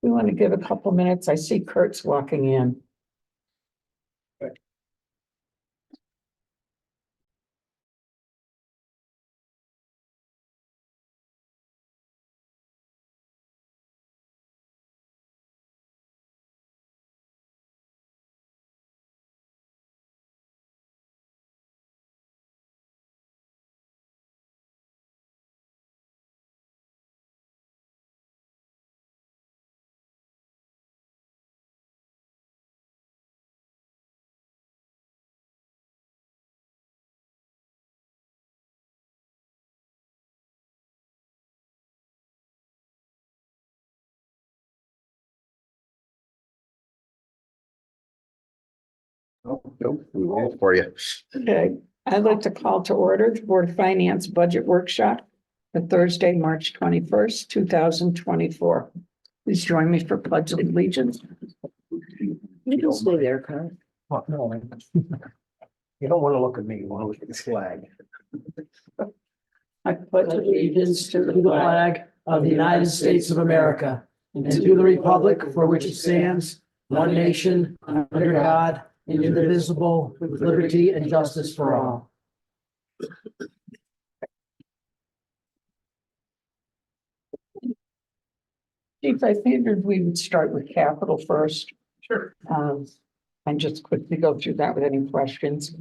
We want to give a couple minutes. I see Kurt's walking in. Nope, we won't for you. Okay, I'd like to call to order the Board of Finance Budget Workshop for Thursday, March 21st, 2024. Please join me for pledge of allegiance. You can stay there, Carl. Oh, no, you don't want to look at me, you want to look at the flag. I pledge allegiance to To the flag of the United States of America and to the republic for which it stands, one nation, under God, indivisible, with liberty and justice for all. Chief, I figured we would start with capital first. Sure. And just quickly go through that with any questions.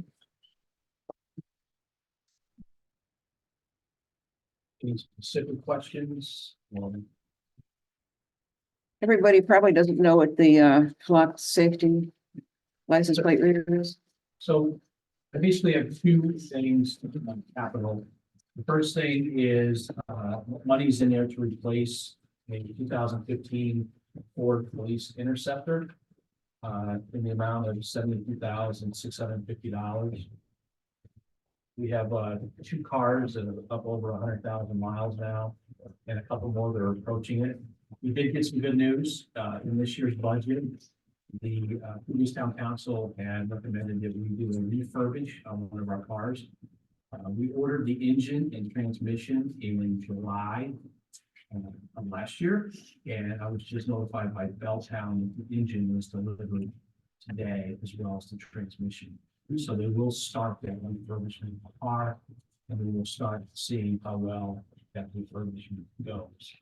Any specific questions? Everybody probably doesn't know what the flock safety license plate reader is. So I basically have two things on capital. The first thing is money's in there to replace a 2015 Ford Police Interceptor in the amount of $72,650. We have two cars that are up over 100,000 miles now, and a couple more that are approaching it. We did get some good news in this year's budget. The Police Town Council had recommended that we do a refurbish on one of our cars. We ordered the engine and transmission in July of last year, and I was just notified by Belltown that the engine was delivered today as well as the transmission. So they will start that refurbishment of the car, and we will start seeing how well that refurbishment goes.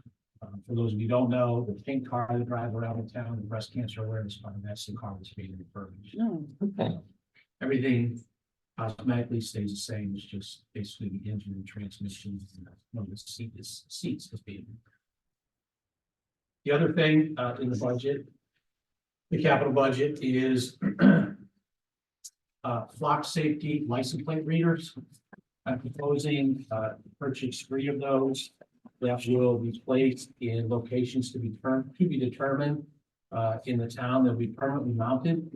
For those of you who don't know, the pink car that drives around the town, the breast cancer awareness car, that's the car that's being refurbished. No. Okay. Everything automatically stays the same. It's just basically the engine and transmission. And the seats is being. The other thing in the budget, the capital budget is flock safety license plate readers. I'm proposing purchase 3 of those that will be placed in locations to be determined in the town. They'll be permanently mounted.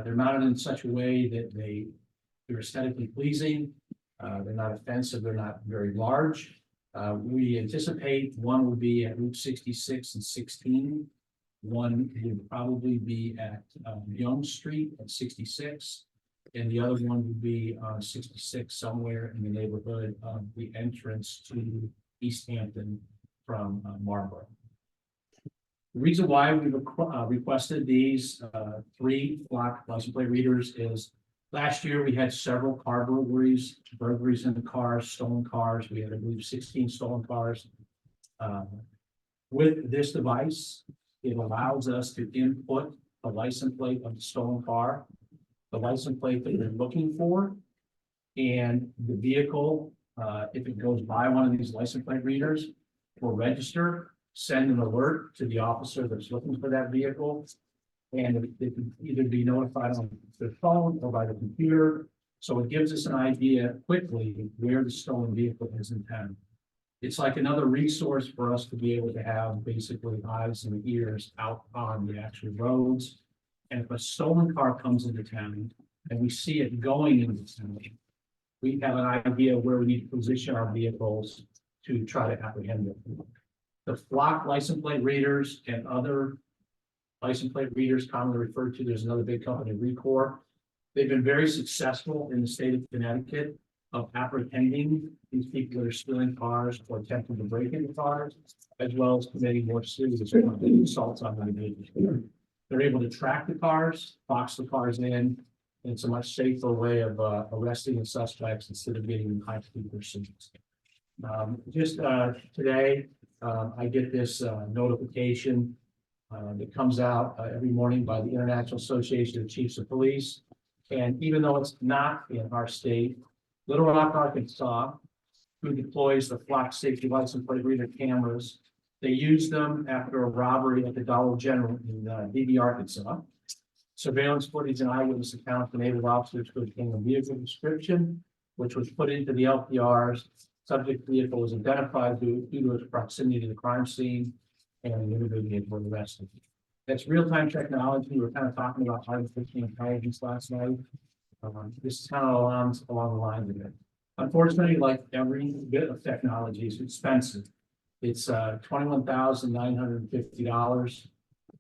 They're mounted in such a way that they're aesthetically pleasing. They're not offensive. They're not very large. We anticipate one will be at Route 66 and 16. One would probably be at Young Street at 66. And the other one would be on 66 somewhere in the neighborhood of the entrance to East Hampton from Marlboro. The reason why we requested these 3 flock license plate readers is last year we had several car burglaries in the cars, stolen cars. We had, I believe, 16 stolen cars. With this device, it allows us to input the license plate of the stolen car, the license plate that we're looking for, and the vehicle, if it goes by one of these license plate readers, will register, send an alert to the officer that's looking for that vehicle, and it can either be notified on their phone or by the computer. So it gives us an idea quickly where the stolen vehicle is in town. It's like another resource for us to be able to have basically eyes and ears out on the actual roads. And if a stolen car comes into town and we see it going into town, we have an idea where we need to position our vehicles to try to apprehend it. The flock license plate readers and other license plate readers commonly referred to, there's another big company, Recor. They've been very successful in the state of Connecticut. of apprehending these people that are stealing cars or attempting to break into cars, as well as committing more serious assaults on individuals. They're able to track the cars, box the cars in, and it's a much safer way of arresting the suspects instead of getting in high-speed pursuits. Today, I get this notification that comes out every morning by the International Association of Chiefs of Police. And even though it's not in our state, Little Rock, Arkansas, who deploys the flock safety license plate reader cameras, they use them after a robbery at the Dollar General in DB, Arkansas. Surveillance footage and eyewitness accounts enabled officers to obtain a vehicle description, which was put into the LPRs. Subject vehicle was identified due to its proximity to the crime scene, and the individuals were arrested. That's real-time technology. We were kind of talking about artificial intelligence last night. This is kind of along the lines of it. Unfortunately, like every bit of technology, is expensive. It's $21,950,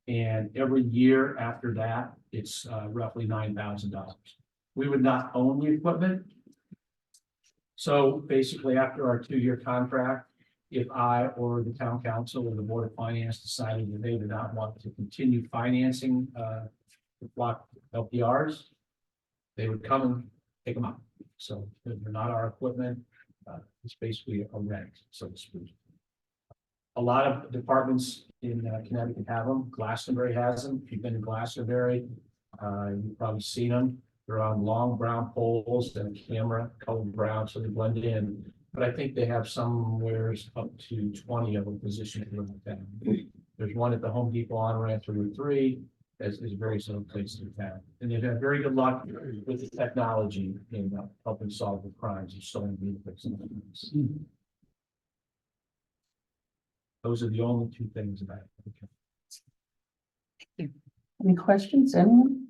and every year after that, it's roughly $9,000. We would not own the equipment. So basically, after our 2-year contract, if I or the town council or the board of finance decided that they did not want to continue financing the block LPRs, they would come and take them out. So they're not our equipment. It's basically a rent, so to speak. A lot of departments in Connecticut have them. Glastonbury has them. If you've been to Glastonbury, you've probably seen them. They're on long brown poles and a camera colored brown, so they blend in. But I think they have somewhere up to 20 of them positioned around town. There's one at the Home Depot on ramp to Route 3. As various other places in town. And they've had very good luck with the technology in helping solve the crimes of stolen vehicles. Those are the only two things about it. Any questions, anyone?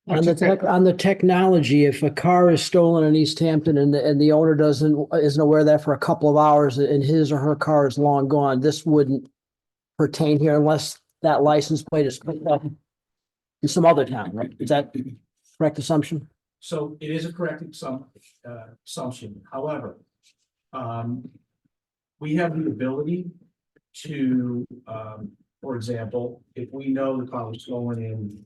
On the technology, if a car is stolen in East Hampton and the owner isn't aware of that for a couple of hours and his or her car is long gone, this wouldn't pertain here unless that license plate is picked up in some other town, right? Is that correct assumption? So it is a correct assumption. However, we have the ability to, for example, if we know the car was stolen in,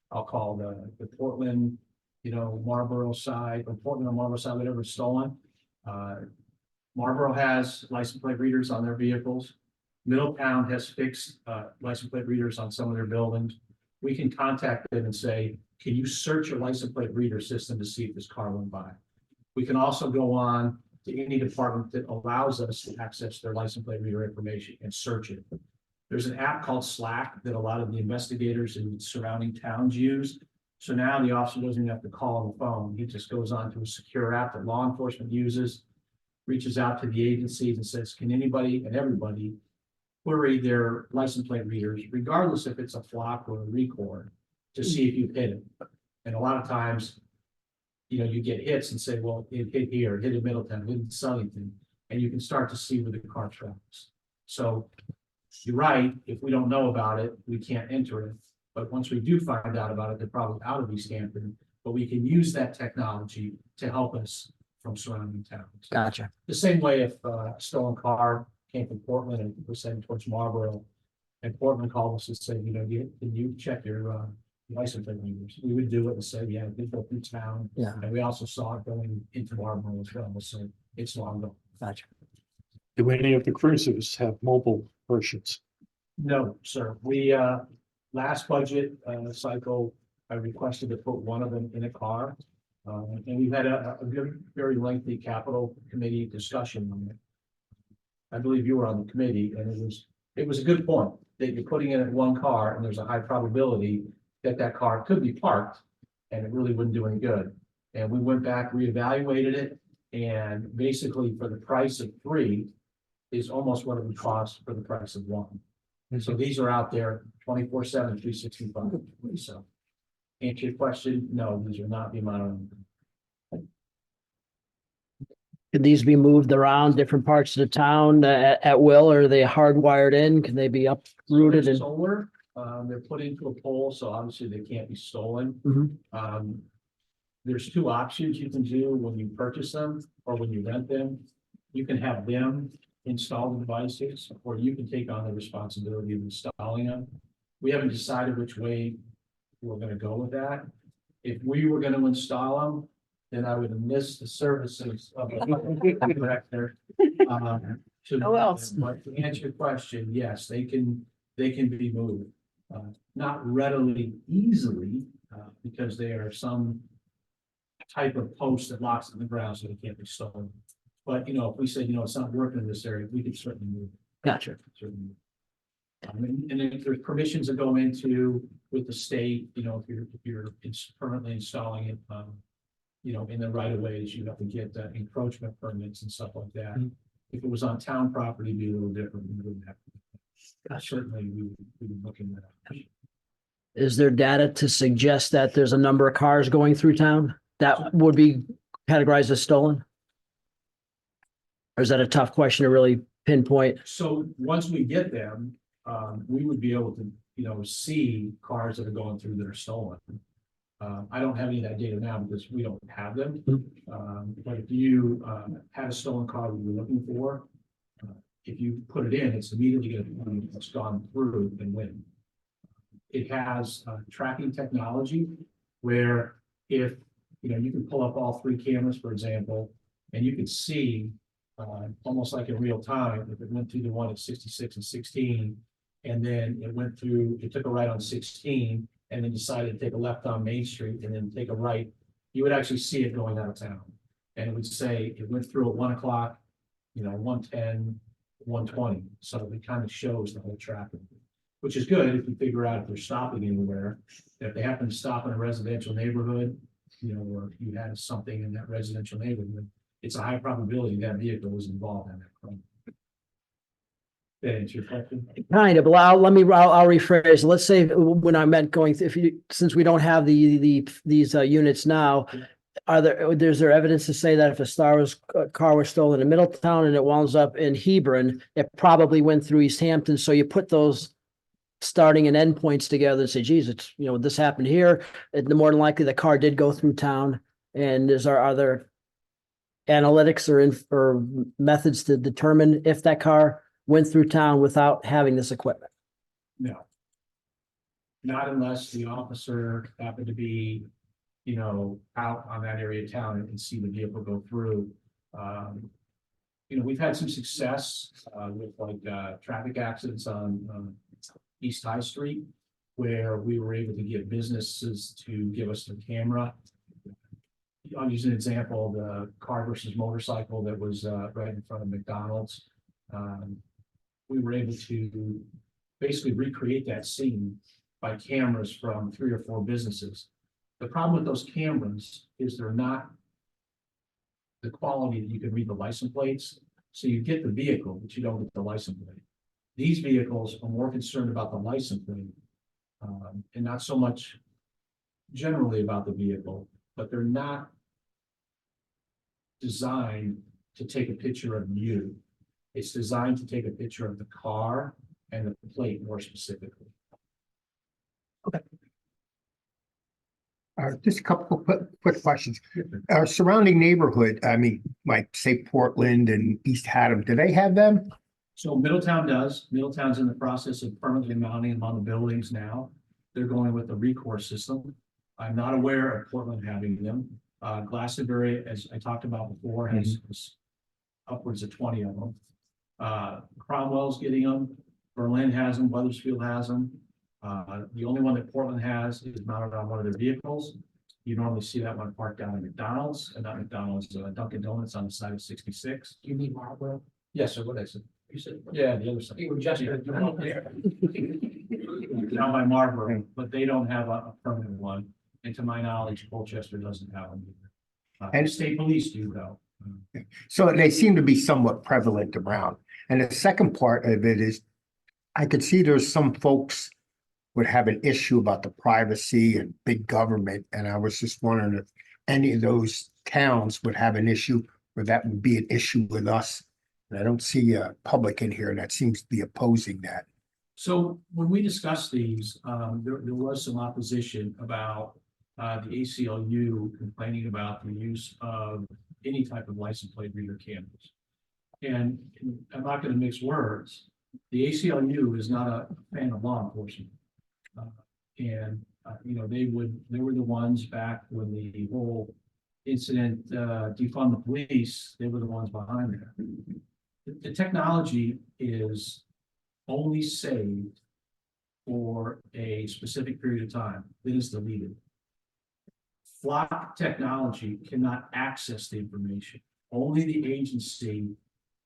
I'll call the Portland, Marlboro side, or Portland or Marlboro side, whatever is stolen. Marlboro has license plate readers on their vehicles. Middletown has fixed license plate readers on some of their buildings. We can contact them and say, can you search your license plate reader system to see if this car went by? We can also go on to any department that allows us to access their license plate reader information and search it. There's an app called Slack that a lot of the investigators in surrounding towns use. So now the officer doesn't even have to call on the phone. He just goes on to a secure app that law enforcement uses, reaches out to the agencies and says, can anybody and everybody query their license plate readers, regardless if it's a flock or a record, to see if you've hit it. And a lot of times, you get hits and say, well, it hit here, it hit in Middletown, it hit in Southington, and you can start to see where the car travels. So you're right, if we don't know about it, we can't enter it. But once we do find out about it, they're probably out of East Hampton, but we can use that technology to help us from surrounding towns. Gotcha. The same way if a stolen car came from Portland and was heading towards Marlboro, and Portland called us and said, can you check your license plate readers? We would do it and say, yeah, they go through town. Yeah. And we also saw it going into Marlboro as well, so it's long gone. Gotcha. Do any of the cruisers have mobile versions? No, sir. We, last budget cycle, I requested to put one of them in a car. And we've had a good, very lengthy capital committee discussion on it. I believe you were on the committee, and it was a good point that you're putting in one car and there's a high probability that car could be parked and it really wouldn't do any good. And we went back, reevaluated it, and basically for the price of 3 is almost what it would cost for the price of 1. And so these are out there 24/7, 365. So answer your question, no, these are not the amount of. Can these be moved around different parts of the town at will, or are they hardwired in? Can they be uprooted and? Solar, they're put into a pole, so obviously they can't be stolen. Mhm. there's two options you can do when you purchase them or when you rent them. You can have them install the devices, or you can take on the responsibility of installing them. We haven't decided which way we're gonna go with that. If we were gonna install them, then I would miss the services of the director. Who else? But to answer your question, yes, they can be moved. Not readily, easily, because there are some type of post that locks in the ground so they can't be stolen. But, if we said, it's not working in this area, we could certainly move. Gotcha. Certainly. And if there's permissions that go into with the state, if you're permanently installing it, in the right of ways, you have to get encroachment permits and stuff like that. If it was on town property, it'd be a little different. We wouldn't have to. Certainly, we would look into that. Is there data to suggest that there's a number of cars going through town that would be categorized as stolen? Or is that a tough question to really pinpoint? So once we get them, we would be able to, see cars that are going through that are stolen. I don't have any of that data now because we don't have them. But if you had a stolen car that you're looking for, if you put it in, it's immediately going to be it's gone through and when. It has tracking technology where if, you can pull up all three cameras, for example, and you can see almost like in real time, if it went through the one at 66 and 16, and then it took a right on 16, and then decided to take a left on Main Street and then take a right, you would actually see it going out of town. And it would say it went through at 1 o'clock, 1:10, 1:20. So it kind of shows the whole traffic, which is good if you figure out if they're stopping anywhere. If they happen to stop in a residential neighborhood, or if you had something in that residential neighborhood, it's a high probability that vehicle was involved in that crime. That answer your question? Kind of, but I'll rephrase. Let's say when I meant going, since we don't have these units now, is there evidence to say that if a car was stolen in Middletown and it winds up in Hebron, it probably went through East Hampton? So you put those starting and end points together and say, geez, it's, this happened here. And the more than likely the car did go through town. And are there analytics or methods to determine if that car went through town without having this equipment? No. Not unless the officer happened to be, out on that area of town and see the vehicle go through. We've had some success with traffic accidents on East High Street, where we were able to get businesses to give us their camera. I'll use an example, the car versus motorcycle that was right in front of McDonald's. We were able to basically recreate that scene by cameras from 3 or 4 businesses. The problem with those cameras is they're not the quality that you can read the license plates. So you get the vehicle, but you don't get the license plate. These vehicles are more concerned about the license plate and not so much generally about the vehicle, but they're not designed to take a picture of you. It's designed to take a picture of the car and the plate more specifically. Just a couple quick questions. Our surrounding neighborhood, like say Portland and East Haddam, do they have them? So Middletown does. Middletown's in the process of permanently mounting them on the buildings now. They're going with the recourse system. I'm not aware of Portland having them. Glastonbury, as I talked about before, has upwards of 20 of them. Cromwell's getting them. Berlin has them. Weathersfield has them. The only one that Portland has is mounted on one of their vehicles. You normally see that one parked down at McDonald's, and not McDonald's, Dunkin' Donuts on the side of 66. You mean Marlboro? Yes, sir. What I said. You said. Yeah, the other side. You were just. Down by Marlboro, but they don't have a permanent one. And to my knowledge, Colchester doesn't have them either. And- State police do though. So they seem to be somewhat prevalent around. And the second part of it is, I could see there's some folks would have an issue about the privacy and big government. And I was just wondering if any of those towns would have an issue where that would be an issue with us. And I don't see a public in here that seems to be opposing that. So when we discussed these, there was some opposition about the ACLU complaining about the use of any type of license plate reader cameras. And I'm not gonna mix words. The ACLU is not a fan of law enforcement. You know, they were the ones back when the whole incident, defund the police, they were the ones behind that. The technology is only saved for a specific period of time, then it's deleted. Flock technology cannot access the information. Only the agency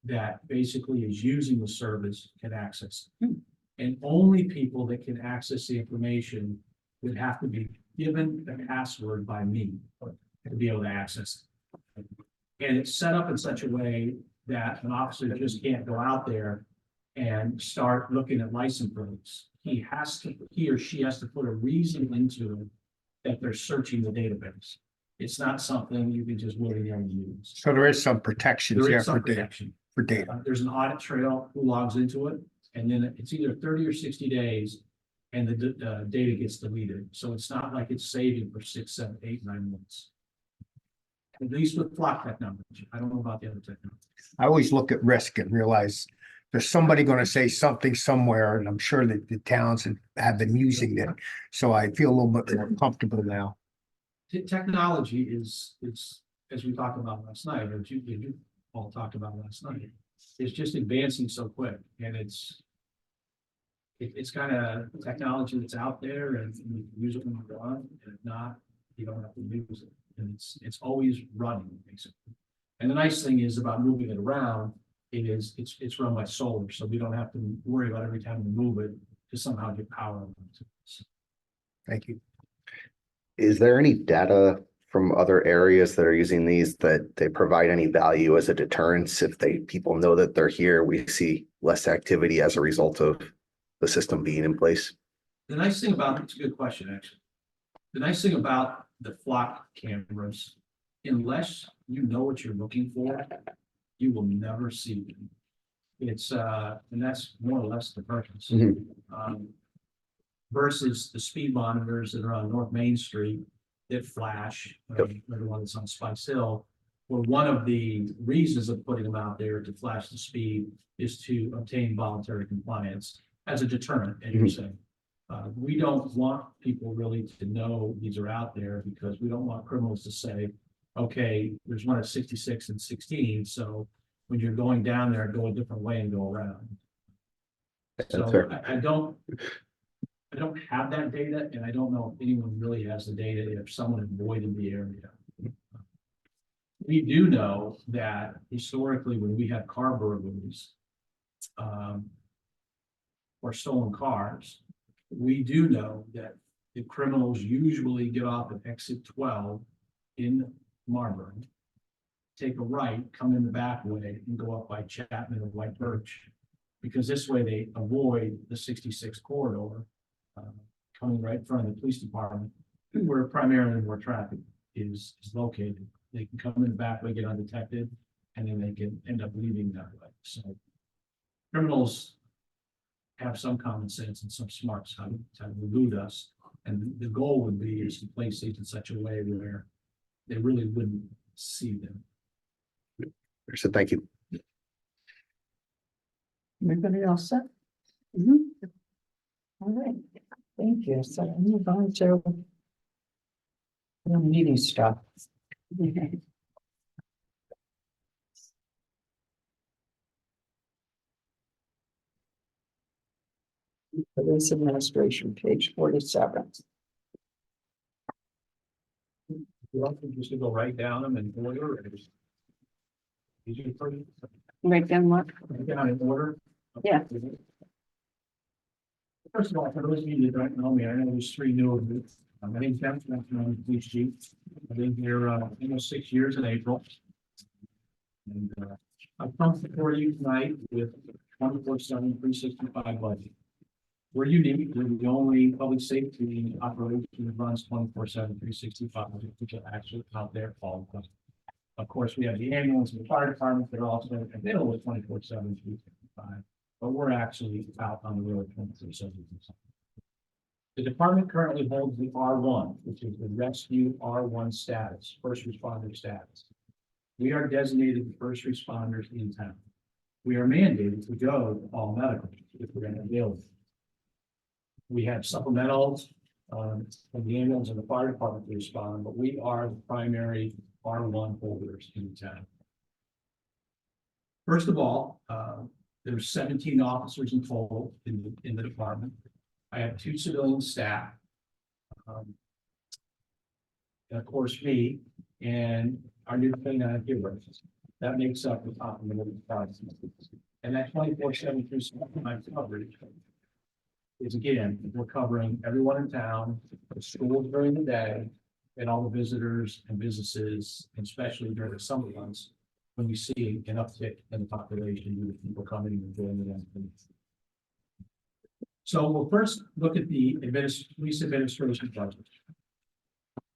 that basically is using the service can access it. And only people that can access the information would have to be given the password by me to be able to access it. And it's set up in such a way that an officer just can't go out there and start looking at license plates. He or she has to put a reason into it that they're searching the database. It's not something you can just willy-nilly use. So there is some protections There there is some for data, protection. for data. There's an audit trail who logs into it, and then it's either 30 or 60 days, and the data gets deleted. So it's not like it's saving for 6, 7, 8, 9 months. At least with flock technology. I don't know about the other technology. I always look at risk and realize there's somebody gonna say something somewhere, and I'm sure that the towns have been using it. So I feel a little bit more comfortable now. Technology is, as we talked about last night, or you all talked about last night, it's just advancing so quick, and it's kind of technology that's out there, and you can use it when you want, and if not, you don't have to use it. And it's always running, basically. And the nice thing is about moving it around, it's run by solar, so we don't have to worry about every time we move it to somehow get power. Thank you. Is there any data from other areas that are using these that they provide any value as a deterrence? If people know that they're here, we see less activity as a result of the system being in place? The nice thing about, it's a good question, actually. The nice thing about the flock cameras, unless you know what you're looking for, you will never see them. It's, and that's more or less the purpose. Mhm. Versus the speed monitors that are on North Main Street that flash, the one that's on Spice Hill, where one of the reasons of putting them out there to flash the speed is to obtain voluntary compliance as a deterrent, as you're saying. We don't want people really to know these are out there because we don't want criminals to say, okay, there's one at 66 and 16, so when you're going down there, go a different way and go around. That's So fair. I don't have that data, and I don't know if anyone really has the data if someone avoided the area. We do know that historically, when we have car burglaries, or stolen cars, we do know that the criminals usually get off at exit 12 in Marbury, take a right, come in the back way, and go up by Chapman or White Birch, because this way they avoid the 66 corridor, coming right in front of the police department, where primarily where traffic is located. They can come in the back way, get undetected, and then they can end up leaving that way. So criminals have some common sense and some smarts how to elude us. And the goal would be is to place these in such a way where they really wouldn't see them. So thank you. Everybody else set? All right, thank you. So I'll move on to the meeting stuff. Police administration, page 47. You're welcome just to go right down them in order. Easy for you. Right then, what? Right down in order. Yeah. First of all, for those of you that don't know me, I know there's 3 new of you. My name's Kevin, I'm the police chief. I've been here almost 6 years in April. And I've come before you tonight with 24/7, 365 budget. We're unique, we're the only public safety operation that runs 24/7, 365, which are actually out there all the time. Of course, we have the ambulance and the fire department that are also available at 24/7, 365, but we're actually out on the road 24/7. The department currently holds the R1, which is the rescue R1 status, first responder status. We are designated the first responders in town. We are mandated to go to all medical if we're going to deal with it. We have supplementals from the ambulance and the fire department to respond, but we are the primary R1 holders in town. First of all, there's 17 officers in total in the department. I have 2 civilian staff. And of course, me and our new K-9 heroes. That makes up the top of the department. And that 24/7 coverage is, again, we're covering everyone in town, the schools during the day, and all the visitors and businesses, and especially during the summer months, when we see an uptick in the population due to people coming and doing the. So we'll first look at the police administration budget.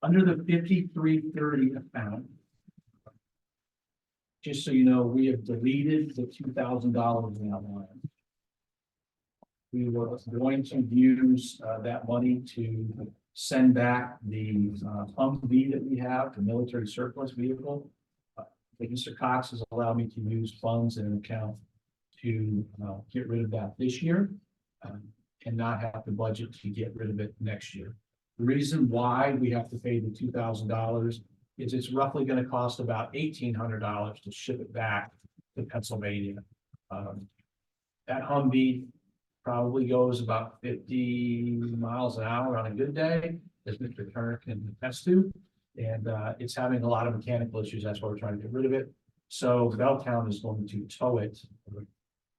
Under the 5330 account, just so you know, we have deleted the $2,000 in that line. We were going to use that money to send back the Humvee that we have, the military surplus vehicle. But Mr. Cox has allowed me to use funds in an account to get rid of that this year and not have the budget to get rid of it next year. The reason why we have to pay the $2,000 is it's roughly going to cost about $1,800 to ship it back to Pennsylvania. That Humvee probably goes about 50 miles an hour on a good day, as Mr. Turner can attest to. And it's having a lot of mechanical issues. That's why we're trying to get rid of it. So Belltown is going to tow it, or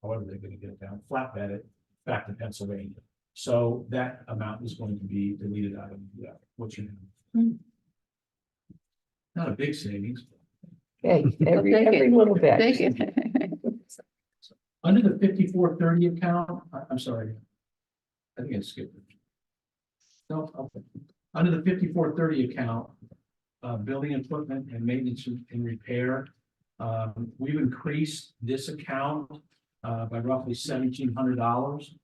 however they're going to get it down, flatbed it back to Pennsylvania. So that amount is going to be deleted out of what you have. Not a big savings. Okay, every little bit. Thank you. Under the 5430 account, I'm sorry. I think I skipped it. No, okay. Under the 5430 account, building equipment and maintenance and repair, we've increased this account by roughly $1,700.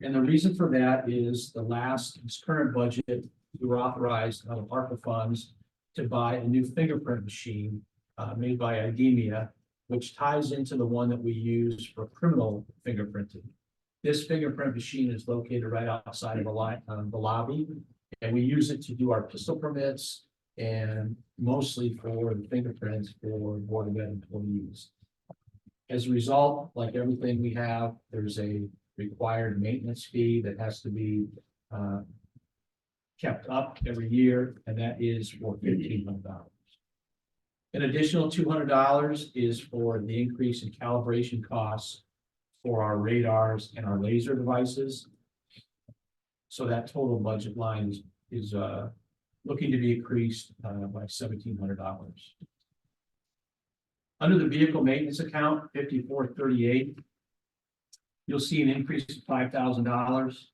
And the reason for that is this current budget, we were authorized out of ARPA funds to buy a new fingerprint machine made by IDEMIA, which ties into the one that we use for criminal fingerprinting. This fingerprint machine is located right outside of the lobby, and we use it to do our pistol permits and mostly for the fingerprints for Board of Ed employees. As a result, like everything we have, there's a required maintenance fee that has to be kept up every year, and that is for $1,500. An additional $200 is for the increase in calibration costs for our radars and our laser devices. So that total budget line is looking to be increased by $1,700. Under the vehicle maintenance account, 5438, you'll see an increase of $5,000.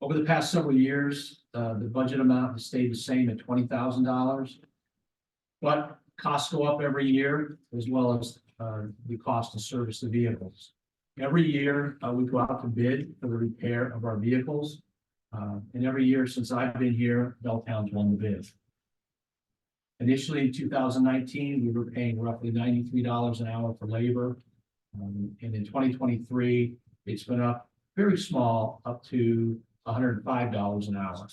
Over the past several years, the budget amount has stayed the same at $20,000. But costs go up every year, as well as the cost to service the vehicles. Every year, we go out to bid for the repair of our vehicles. And every year since I've been here, Belltown's won the bid. Initially, in 2019, we were paying roughly $93 an hour for labor. And in 2023, it's been up very small, up to $105 an hour.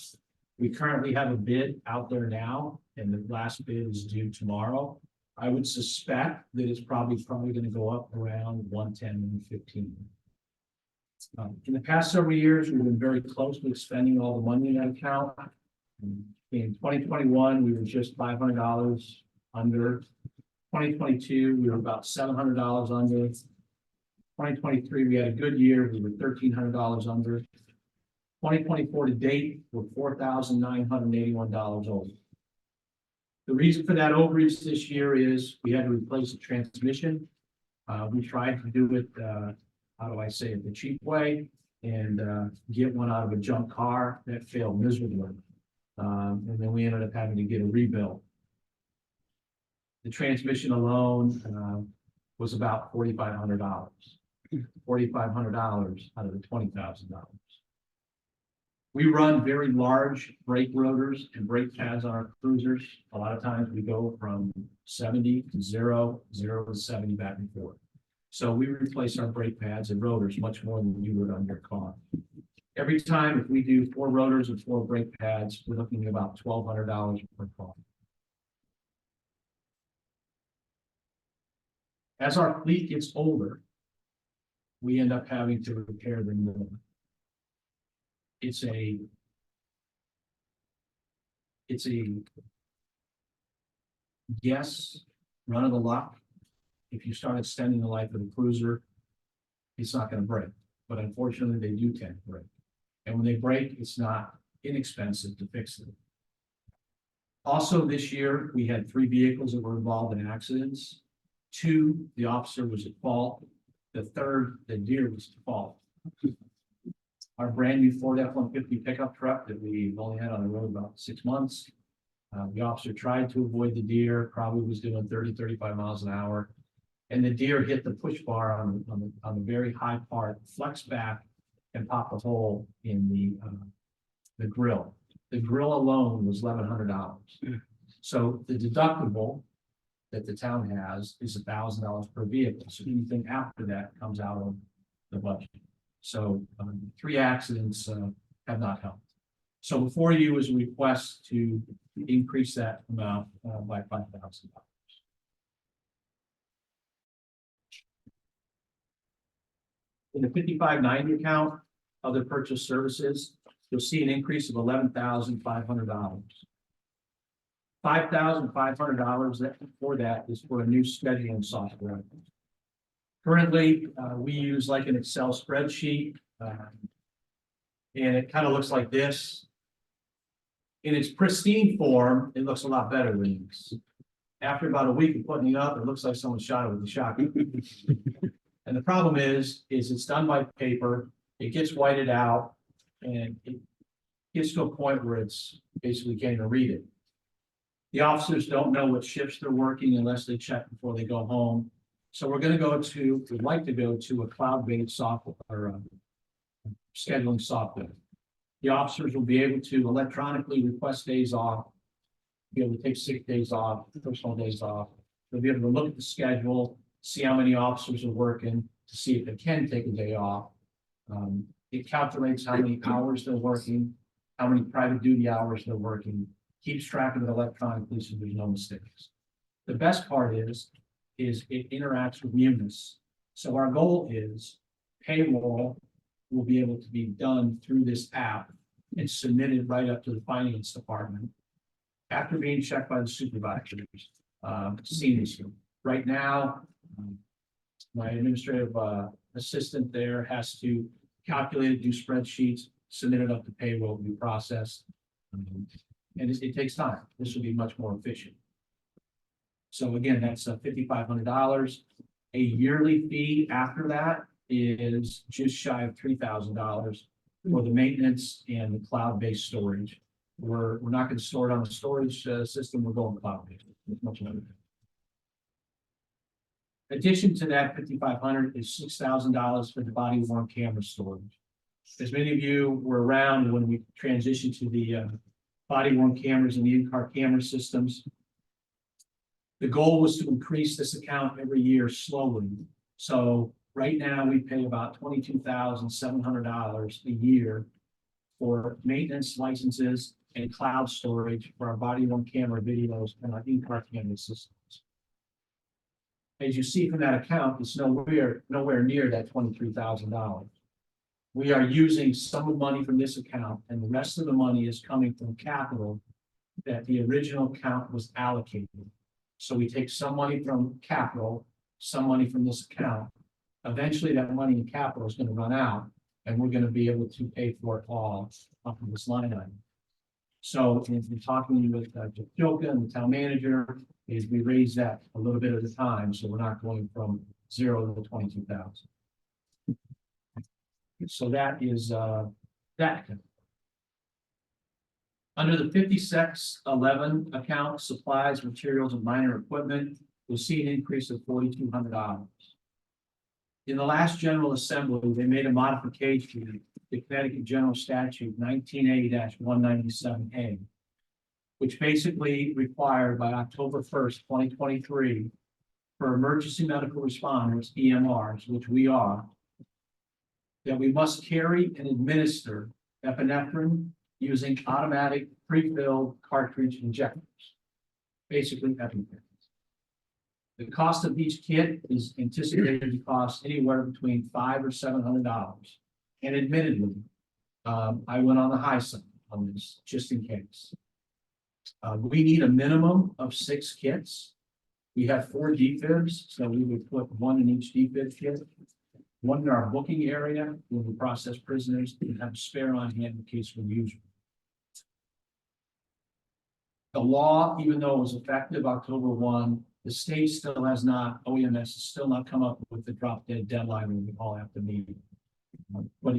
We currently have a bid out there now, and the last bid is due tomorrow. I would suspect that it's probably going to go up around 110 and 15. In the past several years, we've been very close to spending all the money in that account. In 2021, we were just $500 under. 2022, we were about $700 under. 2023, we had a good year. We were $1,300 under. 2024 to date, we're $4,981 over. The reason for that overage this year is we had to replace the transmission. We tried to do it, how do I say it, the cheap way, and get one out of a junk car. That failed miserably. And then we ended up having to get a rebuild. The transmission alone was about $4,500. $4,500 out of the $20,000. We run very large brake rotors and brake pads on our cruisers. A lot of times we go from 70 to 0, 0 to 70 back and forth. So we replace our brake pads and rotors much more than you would on your car. Every time, if we do 4 rotors and 4 brake pads, we're looking at about $1,200 per car. As our fleet gets older, we end up having to repair them more. It's a guess, run of the luck. If you start extending the life of the cruiser, it's not going to break. But unfortunately, they do tend to break. And when they break, it's not inexpensive to fix them. Also, this year, we had 3 vehicles that were involved in accidents. 2, the officer was at fault. The 3rd, the deer was at fault. Our brand new Ford F-150 pickup truck that we've only had on the road about 6 months. The officer tried to avoid the deer, probably was doing 30, 35 miles an hour. And the deer hit the push bar on the very high part, flexed back and popped a hole in the grill. The grill alone was $1,100. So the deductible that the town has is $1,000 per vehicle. So anything after that comes out of the budget. So 3 accidents have not helped. So before you is a request to increase that amount by $5,000. In the 5590 account, other purchase services, you'll see an increase of $11,500. $5,500 for that is for a new scheduling software. Currently, we use like an Excel spreadsheet, and it kind of looks like this. In its pristine form, it looks a lot better than this. After about a week of putting it up, it looks like someone shot it with a shotgun. And the problem is it's done by paper, it gets whited out, and it gets to a point where it's basically can't even read it. The officers don't know what shifts they're working unless they check before they go home. So we'd like to go to a cloud-based software or scheduling software. The officers will be able to electronically request days off, be able to take sick days off, personal days off. They'll be able to look at the schedule, see how many officers are working, to see if they can take a day off. It calculates how many hours they're working, how many private duty hours they're working, keeps track of it electronically so there's no mistakes. The best part is it interacts with Munis. So our goal is payroll will be able to be done through this app and submitted right up to the finance department after being checked by the supervisors seamlessly. Right now, my administrative assistant there has to calculate it, do spreadsheets, submit it up to payroll, be processed. And it takes time. This will be much more efficient. So again, that's $5,500. A yearly fee after that is just shy of $3,000 for the maintenance and the cloud-based storage. We're not going to store it on the storage system. We're going cloud-based. It's much better. Addition to that, $5,500 is $6,000 for the body-worn camera storage. As many of you were around when we transitioned to the body-worn cameras and the in-car camera systems, the goal was to increase this account every year slowly. So right now we pay about $22,700 a year for maintenance licenses and cloud storage for our body-worn camera videos and our in-car camera systems. As you see from that account, it's nowhere near that $23,000. We are using some of the money from this account, and the rest of the money is coming from capital that the original account was allocated. So we take some money from capital, some money from this account. Eventually, that money in capital is going to run out, and we're going to be able to pay for it all off of this line item. So in talking with Joka and the town manager, is we raise that a little bit at a time, so we're not going from 0 to 22,000. So that is that. Under the 5611 account, supplies, materials, and minor equipment, you'll see an increase of $4,200. In the last General Assembly, they made a modification the Connecticut General Statute 1980-197A, which basically required by October 1st, 2023, for emergency medical responders, EMRs, which we are, that we must carry and administer epinephrine using automatic pre-filled cartridge injectors, basically EpiPen. The cost of each kit is anticipated to cost anywhere between $500 or $700. And admittedly, I went on the high side on this, just in case. We need a minimum of 6 kits. We have 4 defibs, so we would put 1 in each defib kit. 1 in our booking area where we process prisoners, and have a spare on hand in case we use one. The law, even though it was effective October 1, the state still has not, OEMS has still not come up with the drop dead deadline when we all have to meet. But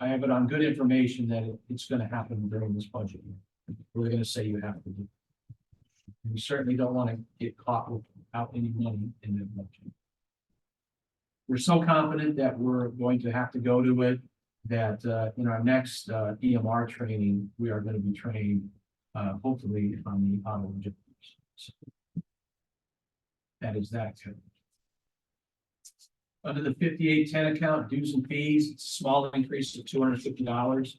I have it on good information that it's going to happen during this budget year. We're going to say you have to do. We certainly don't want to get caught without any money in the budget. We're so confident that we're going to have to go to it that in our next EMR training, we are going to be trained hopefully on the auto injectors. So that is that. Under the 5810 account, dues and fees, it's a small increase of $250.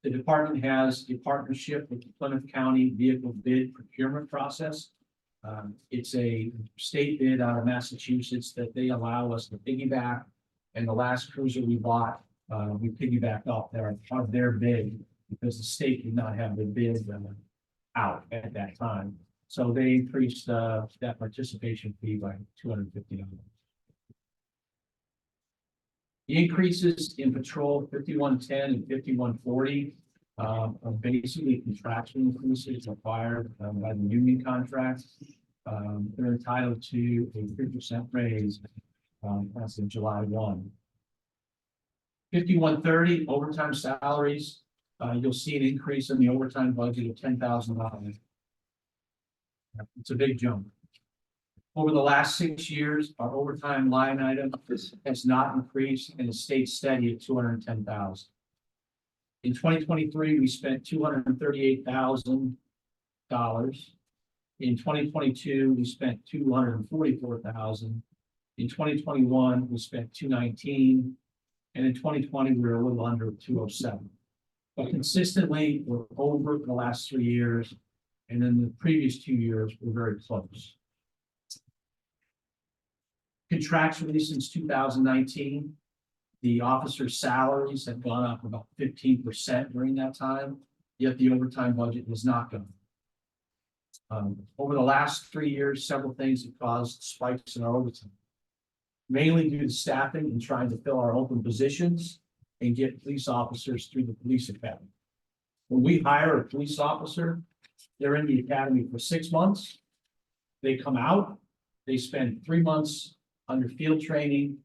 The department has a partnership with the Plymouth County Vehicle Bid Procurement Process. It's a state bid out of Massachusetts that they allow us to piggyback. And the last cruiser we bought, we piggybacked off their bid because the state did not have the bid out at that time. So they increased that participation fee by $250. The increases in patrol 5110 and 5140 are basically contractual increases required by the union contract. They're entitled to a 3% raise as of July 1. 5130 overtime salaries. You'll see an increase in the overtime budget of $10,000. It's a big jump. Over the last 6 years, our overtime line item has not increased and it stayed steady at $210,000. In 2023, we spent $238,000. In 2022, we spent $244,000. In 2021, we spent $219,000. And in 2020, we were a little under $207,000. But consistently, we're over the last 3 years. And then the previous 2 years, we're very close. Contractually, since 2019, the officers' salaries have gone up about 15% during that time, yet the overtime budget has not gone. Over the last 3 years, several things have caused spikes in our overtime, mainly due to staffing and trying to fill our open positions and get police officers through the police academy. When we hire a police officer, they're in the academy for 6 months. They come out, they spend 3 months under field training.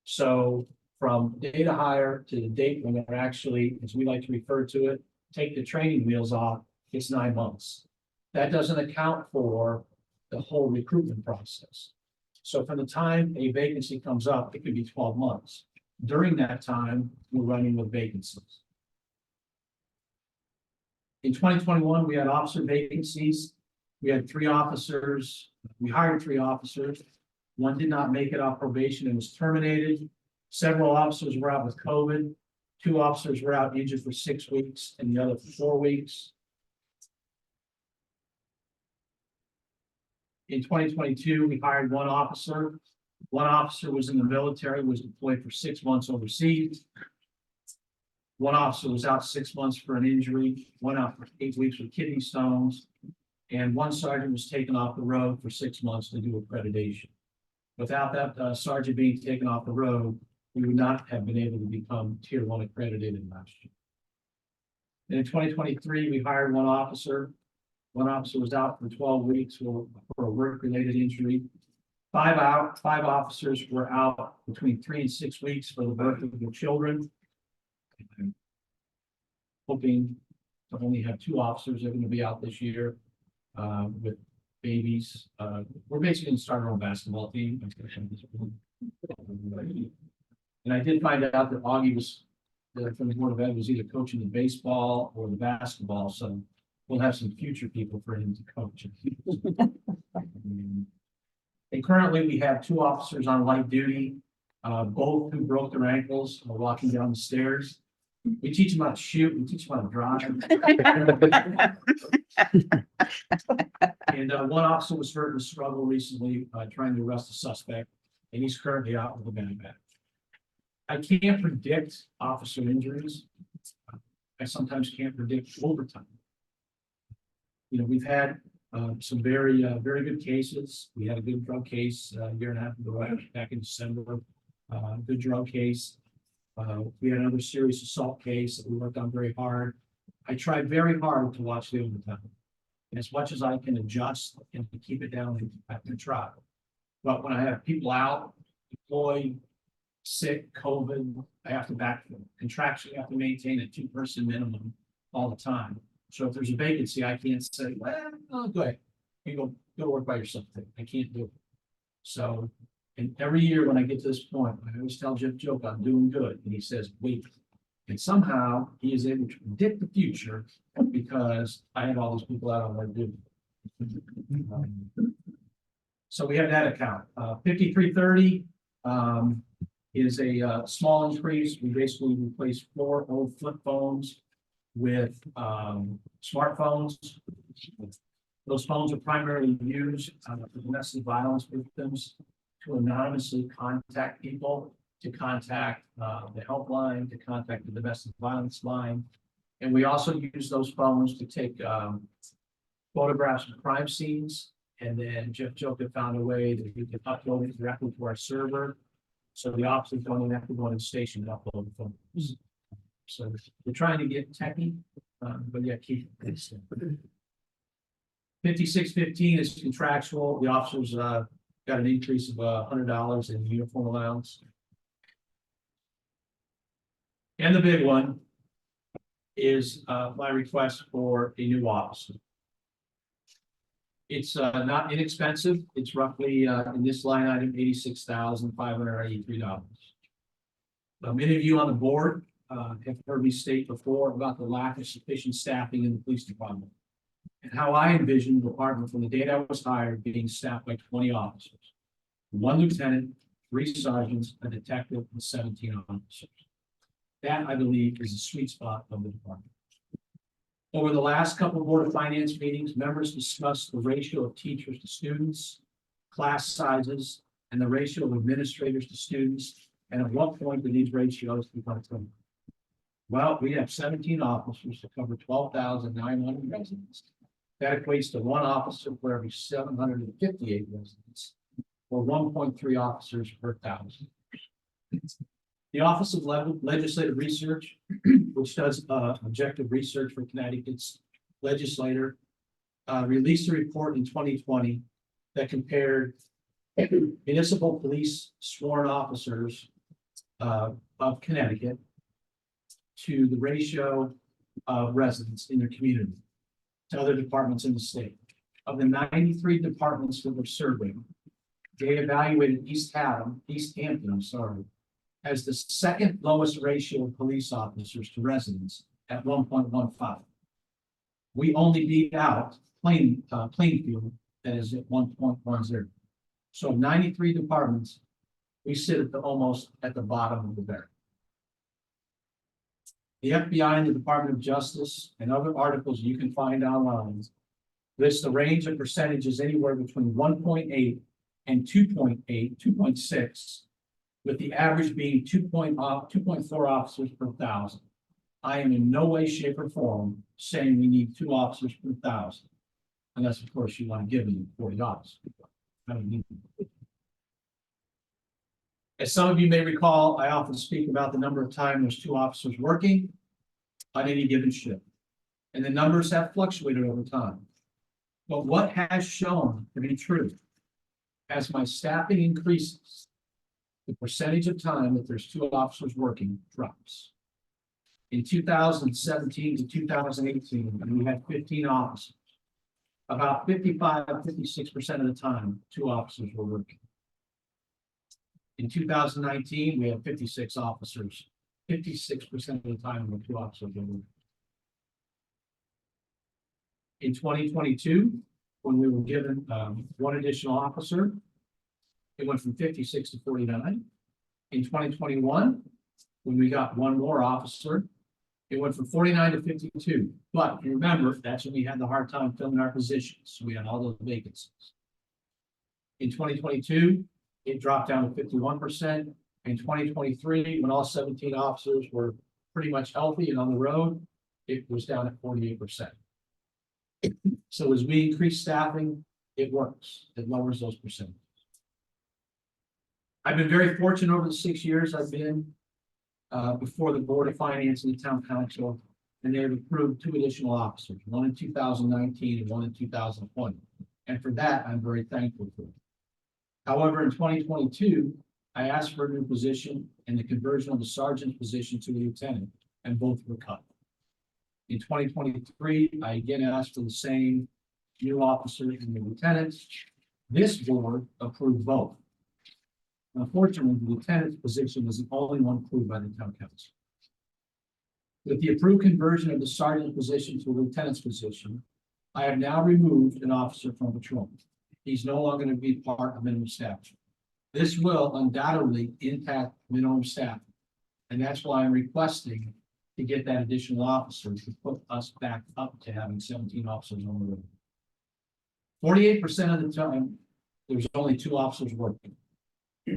So from data hire to the date when they're actually, as we like to refer to it, take the training wheels off, it's 9 months. That doesn't account for the whole recruitment process. So from the time a vacancy comes up, it could be 12 months. During that time, we're running with vacancies. In 2021, we had officer vacancies. We had 3 officers. We hired 3 officers. 1 did not make it off probation and was terminated. Several officers were out with COVID. 2 officers were out injured for 6 weeks and the other for 4 weeks. In 2022, we hired 1 officer. 1 officer was in the military, was deployed for 6 months overseas. 1 officer was out 6 months for an injury, 1 out for 8 weeks with kidney stones, and 1 sergeant was taken off the road for 6 months to do accreditation. Without that sergeant being taken off the road, we would not have been able to become Tier 1 accredited last year. And in 2023, we hired 1 officer. 1 officer was out for 12 weeks for a work-related injury. 5 officers were out between 3 and 6 weeks for the birth of their children. I'm hoping to only have 2 officers that are going to be out this year with babies. We're basically going to start our own basketball team. And I did find out that Augie was, from the Board of Ed, was either coaching the baseball or the basketball, so we'll have some future people for him to coach. And currently, we have 2 officers on light duty, both who broke their ankles while walking down the stairs. We teach them how to shoot, we teach them how to drive. And one officer was hurt in a struggle recently, trying to arrest a suspect, and he's currently out with a backpack. I can't predict officer injuries. I sometimes can't predict overtime. You know, we've had some very good cases. We had a good drug case a year and a half ago, back in December. Good drug case. We had another serious assault case that we worked on very hard. I tried very hard to watch the overtime. As much as I can adjust and to keep it down, I can try. But when I have people out, deployed, sick, COVID, I have to backfill. Contractually, I have to maintain a 2-person minimum all the time. So if there's a vacancy, I can't say, well, oh, go ahead. You go to work by yourself. I can't do it. So, and every year when I get to this point, I always tell Jeff Joke I'm doing good. And he says, wait. And somehow he is able to predict the future because I have all those people out on their duty. So we have that account. 5330 is a small increase. We basically replaced 4 old flip phones with smartphones. Those phones are primarily used for domestic violence victims to anonymously contact people, to contact the helpline, to contact the domestic violence line. And we also use those phones to take photographs of crime scenes. And then Jeff Joker found a way that we could upload it directly to our server. So the officers don't even have to go on the station and upload the photos. So we're trying to get techie, but yeah, keep it. 5615 is contractual. The officers got an increase of $100 in uniform allowance. And the big one is my request for a new officer. It's not inexpensive. It's roughly in this line item, $86,583. Many of you on the board have heard me state before about the lack of sufficient staffing in the police department and how I envisioned the department from the date I was hired being staffed by 20 officers, 1 lieutenant, 3 sergeants, a detective, and 17 officers. That, I believe, is the sweet spot of the department. Over the last couple of Board of Finance meetings, members discussed the ratio of teachers to students, class sizes, and the ratio of administrators to students, and at what point do these ratios become common? Well, we have 17 officers to cover 12,900 residents. That equates to 1 officer for every 758 residents, or 1.3 officers per 1,000. The Office of Legislative Research, which does objective research for Connecticut's legislator, released a report in 2020 that compared municipal police sworn officers of Connecticut to the ratio of residents in their community to other departments in the state. Of the 93 departments that were surveyed, they evaluated East Hampton, as the 2nd lowest ratio of police officers to residents at 1.15. We only beat out Plainfield, that is at 1.10. So 93 departments, we sit at almost at the bottom of the barrel. The FBI and the Department of Justice and other articles you can find online list the range of percentages anywhere between 1.8 and 2.6, with the average being 2.4 officers per 1,000. I am in no way, shape, or form saying we need 2 officers per 1,000. Unless, of course, you want to give them 40 officers. I don't need them. As some of you may recall, I often speak about the number of times there's 2 officers working on any given shift. And the numbers have fluctuated over time. But what has shown to be true, as my staffing increases, the percentage of time that there's 2 officers working drops. In 2017 to 2018, we had 15 officers. About 55, 56% of the time, 2 officers were working. In 2019, we had 56 officers. 56% of the time, there were 2 officers. In 2022, when we were given 1 additional officer, it went from 56 to 49. In 2021, when we got 1 more officer, it went from 49 to 52. But remember, that's when we had the hard time filling our positions. So we had all those vacancies. In 2022, it dropped down to 51%. In 2023, when all 17 officers were pretty much healthy and on the road, it was down at 48%. So as we increase staffing, it works. It lowers those percentages. I've been very fortunate over the 6 years I've been before the Board of Finance and the Town Council, and they have approved 2 additional officers, 1 in 2019 and 1 in 2020. And for that, I'm very thankful for it. However, in 2022, I asked for a new position and the conversion of the sergeant's position to a lieutenant, and both were cut. In 2023, I again asked for the same new officer and the lieutenants. This board approved both. Unfortunately, the lieutenant's position was the only one approved by the town council. With the approved conversion of the sergeant position to a lieutenant's position, I have now removed an officer from patrol. He's no longer going to be part of minimum staff. This will undoubtedly impact minimum staff. And that's why I'm requesting to get that additional officer to put us back up to having 17 officers on the road. 48% of the time, there's only 2 officers working.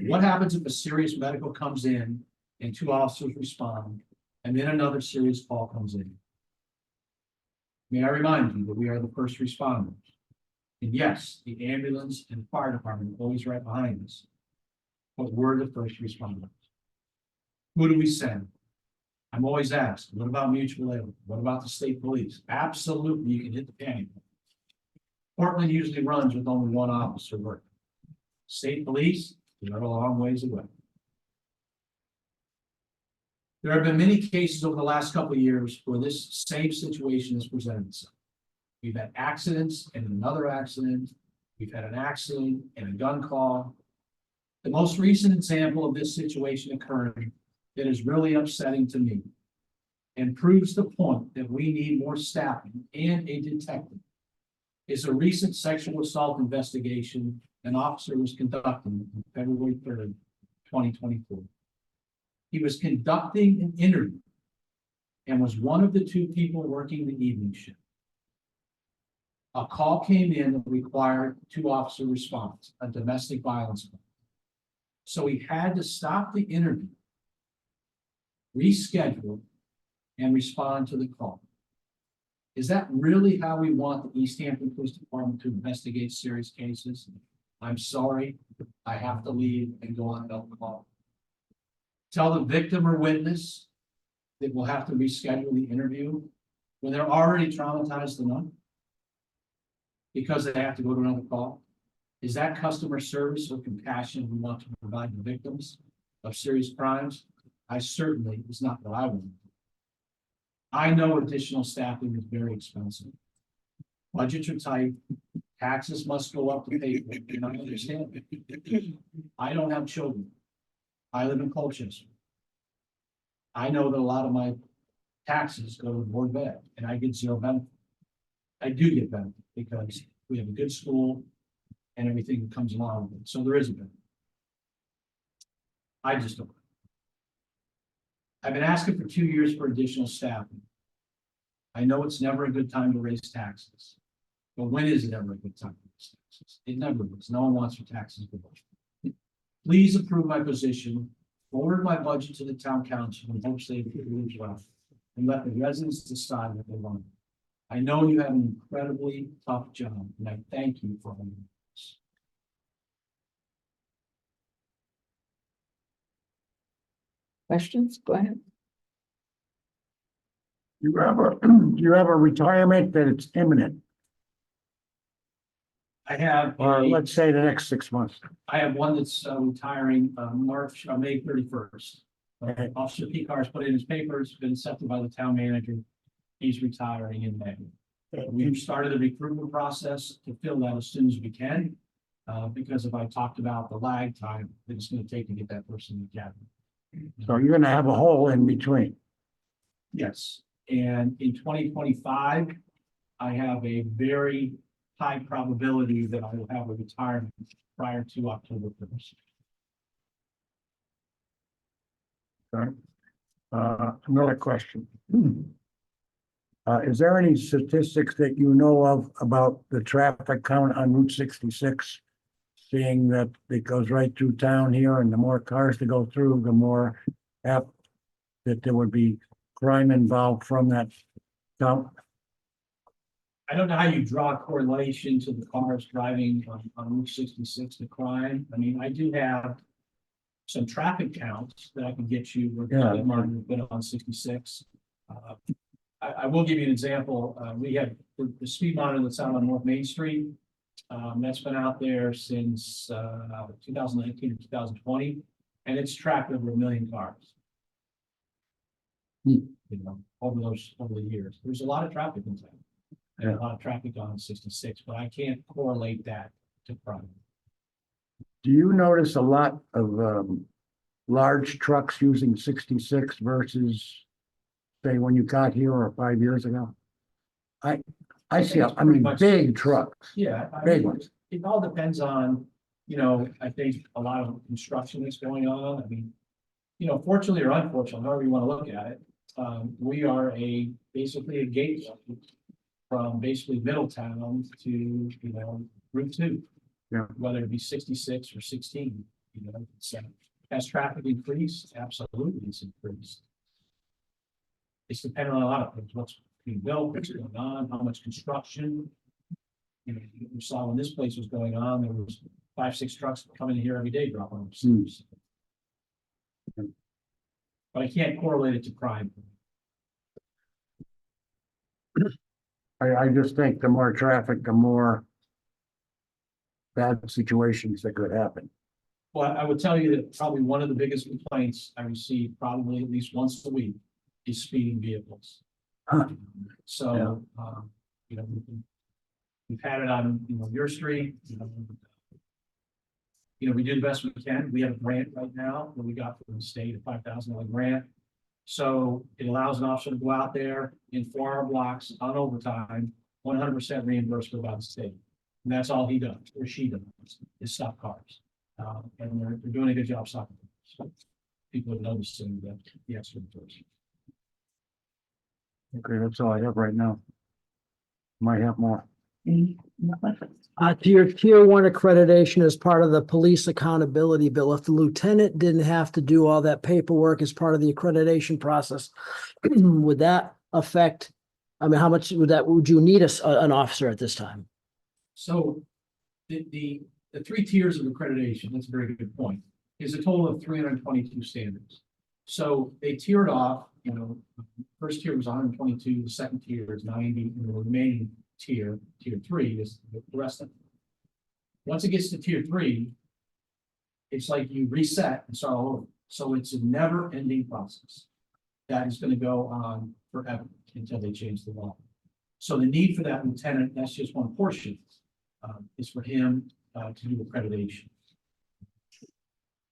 What happens if a serious medical comes in and 2 officers respond, and then another serious call comes in? May I remind you that we are the first responders. And yes, the ambulance and fire department are always right behind us. But we're the first responders. Who do we send? I'm always asked, what about mutual aid? What about the state police? Absolutely, you can hit the panic button. Portland usually runs with only 1 officer working. State police, they're a long ways away. There have been many cases over the last couple of years where this same situation has presented itself. We've had accidents and another accident. We've had an accident and a gun call. The most recent example of this situation occurring that is really upsetting to me and proves the point that we need more staffing and a detective is a recent sexual assault investigation an officer was conducting on February 3rd, 2024. He was conducting an interview and was one of the 2 people working the evening shift. A call came in that required 2 officer response, a domestic violence call. So he had to stop the interview, reschedule, and respond to the call. Is that really how we want the East Hampton Police Department to investigate serious cases? I'm sorry, I have to leave and go on another call. Tell the victim or witness that we'll have to reschedule the interview when they're already traumatized enough because they have to go to another call. Is that customer service or compassion we want to provide the victims of serious crimes? I certainly is not what I want. I know additional staffing is very expensive. Budgets are tight. Taxes must go up to pay for it, and I understand it. I don't have children. I live in Colchester. I know that a lot of my taxes go to the board of ed, and I get 0 benefit. I do get benefit because we have a good school and everything that comes along with it. So there is a benefit. I just don't. I've been asking for 2 years for additional staffing. I know it's never a good time to raise taxes. But when is it ever a good time to raise taxes? It never is. No one wants your taxes to go. Please approve my position, forward my budget to the town council and hope they approve as well, and let the residents decide what they want. I know you have an incredibly tough job, and I thank you for all this. Questions? Go ahead. You have a retirement that it's imminent, I have, or let's say the next 6 months. I have one that's retiring May 31st. Okay. Officer Picar's put in his papers, been accepted by the town manager. He's retiring in May. We've started the recruitment process to fill that as soon as we can. Because if I talked about the lag time that it's gonna take to get that person in the academy. So you're gonna have a hole in between. Yes, and in 2025, I have a very high probability that I will have a retirement prior to October 1st. Another question. Is there any statistics that you know of about the traffic count on Route 66? Seeing that it goes right through town here and the more cars to go through, the more apt that there would be crime involved from that count? I don't know how you draw a correlation to the cars driving on Route 66 to crime. I mean, I do have some traffic counts that I can get you. Yeah. Martin, been on 66. I will give you an example. We have the speed monitor that's out on North Main Street. That's been out there since 2019 or 2020, and it's tracked over 1 million cars. Hmm. You know, over the years. There's a lot of traffic in town. And a lot of traffic on 66, but I can't correlate that to crime. Do you notice a lot of large trucks using 66 versus say when you got here or 5 years ago? I see, it's I pretty mean, much- big trucks, Yeah. I big mean, ones. It all depends on, I think a lot of construction that's going on. I mean, fortunately or unfortunately, however you want to look at it, we are basically a gateway from basically Middletown to, Route 2. Yeah. Whether it be 66 or 16, it's, has traffic increased? Absolutely, it's increased. It's dependent on a lot of things, what's being built, what's going on, how much construction. You saw when this place was going on, there was 5-6 trucks coming in here every day dropping off. Sleeves. But I can't correlate it to crime. I just think the more traffic, the more bad situations that could happen. Well, I would tell you that probably one of the biggest complaints I receive probably at least once a week is speeding vehicles. Huh. So, we've had it on, your street, we do the best we can. We have a grant right now that we got from the state, a $5,000 grant. So it allows an officer to go out there in 4-hour blocks on overtime, 100% reimbursed by the state. And that's all he does, or she does, is stop cars. And they're doing a good job stopping them. So people are noticing that the extra force. Okay, that's all I have right now. Might have more. To your tier 1 accreditation as part of the police accountability bill, if the lieutenant didn't have to do all that paperwork as part of the accreditation process, would that affect, how much would you need an officer at this time? So the 3 tiers of accreditation, that's a very good point, is a total of 322 standards. So they tiered off, first tier was 122, the second tier is 90, and the remaining tier 3 is the rest of them. Once it gets to tier 3, it's like you reset and start all over. So it's a never ending process that is going to go on forever until they change the law. So the need for that lieutenant, that's just one portion, is for him to do accreditation.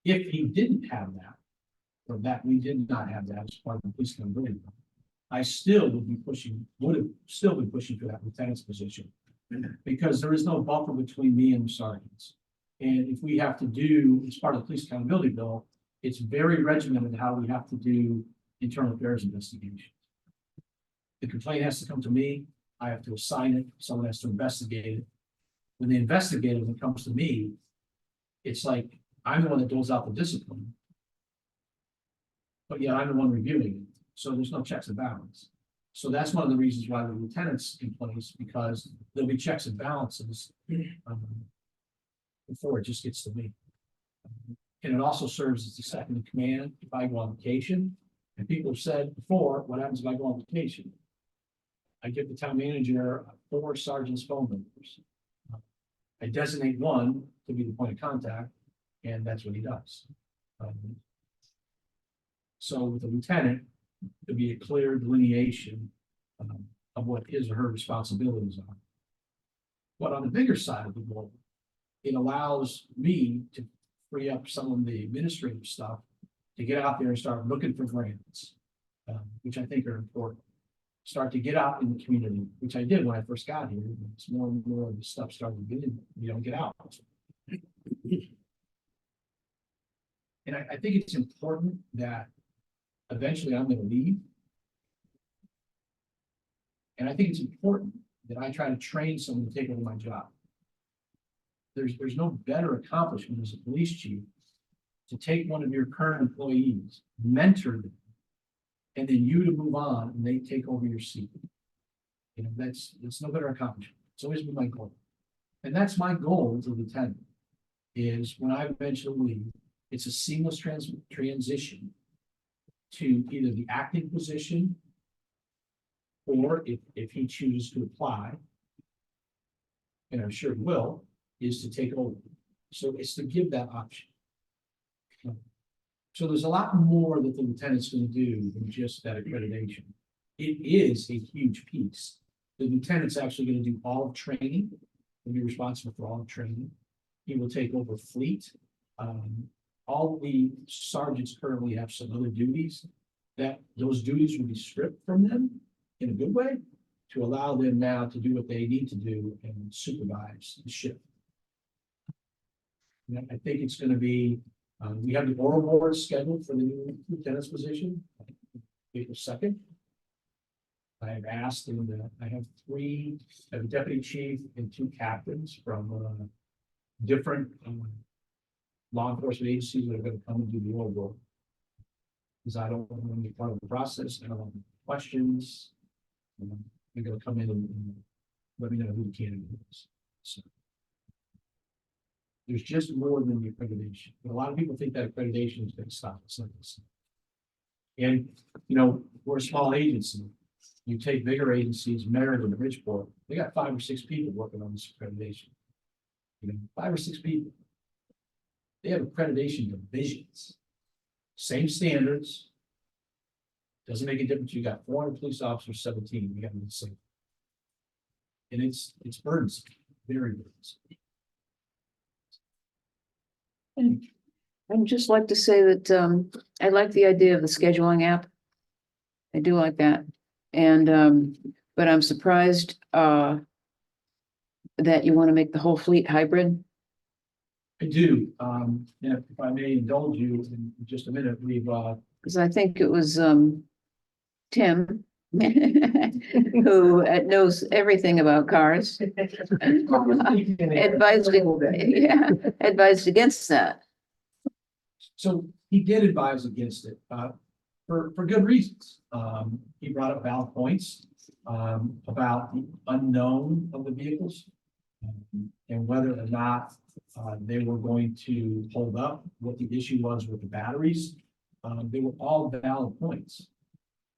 If he didn't have that, or that we did not have that as part of the police accountability, I still would have still been pushing for that lieutenant's position, because there is no buffer between me and the sergeants. And if we have to do, as part of the police accountability bill, it's very regimented how we have to do internal affairs investigations. The complaint has to come to me, I have to assign it, someone has to investigate it. When they investigate it, when it comes to me, it's like I'm the one that doles out the discipline. But yeah, I'm the one reviewing it. So there's no checks and balance. So that's one of the reasons why the lieutenant's in place, because there'll be checks and balances before it just gets to me. And it also serves as the second in command if I go on vacation. And people have said before, what happens if I go on vacation? I give the town manager 4 sergeants' phone numbers. I designate one to be the point of contact, and that's what he does. So with the lieutenant, to be a clear delineation of what his or her responsibilities are. But on the bigger side of the ball, it allows me to free up some of the administrative stuff to get out there and start looking for grants, which I think are important. Start to get out in the community, which I did when I first got here. It's more and more of the stuff started to get in, you don't get out. And I think it's important that eventually I'm gonna leave. And I think it's important that I try to train someone to take over my job. There's no better accomplishment as a police chief to take one of your current employees, mentor them, and then you to move on and they take over your seat. You know, that's no better accomplishment. It's always been my goal. And that's my goal as a lieutenant, is when I eventually leave, it's a seamless transition to either the acting position, or if he chooses to apply, and I'm sure he will, is to take over. So it's to give that option. So there's a lot more that the lieutenant's going to do than just that accreditation. It is a huge piece. The lieutenant's actually going to do all of training, will be responsible for all of training. He will take over fleet. All the sergeants currently have some other duties, that those duties will be stripped from them in a good way to allow them now to do what they need to do and supervise the ship. And I think it's going to be, we have the oral board scheduled for the new lieutenant's position, April 2nd. I have asked, and I have a deputy chief and 2 captains from different law enforcement agencies that are going to come and do the oral board. Because I don't want to be part of the process, I don't want questions. They're going to come in and let me know who the candidate is. So there's just more than the accreditation. But a lot of people think that accreditation is going to stop us. And, you know, we're a small agency. You take bigger agencies, Merritt and Bridgeport, they got 5 or 6 people working on this accreditation. You know, 5 or 6 people. They have accreditation divisions. Same standards. Doesn't make a difference. You got 400 police officers, 17. You got the same. And it's burdensome, very burdensome. And I'd just like to say that I like the idea of the scheduling app. I do like that. And but I'm surprised that you want to make the whole fleet hybrid. I do. And if I may indulge you in just a minute, we've Because I think it was Tim who knows everything about cars. Advised against that. So he did advise against it for good reasons. He brought up valid points about the unknown of the vehicles and whether or not they were going to hold up, what the issue was with the batteries. They were all valid points.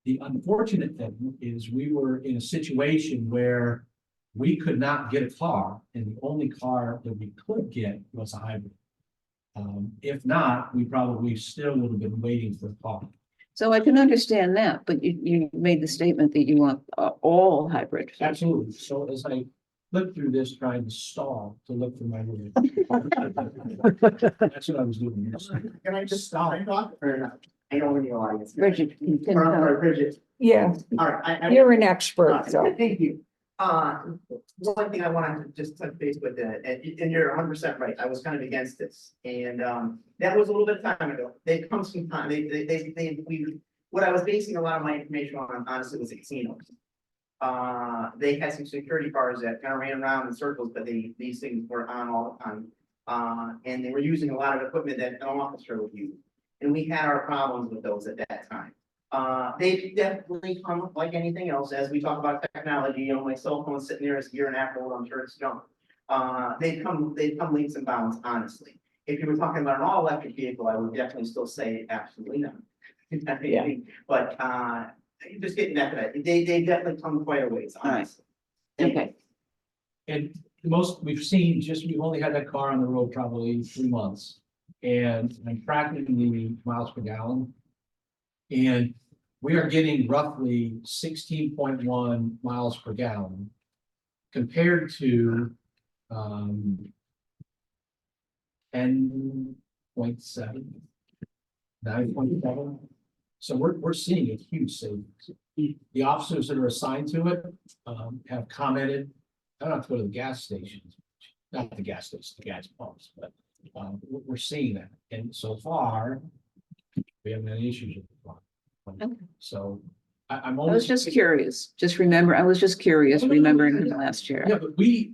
The unfortunate thing is we were in a situation where we could not get a car, and the only car that we could get was a hybrid. If not, we probably still would have been waiting for a car. So I can understand that, but you made the statement that you want all hybrid. Absolutely. So as I flipped through this, trying to stall to look for my word. That's what I was doing. Can I just stop and talk or not? I don't want the audience. Bridget, you can Or, tell. sorry, Bridget. Yeah, All right. you're an expert, so. Thank you. One thing I wanted to just touch base with, and you're 100% right. I was kind of against this, and that was a little bit of time ago. They've come some time. What I was basing a lot of my information on, honestly, was the casinos. They had some security cars that kind of ran around in circles, but these things were on all the time. And they were using a lot of equipment that an officer would use. And we had our problems with those at that time. They definitely come like anything else, as we talk about technology, you know, my cell phone's sitting there, it's a year and a half old, I'm sure it's junk. They've come leaps and bounds, honestly. If you were talking about an all-electric vehicle, I would definitely still say absolutely not. Yeah. But just getting back to that, they definitely come quite a ways, honestly. Okay, And we've only had that car on the road probably 3 months. And I'm tracking the miles per gallon. And we are getting roughly 16.1 miles per gallon compared to 10.7, 9.7. So we're seeing a huge savings. The officers that are assigned to it, have commented, I don't have to go to the gas stations, not the gas stations, the gas pumps, but, we're seeing that. And so far, we haven't had any issues with the Okay. So I'm I was always. just curious, I was just curious, remembering from last year. Yeah, but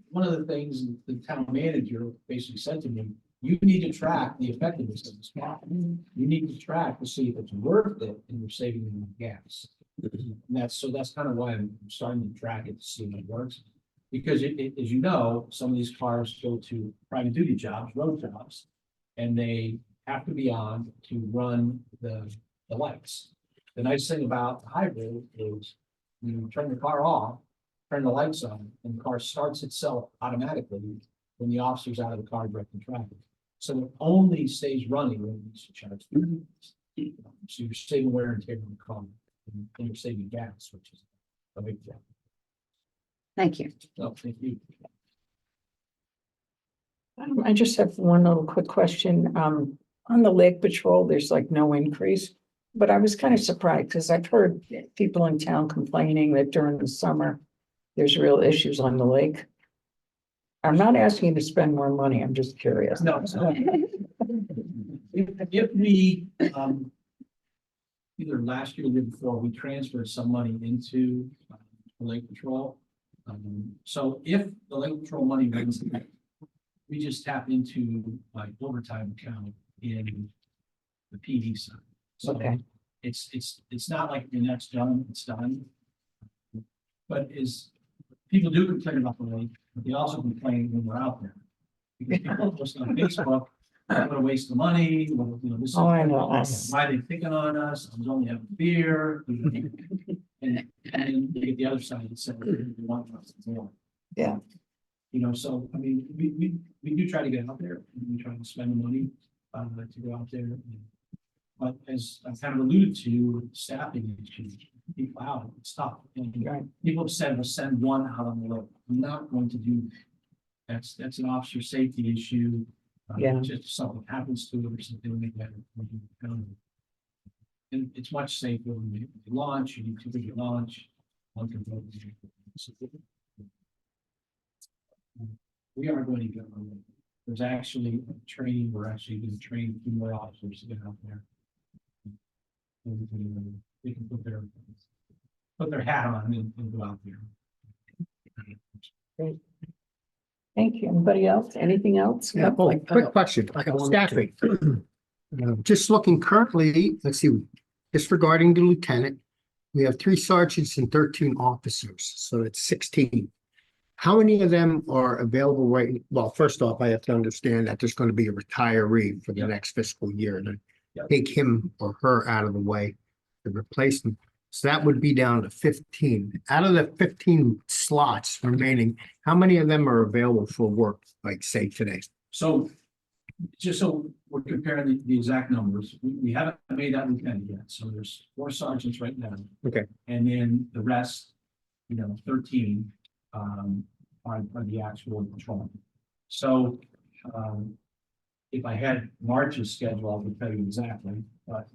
one of the things the town manager basically said to me, you need to track the effectiveness of this model. You need to track to see if it's worth it and you're saving them on gas. And that's kind of why I'm starting to track it to see if it works. Because as you know, some of these cars go to private duty jobs, road jobs, and they have to be on to run the lights. The nice thing about the hybrid is you turn the car off, turn the lights on, and the car starts itself automatically when the officer's out of the car directing traffic. So it only stays running when it's charged. So you're saving wear and tear on the car, and you're saving gas, which is a big thing. Thank you. So, thank you. I just have one little quick question. On the lake patrol, there's like no increase. But I was kind of surprised because I've heard people in town complaining that during the summer, there's real issues on the lake. I'm not asking you to spend more money. I'm just curious. No, it's not. If we, either last year or the year before, we transferred some money into the lake patrol. So if the lake patrol money runs, we just tap into like overtime account in the PD side. So Okay. it's not like the next done, it's done. But people do complain about the lake, but they also complain when we're out there. Because people post on Facebook, I'm gonna waste the money, well, you know, this. Oh, I know. Why are they picking on us? I was only having beer. And then you get the other side that says, we want us more. Yeah. You know, so, I mean, we do try to get out there, and we try to spend the money, to go out there. But as I kind of alluded to, staffing issues, people out, it's tough. And Right. people have said, we'll send one out on the lake. I'm not going to do that. That's an officer safety issue. Yeah. Just if something happens to it or something like that. And it's much safer when you launch, you need to launch. One can go. We are going to go. There's actually a training, we're actually going to train a few more officers to get out there. And they can put their hat on and go out there. Thank you. Anybody else? Anything else? Yeah, oh, quick question. I got one. Staffing. Just looking currently, let's see, disregarding the lieutenant, we have 3 sergeants and 13 officers, so it's 16. How many of them are available right? Well, first off, I have to understand that there's going to be a retiree for the Yep. next fiscal year, and Yep. take him or her out of the way to replace them. So that would be down to 15. Out of the 15 slots remaining, how many of them are available for work, like say today? So, just so we're comparing the exact numbers, we haven't made that lieutenant yet, so there's 4 sergeants right now. Okay. And then the rest, 13, are the actual patrol. So, if I had March's schedule, I would tell you exactly, but,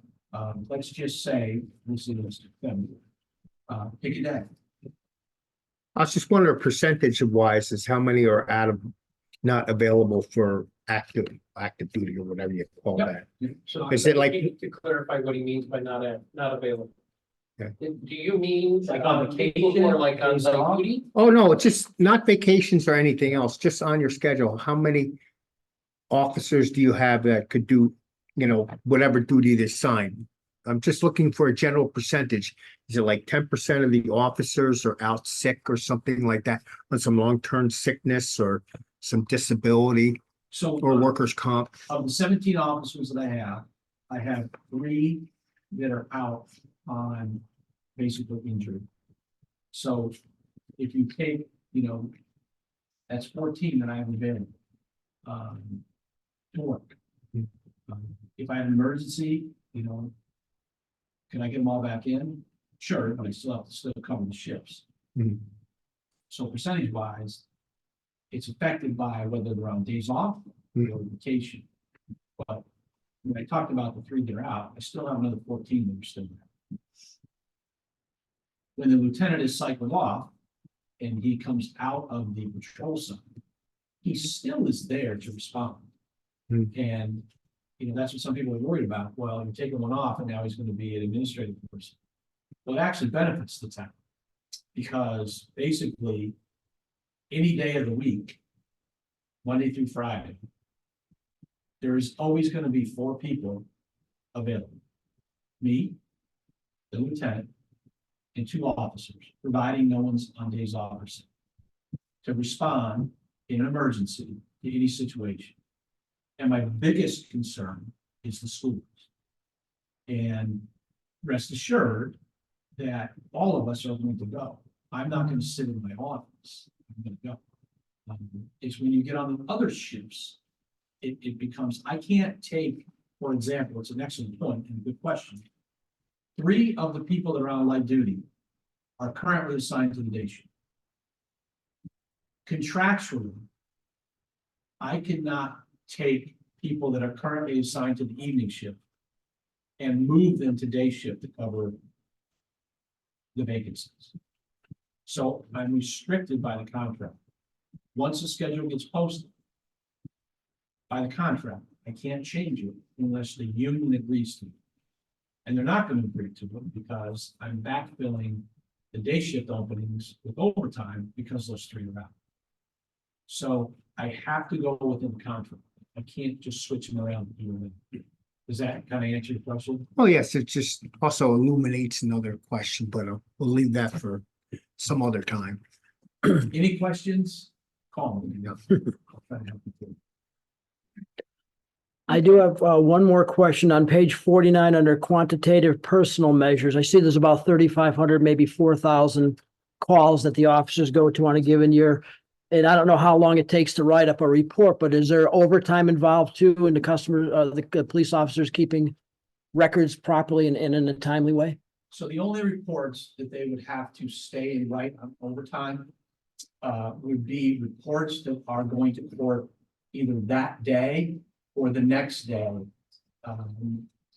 let's just say this is February. Pick a day. I was just wondering percentage wise is how many are not available for active duty or whatever you call Yep. that. So Is it like- to clarify what he means by not available? Yeah. Do you mean Like on vacation or like on days off? duty? Oh, no, it's just not vacations or anything else, just on your schedule. How many officers do you have that could do, whatever duty they assign? I'm just looking for a general percentage. Is it like 10% of the officers are out sick or something like that on some long-term sickness or some disability So. or workers' comp? Of the 17 officers that I have 3 that are out on basically injury. So if you take, that's 14 that I have available. To work. If I have an emergency, can I get them all back in? Sure, but I still have to cover the shifts. Mhm. So percentage wise, it's affected by whether they're on days off or vacation. But when I talked about the 3 that are out, I still have another 14 that are still there. When the lieutenant is cycled off and he comes out of the patrol zone, he still is there to respond. And, you know, that's what some people are worried about. Well, you're taking one off and now he's going to be an administrative person. Well, it actually benefits the town because basically any day of the week, Monday through Friday, there's always going to be 4 people available. Me, the lieutenant, and 2 officers, providing no one's on days off or sick, to respond in an emergency to any situation. And my biggest concern is the schools. And rest assured that all of us are going to go. I'm not going to sit in my office. I'm going to go. It's when you get on the other shifts, it becomes, I can't take, for example, it's an excellent point and a good question. 3 of the people that are on light duty are currently assigned to the day shift. Contractually, I could not take people that are currently assigned to the evening shift and move them to day shift to cover the vacancies. So I'm restricted by the contract. Once the schedule gets posted by the contract, I can't change it unless the union agrees to it. And they're not going to agree to it because I'm backfilling the day shift openings with overtime because those 3 are out. So I have to go within the contract. I can't just switch them around. Does that kind of answer your question? Oh, yes, it just also illuminates another question, but we'll leave that for some other time. Any questions? Call me. I'll try to help you. I do have one more question on page 49 under quantitative personal measures. I see there's about 3,500, maybe 4,000 calls that the officers go to on a given year. And I don't know how long it takes to write up a report, but is there overtime involved too in the customer, the police officers keeping records properly and in a timely way? So the only reports that they would have to stay and write on overtime would be reports that are going to court either that day or the next day.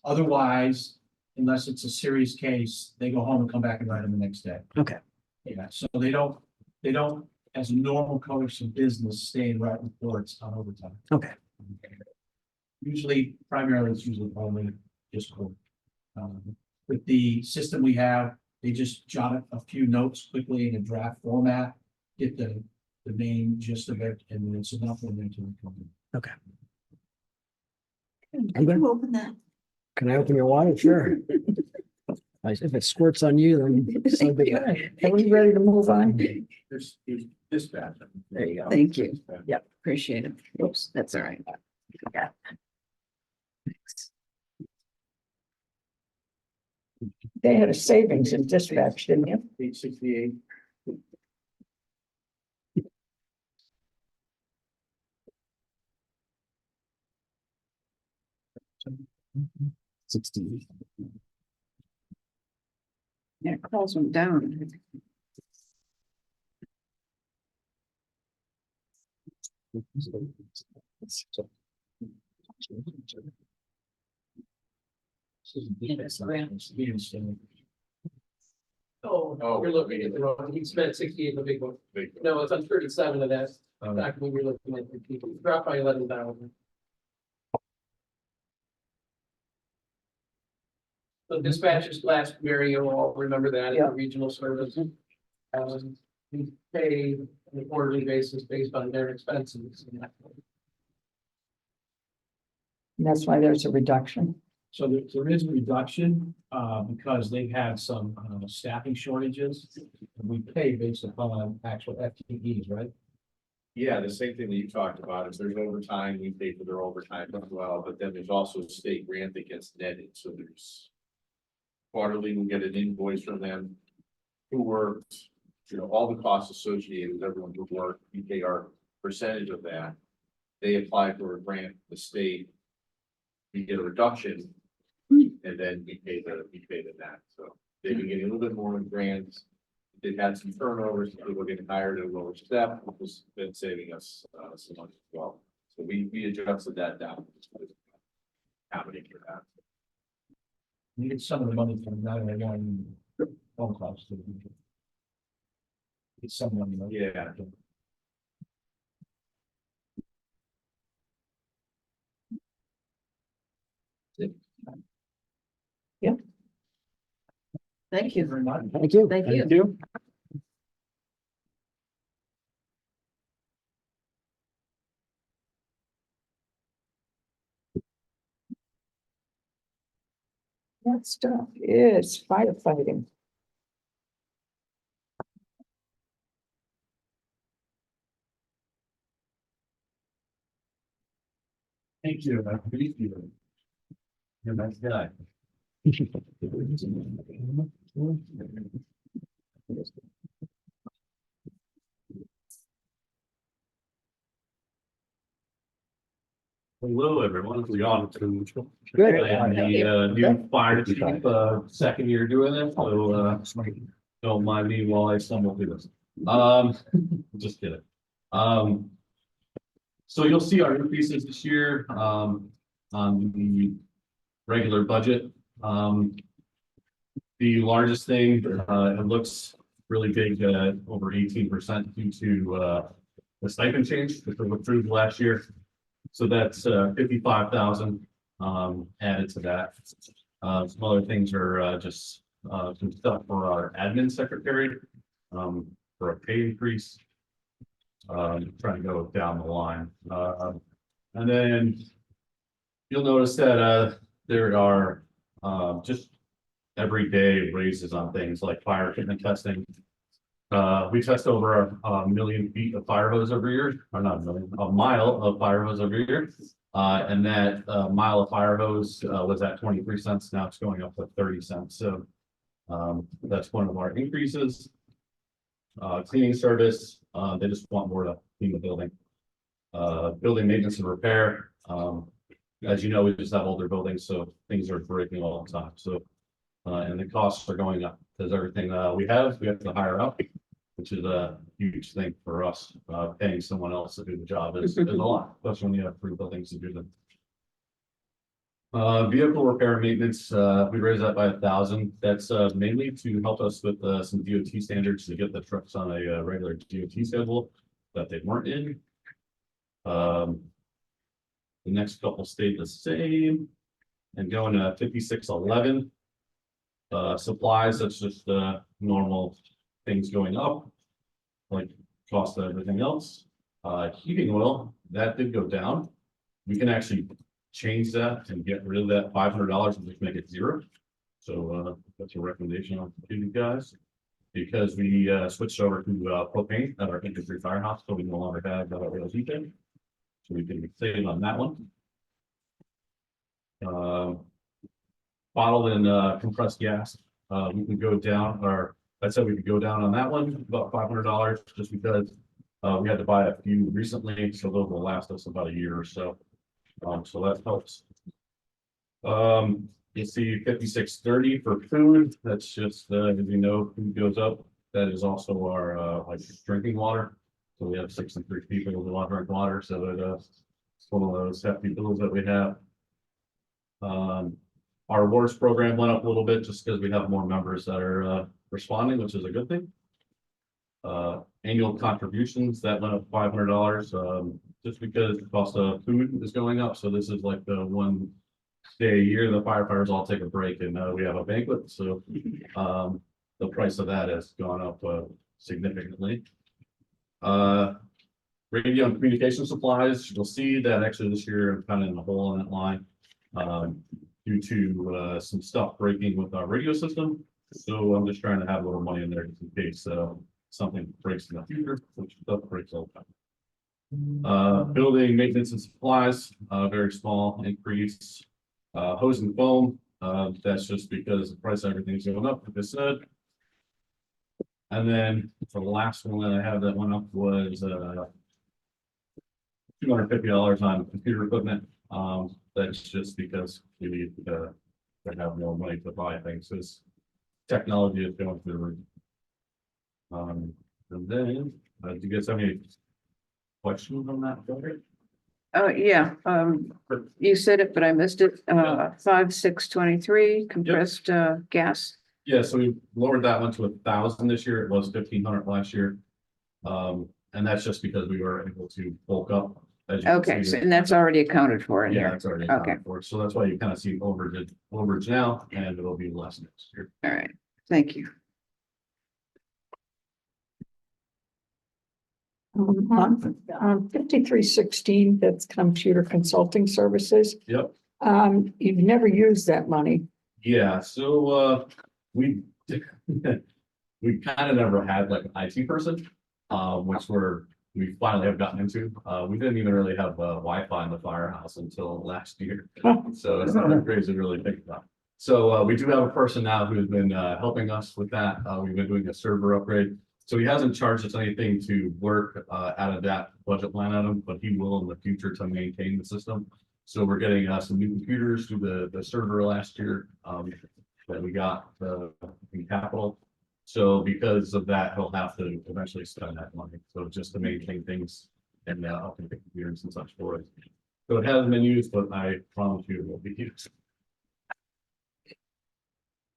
Otherwise, unless it's a serious case, they go home and come back and write them the next day. Okay. Yeah, so they don't, as a normal course of business, stay and write reports on overtime. Okay. Usually, primarily, it's usually only just court. With the system we have, they just jot a few notes quickly in a draft format, get the main gist of it, and then it's enough for them to recover. Okay. Can you open that? Can I open your water? Sure. If it squirts on you, then so be it. Are we ready to move on? There's dispatch. There you go. Thank you. Yep, appreciate it. Oops, that's all right. Yeah. They had a savings in dispatch, didn't you? 868. Yeah, calls went down. Oh, you're looking at the wrong, he spent 68 in the big one. No, it's on 37 of that. Back when we were looking at the people, dropped by 11,000. The dispatchers last year, you all remember that in the regional service. We pay on a quarterly basis based on their expenses. And that's why there's a reduction. So there is a reduction, because they've had some, staffing shortages. We pay based upon actual FTEs, right? Yeah, the same thing that you talked about, if there's overtime, we pay for their overtime as well, but then there's also a state grant that gets netted, so there's. Quarterly, we get an invoice from them who worked, all the costs associated with everyone who worked, we pay our percentage of that. They apply for a grant, from the state. We get a reduction, and then we pay them that, so they've been getting a little bit more in grants. They've had some turnovers, people getting hired at a lower step, which has been saving us some money as well. So we adjusted that down. accommodate for that. You get some of the money from 911 phone calls. Get some money. Yeah. Thank you. Very much. Thank you. Thank you. That stuff is firefighting. Thank you. I appreciate you. You're a nice guy. Hello, everyone. We on to. Good. I am the new fire chief, second year doing it, so don't mind me while I stumble through this. Just kidding. So you'll see our increases this year, on the regular budget. The largest thing, it looks really big, over 18% due to, the stipend change that was approved last year. So that's 55,000 added to that. Some other things are just some stuff for our admin secretary for a pay increase. Trying to go down the line. And then you'll notice that there are just everyday raises on things like fire equipment testing. We test over a million feet of fire hose every year, or not a million, a mile of fire hose every year. And that mile of fire hose was at 23 cents. Now it's going up to 30 cents. So that's one of our increases. Cleaning service, they just want more to clean the building. Building maintenance and repair. As you know, we just have older buildings, so things are breaking all the time. So and the costs are going up because everything we have to hire out, which is a huge thing for us. Paying someone else to do the job is a lot, especially when you have 3 buildings to do them. Vehicle repair and maintenance, we raised that by 1,000. That's mainly to help us with some DOT standards to get the trucks on a regular DOT schedule that they weren't in. The next couple stayed the same and going to 5611. Supplies, that's just normal things going up, like cost of everything else. Heating oil, that did go down. We can actually change that and get rid of that $500 and just make it 0. So that's a recommendation on to you guys. Because we switched over to propane at our infantry firehouse, so we no longer have real heating. So we can save on that one. Bottled and compressed gas, we can go down, or I said we could go down on that one about $500 just because we had to buy a few recently, so those will last us about a year or so. So that helps. You see 5630 for food. That's just as you know, food goes up. That is also our like drinking water. So we have 63 people who want to drink water. So it's one of those hefty bills that we have. Our awards program went up a little bit just because we have more members that are responding, which is a good thing. Annual contributions that went up $500 just because the cost of food is going up. So this is like the one day a year the firefighters all take a break and we have a banquet. So the price of that has gone up significantly. Radio and communication supplies, you'll see that actually this year I'm kind of in the hole on that line. Due to some stuff breaking with our radio system. So I'm just trying to have a little money in there just in case something breaks in the future, which stuff breaks all the time. Building maintenance and supplies, very small increase. Hose and foam, that's just because the price of everything's going up, like I said. And then the last one that I have that went up was $250 on computer equipment. That's just because we need to have more money to buy things. This technology is going through the roof. And then, do you guys have any questions on that? Yeah, you said it, but I missed it. 5623 compressed, gas. Yeah, so we lowered that one to 1,000 this year. It was 1,500 last year. And that's just because we were able to bulk up. as you can Okay, see. so, and that's already accounted for in Yeah, here. that's already Okay. accounted for. So that's why you kind of see overage now, and it'll be less next year. All right, thank you. On 5316, that's computer consulting services. Yep. You've never used that money. Yeah, so, we, we kind of never had like an IT person, which we finally have gotten into. We didn't even really have, Wi-Fi in the firehouse until last year. So it's not crazy to really think about. So, we do have a person now who's been, helping us with that. We've been doing a server upgrade. So he hasn't charged us anything to work, out of that budget line item, but he will in the future to maintain the system. So we're getting, some new computers through the server last year, that we got, in capital. So because of that, he'll have to eventually spend that money. So just to maintain things and, update the computers and such for it. So it hasn't been used, but I promise you it will be used.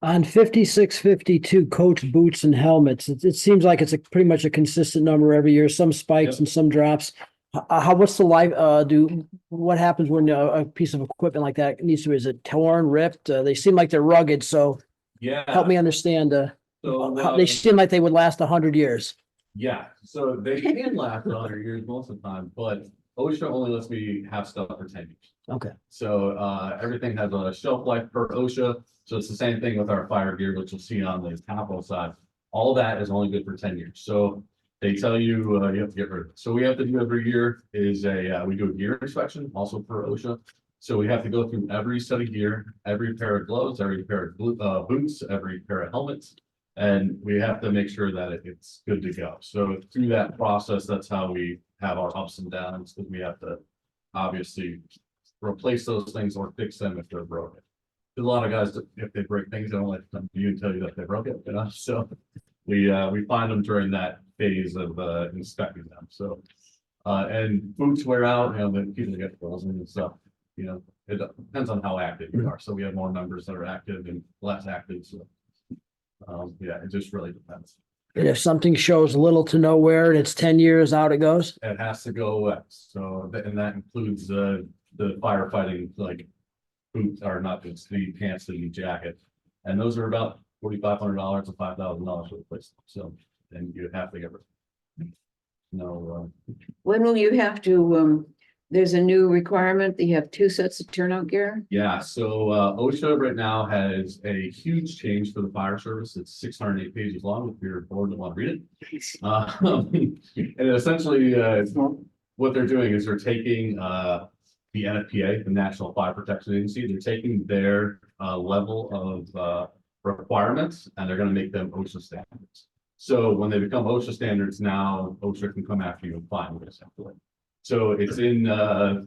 On 5652 coach boots and helmets, it seems like it's pretty much a consistent number every year, some spikes Yep. and some drops. What's the life, what happens when a piece of equipment like that is it torn, ripped? They seem like they're rugged, so Yeah. help me understand, So, how they seem like they would last 100 years. yeah, so they can last 100 years most of the time, but OSHA only lets me have stuff for 10 years. Okay. So, everything has a shelf life per OSHA. So it's the same thing with our fire gear, which you'll see on the capital side. All that is only good for 10 years. So they tell you, you have to get rid of it. So we have to do every year is we do a gear inspection also for OSHA. So we have to go through every set of gear, every pair of gloves, every pair of boots, every pair of helmets. And we have to make sure that it's good to go. So through that process, that's how we have our ups and downs, because we have to obviously replace those things or fix them if they're broken. There's a lot of guys, if they break things, they don't like to come to you and tell you that they broke it, you know, so we find them during that phase of inspecting them, so. And boots wear out, you know, then people get frozen and stuff, you know, it depends on how active you are, so we have more members that are active and less active, so. Yeah, it just really depends. And if something shows little to no wear and it's 10 years out, it goes. It has to go west, so, and that includes the firefighting, like, boots are not just the pants and the jacket. And those are about $4,500 to $5,000 for the place, so, and you have to get rid of it. No, When will you have to, there's a new requirement that you have 2 sets of turnout gear? yeah, so, OSHA right now has a huge change for the fire service. It's 608 pages long, if you're bored and want to read it. And essentially, what they're doing is they're taking, the NFPA, the National Fire Protection Agency, they're taking their level of requirements and they're going to make them OSHA standards. So when they become OSHA standards, now OSHA can come after you and fine you essentially. So it's in a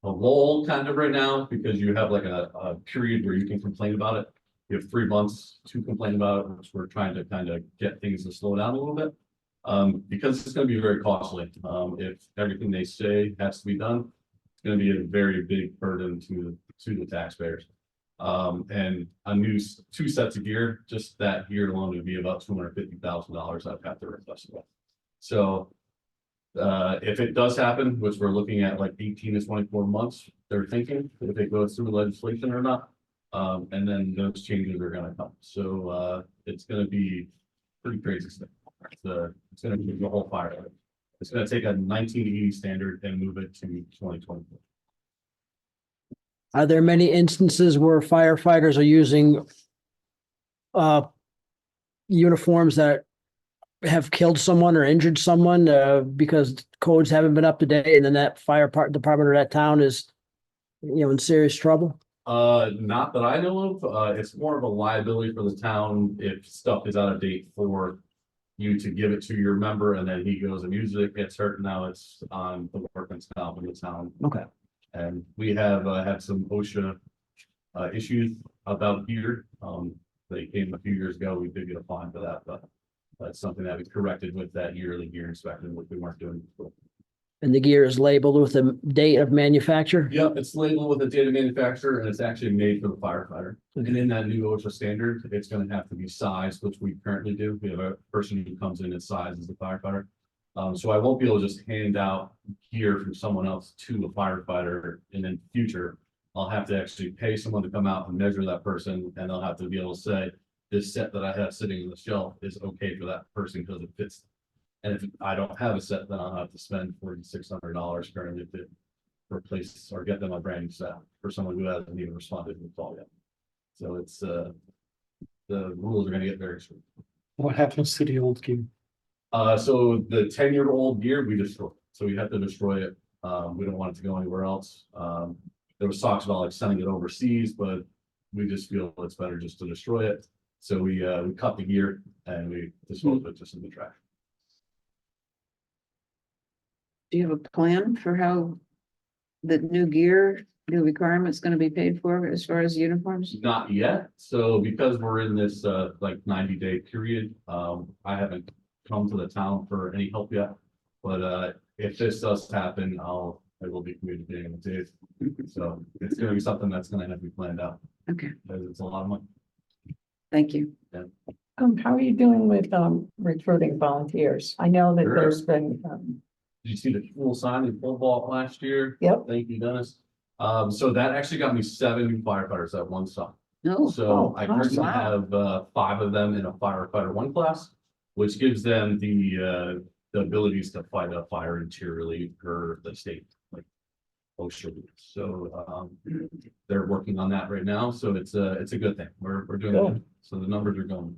lull kind of right now because you have like a period where you can complain about it. You have 3 months to complain about it, which we're trying to kind of get things to slow down a little bit. Because it's going to be very costly. If everything they say has to be done, it's going to be a very big burden to the taxpayers. And a new 2 sets of gear, just that gear alone would be about $250,000 I've got to replace it with. So, if it does happen, which we're looking at like 18 to 24 months, they're thinking if it goes through legislation or not. And then those changes are going to come. So, it's going to be pretty crazy stuff. It's gonna move the whole fire. It's gonna take a 1980 standard and move it to 2020. Are there many instances where firefighters are using uniforms that have killed someone or injured someone because codes haven't been up to date, and then that department or that town is, you know, in serious trouble? Not that I know of. It's more of a liability for the town if stuff is out of date for you to give it to your member and then he goes and uses it, gets hurt. Now it's on the workman's comp in the town. Okay. And we have had some OSHA issues about here. They came a few years ago. We did get a fine for that, but That's something that we corrected with that yearly gear inspection, which we weren't doing before. And the gear is labeled with the date of manufacture? Yep, it's labeled with the date of manufacturer and it's actually made for the firefighter. And in that new OSHA standard, it's gonna have to be sized, which we currently do. We have a person who comes in and sizes the firefighter. So I won't be able to just hand out gear from someone else to a firefighter and in future. I'll have to actually pay someone to come out and measure that person and they'll have to be able to say, this set that I have sitting on the shelf is okay for that person because it fits. And if I don't have a set, then I'll have to spend $4,600 currently to replace or get them a brand new set for someone who hasn't even responded to the call yet. So it's, the rules are gonna get very strict. What happens to the old gear? So the 10-year-old gear, we destroy. So we have to destroy it. We don't want it to go anywhere else. There was talks about like sending it overseas, but we just feel it's better just to destroy it. So we cut the gear and we dispose of it just in the trash. Do you have a plan for how the new gear, new requirements gonna be paid for as far as uniforms? Not yet. So because we're in this like 90-day period, I haven't come to the town for any help yet. But if this does happen, I will be communicating with Dave. So it's gonna be something that's gonna have to be planned out Okay, because it's a lot of money. thank you. How are you doing with, recruiting volunteers? I know that Sure. there's been, Did you see the full sign in full vault last year? Yep. Thank you, Dennis. So that actually got me 7 new firefighters at one stop. No, So I currently awesome. have 5 of them in a firefighter 1 class, which gives them the abilities to fight a fire interiorly per the state, like OSHA. So they're working on that right now. So it's a good thing. We're doing Good. good. So the numbers are going.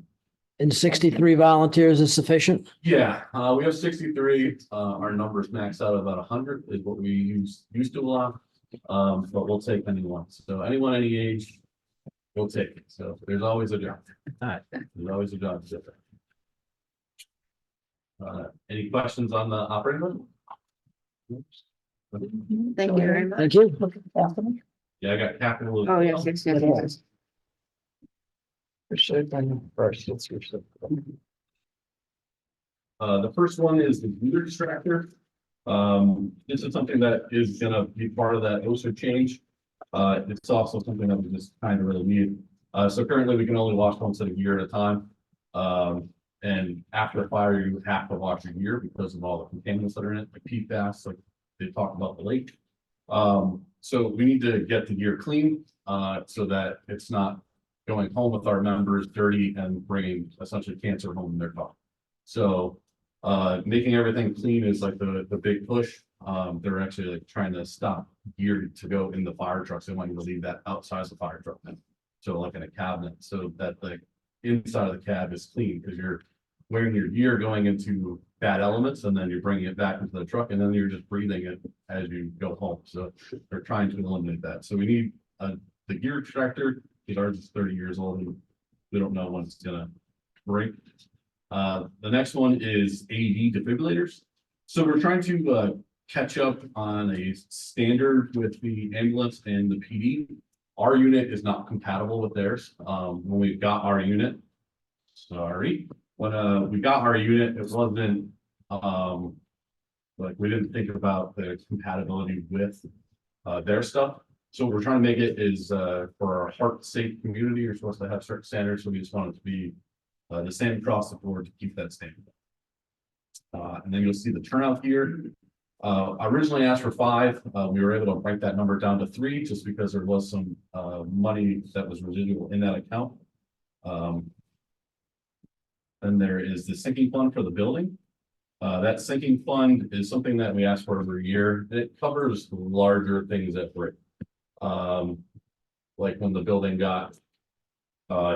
And 63 volunteers is sufficient? Yeah, we have 63. Our numbers max out about 100 is what we used to allow. But we'll take anyone. So anyone, any age, we'll take it. So there's always a job. Alright. There's always a job. to do. Any questions on the operating budget? thank you very much. Thank you. look at the capital. Yeah, I got capital. Oh, yes, yes, yes, yes. It should have been first. It's usually. The first one is the meter distractor. This is something that is gonna be part of that OSHA change. It's also something that we just kind of really need. So currently we can only wash one set of gear at a time. And after a fire, you have to wash your gear because of all the contaminants that are in it, like PFAS, like they talked about the lake. So we need to get the gear clean, so that it's not going home with our members dirty and bringing essentially cancer home in their car. So making everything clean is like the big push. They're actually like trying to stop gear to go in the fire trucks. They want you to leave that outside the fire truck. So like in a cabinet, so that the inside of the cab is clean because you're wearing your gear going into bad elements and then you're bringing it back into the truck and then you're just breathing it as you go home. So they're trying to eliminate that. So we need the gear extractor. Ours is 30 years old and we don't know when it's gonna break. The next one is AED defibrillators. So we're trying to catch up on a standard with the ambulance and the PD. Our unit is not compatible with theirs. When we got our unit, when we got our unit, it wasn't like we didn't think about the compatibility with their stuff. So what we're trying to make it is for our heart safe community, you're supposed to have certain standards. So we just want it to be the same across the board to keep that standard. And then you'll see the turnout here. I originally asked for 5. We were able to break that number down to 3 just because there was some money that was residual in that account. Then there is the sinking fund for the building. That sinking fund is something that we ask for every year. It covers larger things that break. Like when the building got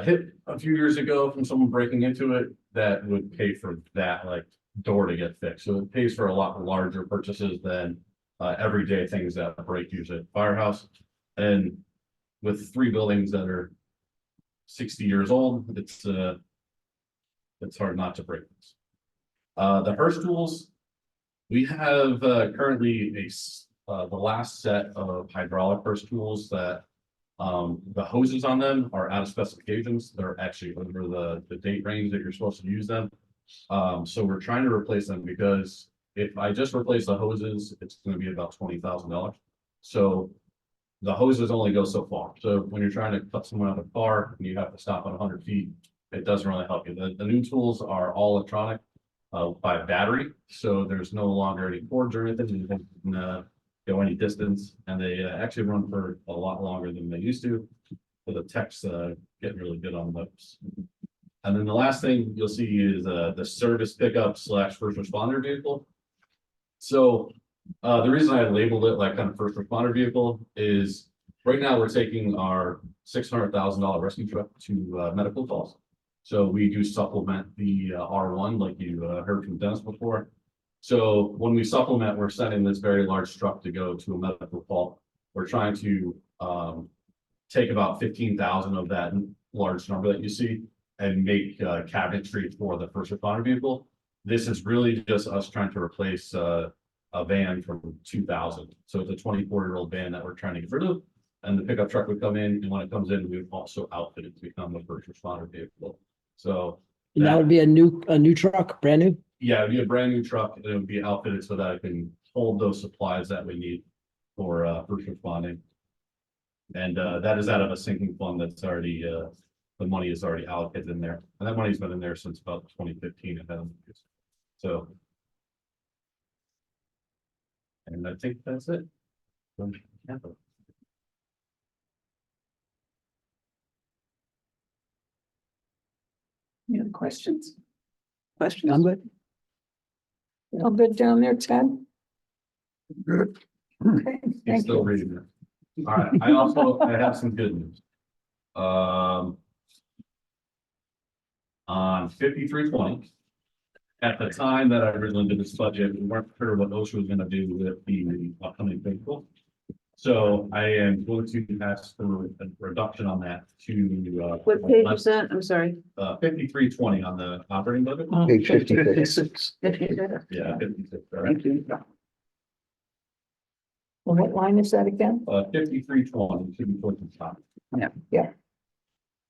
hit a few years ago from someone breaking into it, that would pay for that like door to get fixed. So it pays for a lot larger purchases than everyday things that break usually at the firehouse. And with 3 buildings that are 60 years old, it's hard not to break this. The Hurst tools, we have currently the last set of hydraulic Hurst tools that the hoses on them are out of specifications. They're actually over the date range that you're supposed to use them. So we're trying to replace them because if I just replace the hoses, it's gonna be about $20,000. So the hoses only go so far. So when you're trying to cut someone out of a car and you have to stop at 100 feet, it doesn't really help you. The new tools are all electronic by battery, so there's no longer any cords or anything. You can go any distance, and they actually run for a lot longer than they used to. So the techs get really good on those. And then the last thing you'll see is the service pickup / first responder vehicle. So the reason I labeled it like kind of first responder vehicle is right now we're taking our $600,000 rescue truck to medical calls. So we do supplement the R1 like you heard from Dennis before. So when we supplement, we're sending this very large truck to go to a medical call. We're trying to take about 15,000 of that large number that you see and make cabinetry for the first responder vehicle. This is really just us trying to replace a van from 2000. So it's a 24-year-old van that we're trying to get rid of. And the pickup truck would come in, and when it comes in, we would also outfit it to become a first responder vehicle. So And that would be a new truck, brand new? yeah, it'd be a brand new truck, and it would be outfitted so that it can hold those supplies that we need for first responding. And that is out of a sinking fund that's already the money is already allocated in there, and that money's been in there since about 2015. So. And I think that's it. Any other questions? Questions? I'm good. All good down there, Ted? Good. Okay, He's thank still you. reading it. All right, I have some good news. On 5320. At the time that I originally did this budget, we weren't sure what OSHA was gonna do with the upcoming vehicle. So I am going to ask for a reduction on that to What page is that? I'm sorry. 5320 on the operating budget. Page 56. Yeah, 56, all right. Thank you. Well, what line is that again? 5320 should be towards the top. Yeah. Yeah.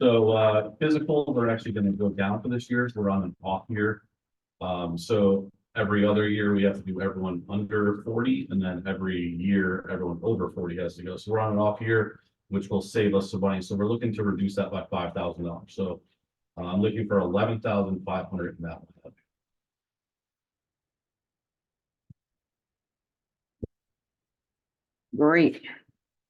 So physicals are actually gonna go down for this year. So we're on an off year. So every other year we have to do everyone under 40, and then every year everyone over 40 has to go. So we're on an off year, which will save us some money. So we're looking to reduce that by $5,000. So I'm looking for 11,500 in that one. Great.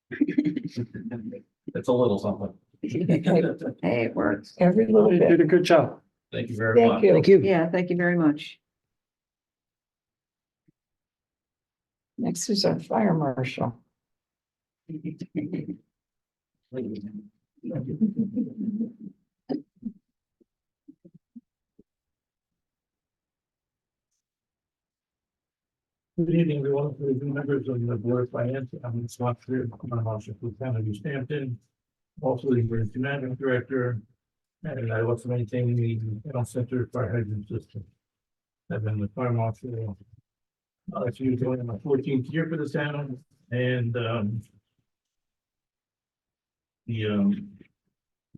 It's a little something. Hey, it works. Every little You did bit. a good job. Thank you very Thank much. you. Thank you. Yeah, thank you very much. Next is our fire marshal. Good evening, everyone. Good evening, members of the Board of Finance. I'm Scott Tripp, I'm also with Town of East Hampton, also the Emergency Management Director. And I also maintain the Town Center Fire Hydrant System. I've been the fire marshal. It's usually my 14th year for the town, and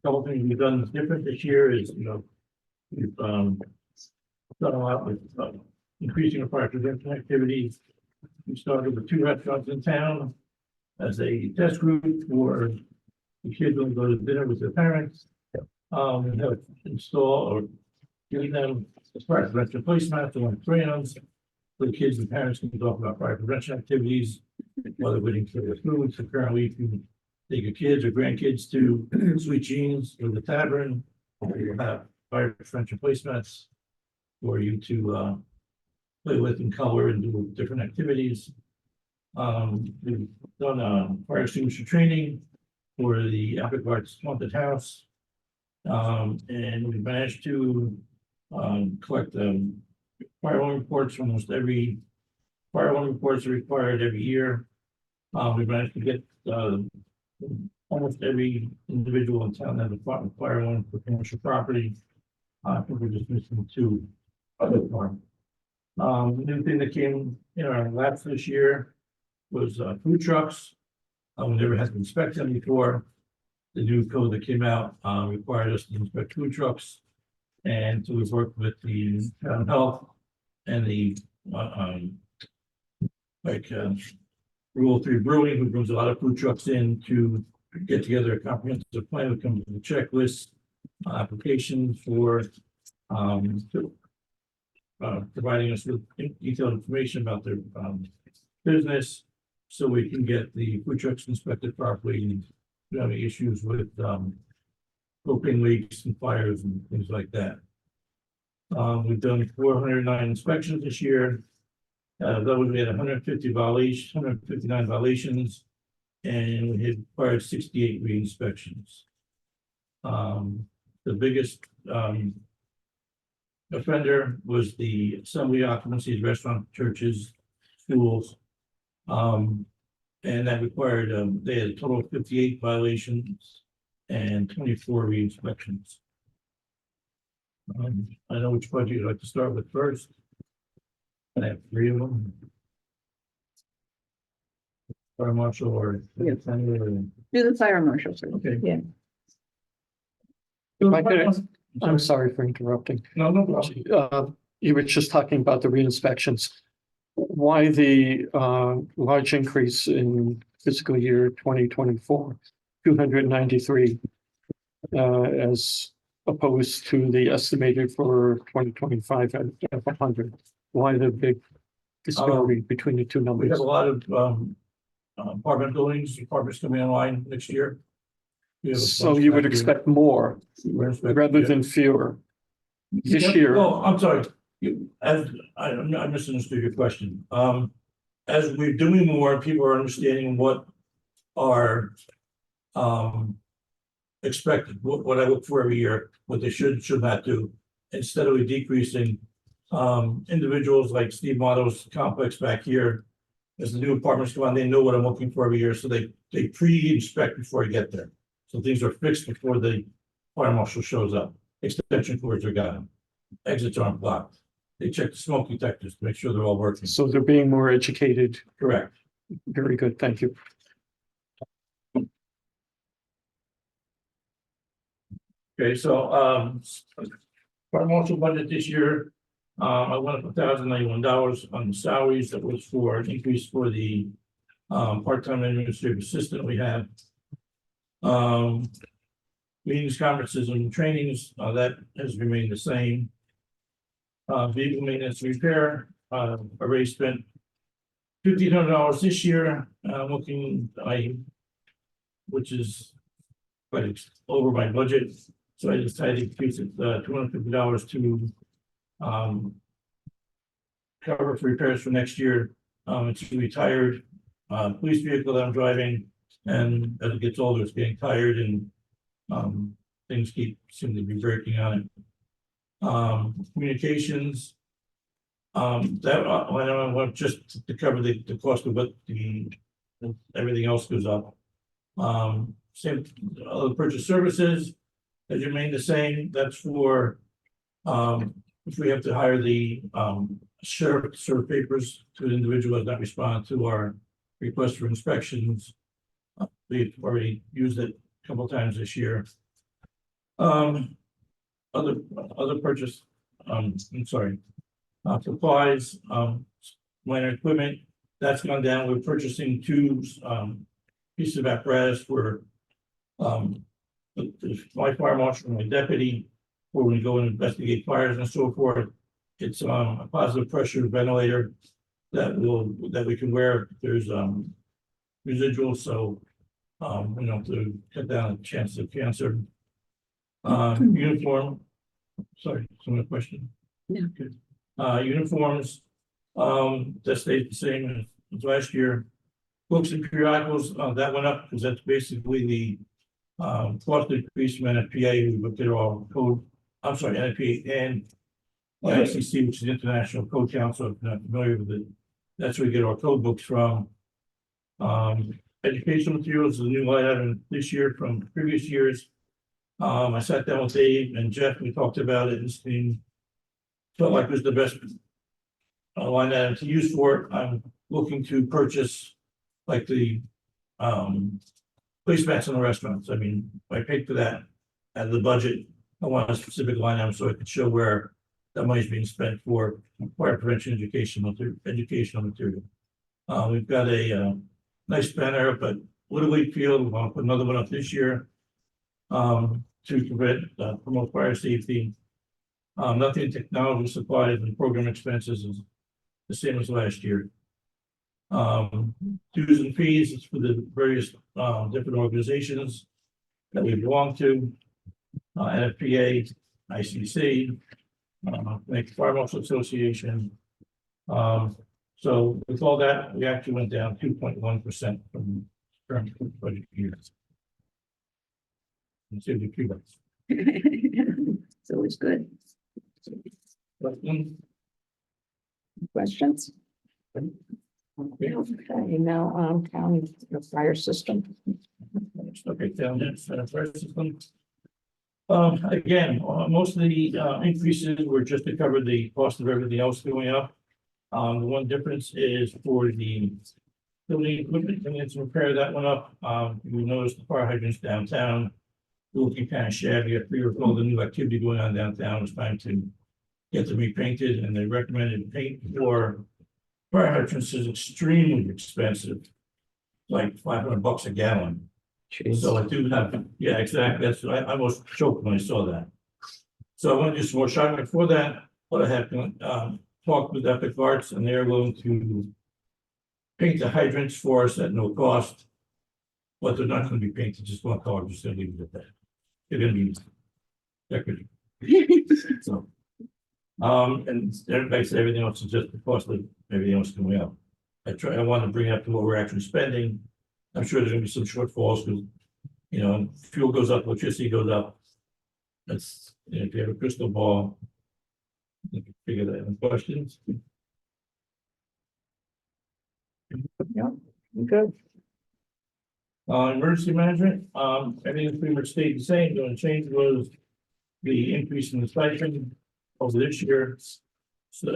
couple things we've done different this year is, we've done a lot with increasing our fire prevention activities. We started with 2 restaurants in town as a test group for the kids when they go to dinner with their parents. We have installed or giving them fire prevention placemats and crayons. So the kids and parents can talk about fire prevention activities, whether waiting for their food. So currently you can take your kids or grandkids to Sweet Jeans or the Tavern, or you have fire prevention placemats for you to play with and color and do different activities. We've done fire extinguisher training for the Epic Arts Haunted House. And we managed to collect fire alarm reports from almost every fire alarm reports are required every year. We managed to get almost every individual in town that has a fire alarm for commercial property. I think we're just missing 2 other farms. The new thing that came in our laps this year was food trucks. We never had to inspect them before. The new code that came out required us to inspect food trucks And so we've worked with the town health and the, Rule 3 Brewing, who brings a lot of food trucks in to get together a comprehensive plan, that comes with a checklist, application for, providing us with detailed information about their, business, so we can get the food trucks inspected properly and if you have any issues with, propane leaks and fires and things like that. We've done 409 inspections this year. Those we had 150 violations, 159 violations, and we had required 68 re-inspections. The biggest offender was the assembly occupancies, restaurant, churches, schools. And that required, they had a total of 58 violations and 24 re-inspections. I know which project you'd like to start with first. I have 3 of them. Fire marshal or. Yeah. Do the fire marshal, sir. Okay. Yeah. If I could, I'm sorry for interrupting. No, no problem. You were just talking about the re-inspections. Why the large increase in fiscal year 2024, 293, as opposed to the estimated for 2025 at 100? Why the big disparity between the two We numbers? have a lot of apartment buildings, apartments coming online next year. We have a So bunch you would back here. expect more We're expecting- rather than fewer this Yeah, year? Oh, I'm sorry. I misunderstood your question. As we're doing more, people are understanding what are expected, what I look for every year, what they should not do. Instead of decreasing, individuals like Steve Motto's complex back here, as the new apartments come on, they know what I'm looking for every year, so they pre-inspect before I get there. So things are fixed before the fire marshal shows up. Extension cords are gone. Exits aren't blocked. They check the smoke detectors to make sure they're all working. So they're being more educated. Correct. Very good, thank you. Okay, so, fire marshal budget this year, I went up $1,091 on the salaries. That was for an increase for the, part-time administrative assistant we have. Meetings, conferences, and trainings, that has remained the same. Vehicle maintenance and repair, already spent $1,500 this year, which is quite over my budget. So I decided to increase it, $250 to, cover for repairs for next year. It's a retired, police vehicle that I'm driving, and as it gets older, it's getting tired and, things seem to be breaking on it. Communications. That, when I want just to cover the cost of what everything else goes up. Same, other purchase services has remained the same. That's for, if we have to hire the, sheriff to serve papers to an individual that does not respond to our request for inspections. We've already used it a couple times this year. Other purchase, I'm sorry, supplies, minor equipment, that's gone down. We're purchasing 2 pieces of apparatus for my fire marshal and my deputy, where we go and investigate fires and so forth. It's a positive pressure ventilator that we can wear if there's residuals, so to cut down the chance of cancer. Uniform. Sorry, some question. Yeah. Good. Uniforms, that stayed the same as last year. Books and periodicals, that went up because that's basically the cost increase from NFPA. We looked at all code, I'm sorry, NFPA and ICC, which is the International Code Council. If you're not familiar with it, that's where we get our code books from. Educational materials is a new line item this year from previous years. I sat down with Dave and Jeff, we talked about it, and felt like it was the best line item to use for it. I'm looking to purchase like the placemats in the restaurants. I mean, I paid for that out of the budget. I want a specific line item so I could show where that money is being spent for fire prevention educational material. We've got a nice banner up at Little League Field. I'll put another one up this year. To promote fire safety. Nothing technology supplies and program expenses is the same as last year. Dues and fees, it's for the various different organizations that we belong to. NFPA, ICC, Make Fire Marshal Association. So with all that, we actually went down 2.1% from current budget years. It's a few bucks. It's always good. Questions? Okay, now, county fire system. Okay, down there, fire system. Again, most of the increases were just to cover the cost of everything else going up. The one difference is for the building equipment, and it's repair that went up. You noticed the fire hydrants downtown looking kind of shabby. If we were with all the new activity going on downtown, it's time to get them repainted, and they recommended paint for fire hydrants is extremely expensive, like $500 a gallon. So I do have, yeah, exactly. That's I almost choked when I saw that. So I want to do some more shopping for that. But I have talked with Epic Arts, and they're willing to paint the hydrants for us at no cost. But they're not going to be painted just one color. Just going to leave it at that. They're going to be decorative. So, and everybody said everything else is just the cost of everything else coming up. I want to bring it up to what we're actually spending. I'm sure there's gonna be some shortfalls because, you know, fuel goes up, electricity goes up. That's, you know, if you have a crystal ball, you can figure that out. Questions? Yeah, good. Emergency management, everything pretty much stayed the same. The only change was the increase in the stipend over this year. So,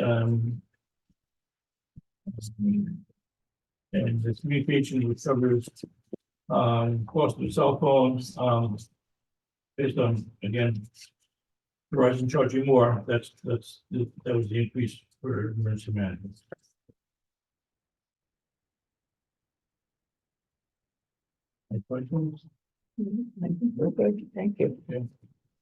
and the communication which covers cost of cell phones, based on, again, Verizon charging more. That was the increase for emergency management. Any questions? We're good, thank you.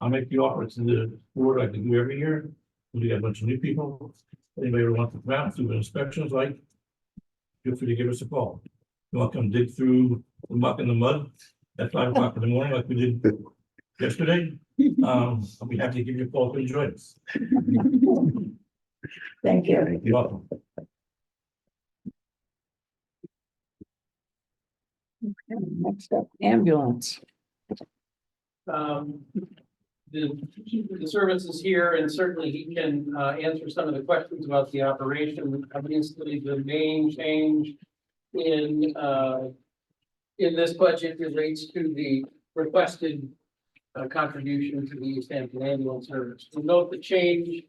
I'll make the offer to the board like I do every year. We got a bunch of new people. Anybody who wants to come out, do inspections, like, feel free to give us a call. You want to come dig through the muck and the mud at 5 o'clock in the morning like we did yesterday? I'll be happy to give you a call to enjoy this. Thank you. You're welcome. Next up, ambulance. The service is here, and certainly he can answer some of the questions about the operation. Obviously, the main change in this budget relates to the requested contribution to the East Hampton Ambulance Service. To note the change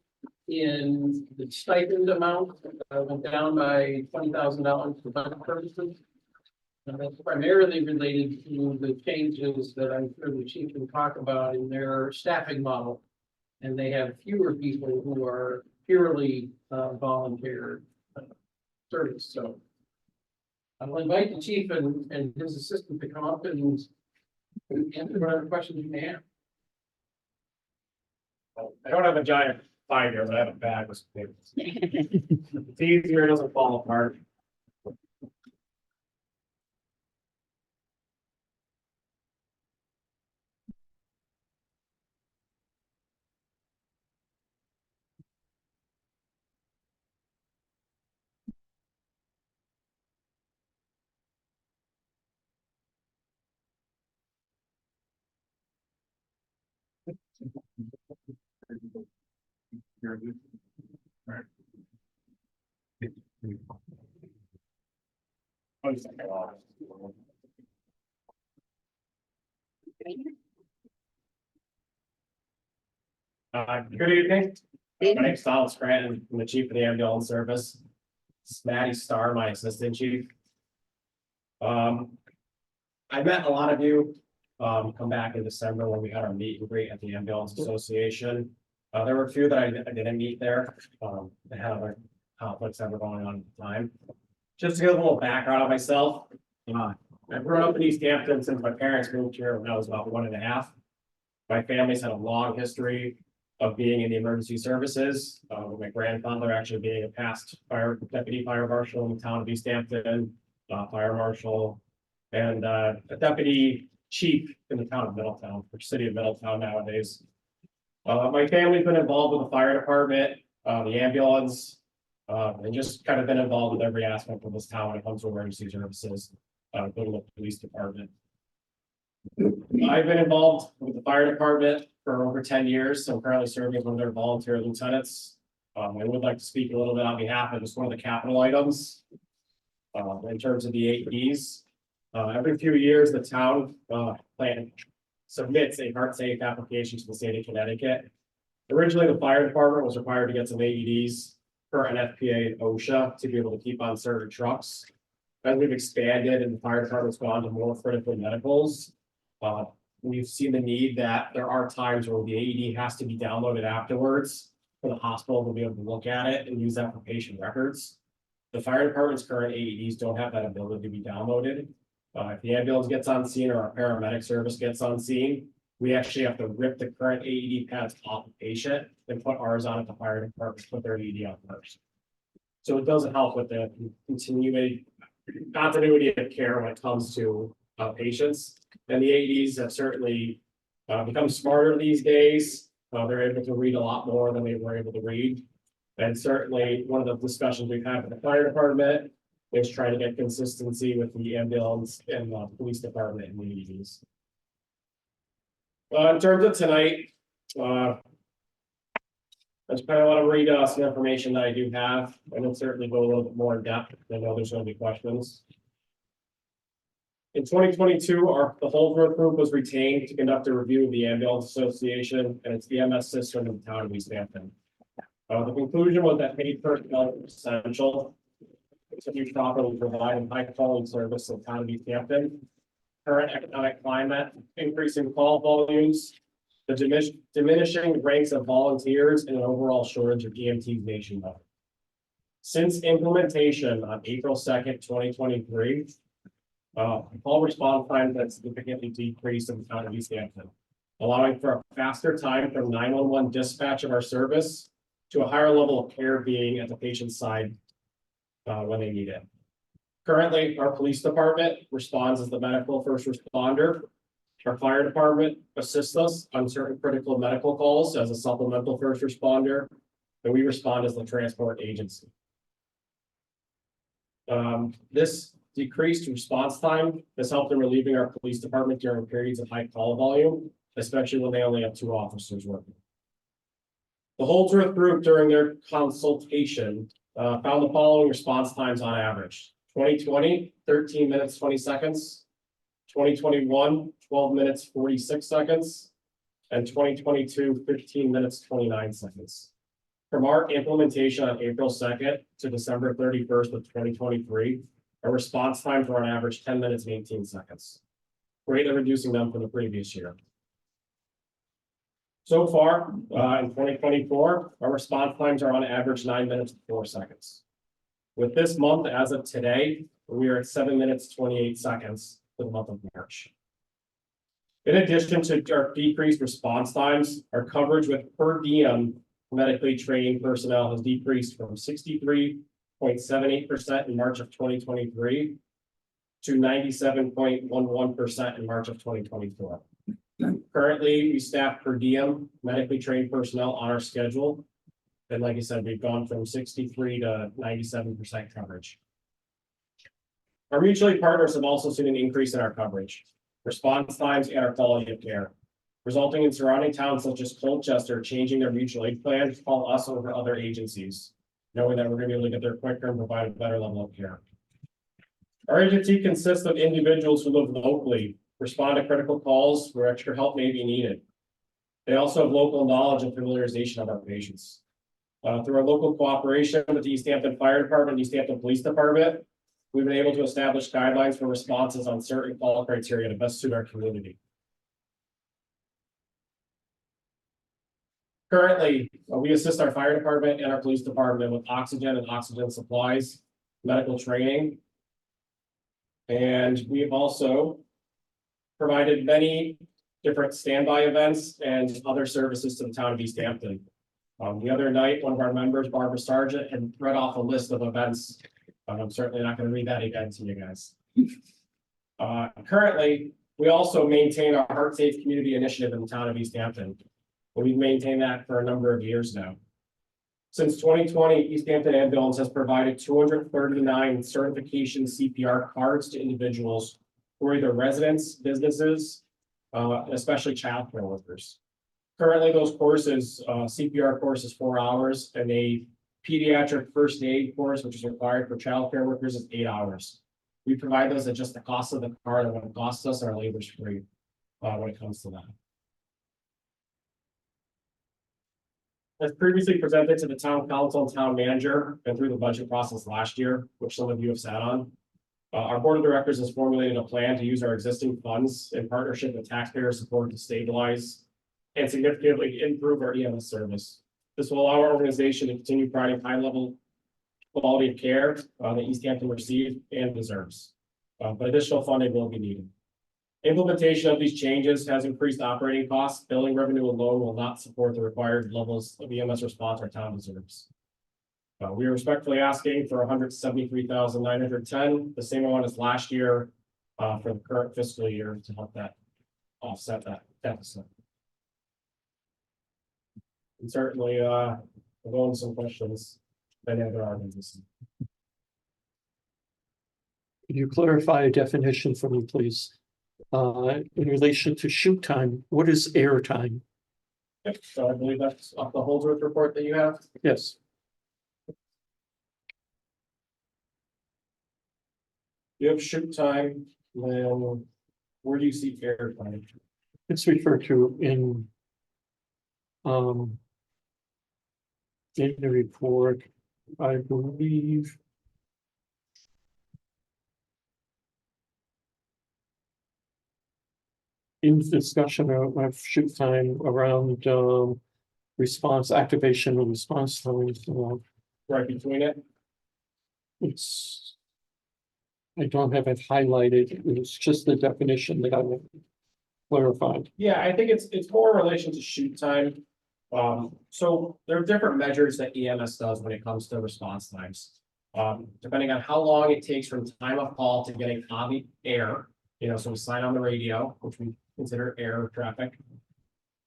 in the stipend amount went down by $20,000 for budget purposes. And that's primarily related to the changes that I'm sure the chief can talk about in their staffing model. And they have fewer people who are purely volunteer service. So I'll invite the chief and his assistant to come up and answer whatever questions you may have. I don't have a giant binder, but I have a bag with some papers. It's easier, it doesn't fall apart. Good evening. My name's Donald Scranton. I'm the chief of the ambulance service. This is Maddie Starr, my assistant chief. I met a lot of you come back in December when we had our meet and greet at the Ambulance Association. There were a few that I didn't meet there, they had other conflicts that were going on at the time. Just to give a little background on myself, I've grown up in East Hampton since my parents moved here when I was about 1.5. My family's had a long history of being in the emergency services. With my grandfather actually being a past deputy fire marshal in the town of East Hampton, fire marshal, and a deputy chief in the town of Middletown, or city of Middletown nowadays. My family's been involved with the fire department, the ambulance, and just kind of been involved with every aspect of this town when it comes to emergency services, including the police department. I've been involved with the fire department for over 10 years. So I'm currently serving as one of their volunteer lieutenants. I would like to speak a little bit on behalf of just one of the capital items. In terms of the AEDs, every few years, the town plan submits a heart safe application to the state of Connecticut. Originally, the fire department was required to get some AEDs per NFPA and OSHA to be able to keep on certain trucks. As we've expanded and the fire department's gone to more critical medicals, we've seen the need that there are times where the AED has to be downloaded afterwards for the hospital to be able to look at it and use that for patient records. The fire department's current AEDs don't have that ability to be downloaded. If the ambulance gets on scene or our paramedic service gets on scene, we actually have to rip the current AED pads off the patient and put ours on at the fire department, put their AED on first. So it doesn't help with the continuity of care when it comes to patients. And the AEDs have certainly become smarter these days. They're able to read a lot more than they were able to read. And certainly one of the discussions we've had with the fire department is trying to get consistency with the ambulance and the police department and the AEDs. In terms of tonight, I just kind of want to read some information that I do have, and then certainly go a little bit more in depth. I know there's going to be questions. In 2022, the Holdsworth Group was retained to conduct a review of the Ambulance Association and its EMS system in the town of East Hampton. The conclusion was that paid personnel is essential to be properly providing high quality service in the town of East Hampton. Current economic climate, increasing call volumes, the diminishing ranks of volunteers, and an overall shortage of EMTs nationwide. Since implementation on April 2nd, 2023, call response times have significantly decreased in the town of East Hampton, allowing for a faster time from 911 dispatch of our service to a higher level of care being at the patient's side when they need it. Currently, our police department responds as the medical first responder. Our fire department assists us on certain critical medical calls as a supplemental first responder, and we respond as the transport agency. This decreased response time has helped in relieving our police department during periods of high call volume, especially when they only have 2 officers working. The Holdsworth Group, during their consultation, found the following response times on average: 2020, 13 minutes, 20 seconds, 2021, 12 minutes, 46 seconds, and 2022, 15 minutes, 29 seconds. From our implementation on April 2nd to December 31st of 2023, our response times were on average 10 minutes and 18 seconds, greatly reducing them from the previous year. So far, in 2024, our response times are on average 9 minutes and 4 seconds. With this month, as of today, we are at 7 minutes, 28 seconds for the month of March. In addition to our decreased response times, our coverage with per diem medically trained personnel has decreased from 63.78% in March of 2023 to 97.11% in March of 2024. Currently, we staff per diem medically trained personnel on our schedule. And like I said, we've gone from 63 to 97% coverage. Our mutual aid partners have also seen an increase in our coverage, response times, and our quality of care, resulting in surrounding towns such as Colchester changing their mutual aid plan to call us over other agencies, knowing that we're going to be able to get there quicker and provide a better level of care. Our agency consists of individuals who live locally, respond to critical calls where extra help may be needed. They also have local knowledge and familiarization of our patients. Through our local cooperation with the East Hampton Fire Department and East Hampton Police Department, we've been able to establish guidelines for responses on certain call criteria to best suit our community. Currently, we assist our fire department and our police department with oxygen and oxygen supplies, medical training. And we've also provided many different standby events and other services to the town of East Hampton. The other night, one of our members, Barbara Sargent, had read off a list of events. I'm certainly not going to read that again to you guys. Currently, we also maintain our Heart Safe Community Initiative in the town of East Hampton. We've maintained that for a number of years now. Since 2020, East Hampton Ambulance has provided 239 certification CPR cards to individuals who are either residents, businesses, especially childcare workers. Currently, those courses, CPR course is 4 hours, and a pediatric first aid course, which is required for childcare workers, is 8 hours. We provide those at just the cost of the card, and what it costs us, our labor is free when it comes to that. As previously presented to the town council and town manager and through the budget process last year, which some of you have sat on, our board of directors has formulated a plan to use our existing funds in partnership with taxpayer support to stabilize and significantly improve our EMS service. This will allow our organization to continue providing high-level quality of care that East Hampton receives and deserves. But additional funding will be needed. Implementation of these changes has increased operating costs. Billing revenue alone will not support the required levels of EMS response our town deserves. We are respectfully asking for $173,910, the same amount as last year for the current fiscal year to help that offset that deficit. And certainly, we'll go into some questions. If any other arguments. Could you clarify a definition for me, please? In relation to shoot time, what is air time? Yep, so I believe that's off the Holdsworth report that you have. Yes. You have shoot time, then where do you see air time? It's referred to in the report, I believe. In discussion of shoot time around response, activation and response times. Right between it? It's, I don't have it highlighted, it's just the definition that I clarified. Yeah, I think it's more in relation to shoot time. So there are different measures that EMS does when it comes to response times. Depending on how long it takes from time of call to getting on the air, so we sign on the radio, which we consider air traffic.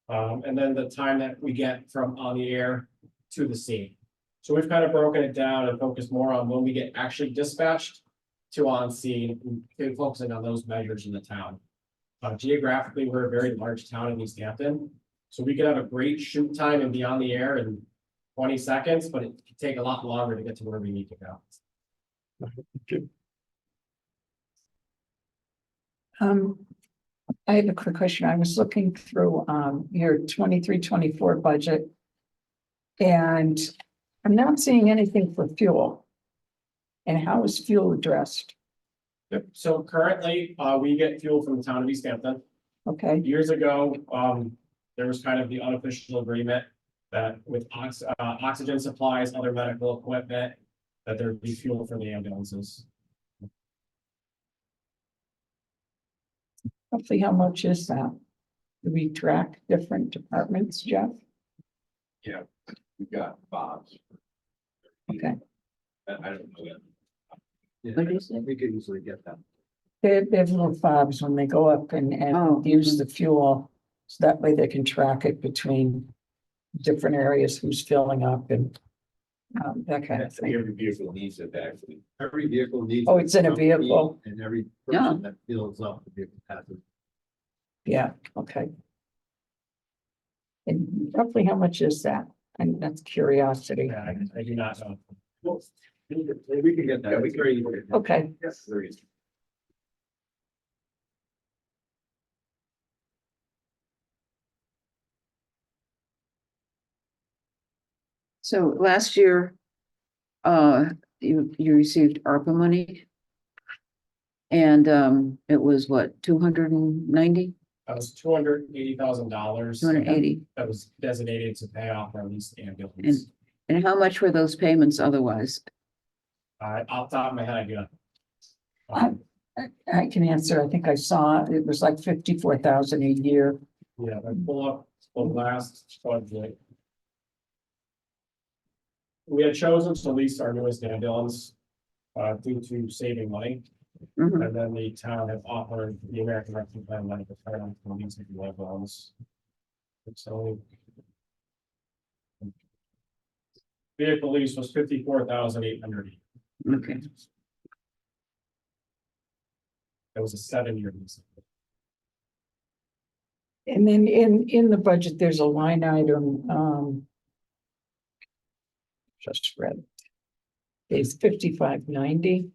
And then the time that we get from on the air to the scene. So we've kind of broken it down and focused more on when we get actually dispatched to on scene, and focusing on those measures in the town. Geographically, we're a very large town in East Hampton, so we could have a great shoot time and be on the air in 20 seconds, but it could take a lot longer to get to where we need to go. I have a quick question. I was looking through your 23-24 budget. And I'm not seeing anything for fuel. And how is fuel addressed? Yep. So currently, we get fuel from the town of East Hampton. Okay, Years ago, there was kind of the unofficial agreement that with oxygen supplies, other medical equipment, that there would be fuel for the ambulances. roughly how much is that? Do we track different departments, Jeff? We've got Bob's. Okay. I don't know that. What is it? We could easily get that. They have little fobs when they go up and Oh, use the fuel. So that way they can track it between different areas, who's filling up and that kind of thing. Every vehicle needs it, actually. Every vehicle needs. Oh, it's in a vehicle? And every Yeah. person that fills up the vehicle has it. Yeah, okay. And roughly how much is that? And that's curiosity. Yeah, I do not know. Well, we can get that. We can. Okay. Yes, there is. So last year, you received ARPA money. And it was what, 290? That was $280,000. 280. That was designated to pay off our leased ambulance. And how much were those payments otherwise? Off the top of my head, I do not. I can answer. I think I saw it was like 54,000 a year. Yeah, I pull up the last budget. We had chosen to lease our newest ambulance due to saving money. Mhm. And then the town has offered the American Rescue Plan money to pay on the lease of the ambulance. So vehicle lease was 54,800. Okay. It was a 7-year lease. And then in the budget, there's a line item, just read. It's 5590.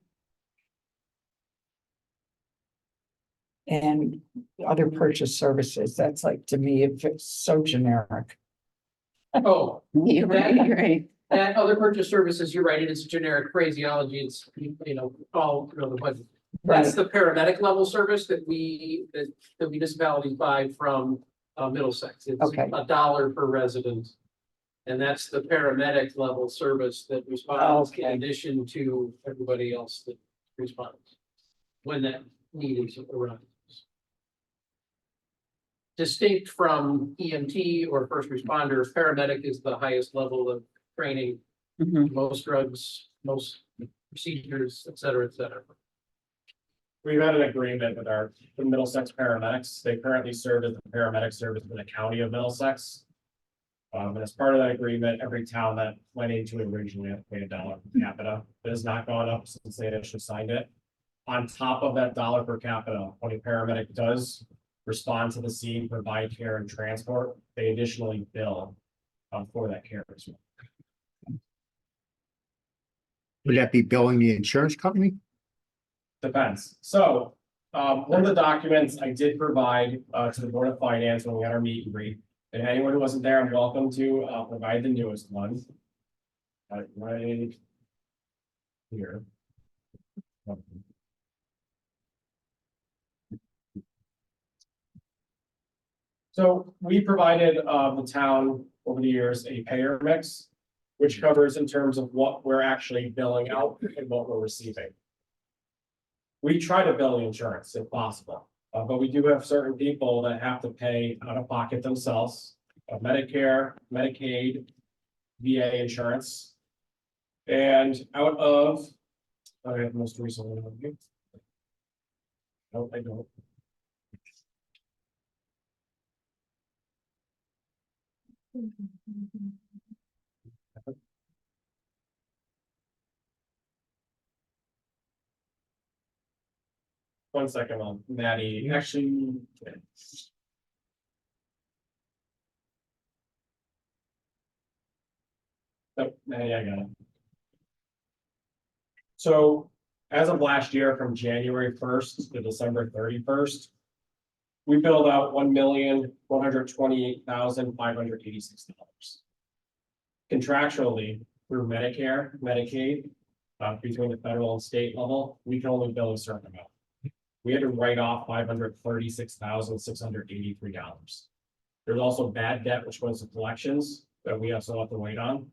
And other purchase services, that's like, to me, it's so generic. Oh, You're right, you're right. and other purchase services, you're right, it is generic phraseology, it's, all, the budget. That's the paramedic level service that the municipalities buy from Middlesex. It's Okay. $1 per resident. And that's the paramedic level service that responds in Okay. addition to everybody else that responds. When that need is around. Distinct from EMT or first responder, paramedic is the highest level of training. Mhm. Most drugs, most procedures, et cetera, et cetera. We've had an agreement with the Middlesex paramedics. They currently serve as the paramedic service for the county of Middlesex. And as part of that agreement, every town that went into it originally had to pay $1 per capita. It has not gone up since they initially signed it. On top of that $1 per capita, when a paramedic does respond to the scene, provide care and transport, they additionally bill for that care as well. Would that be billing the insurance company? Depends. So, one of the documents I did provide to the Board of Finance when we had our meet and greet. And anyone who wasn't there, I'm welcome to provide the newest one. Right here. So we provided the town over the years a payer mix, which covers in terms of what we're actually billing out and what we're receiving. We try to bill the insurance if possible, but we do have certain people that have to pay out of pocket themselves, Medicare, Medicaid, VA insurance. And out of, I have the most recent one. No, I don't. One second, Maddie, actually. Oh, Maddie, I got it. So as of last year, from January 1st to December 31st, we billed out $1,128,586. Contractually, through Medicare, Medicaid, between the federal and state level, we can only bill a certain amount. We had to write off $536,683. There's also bad debt, which goes to collections that we also have to wait on.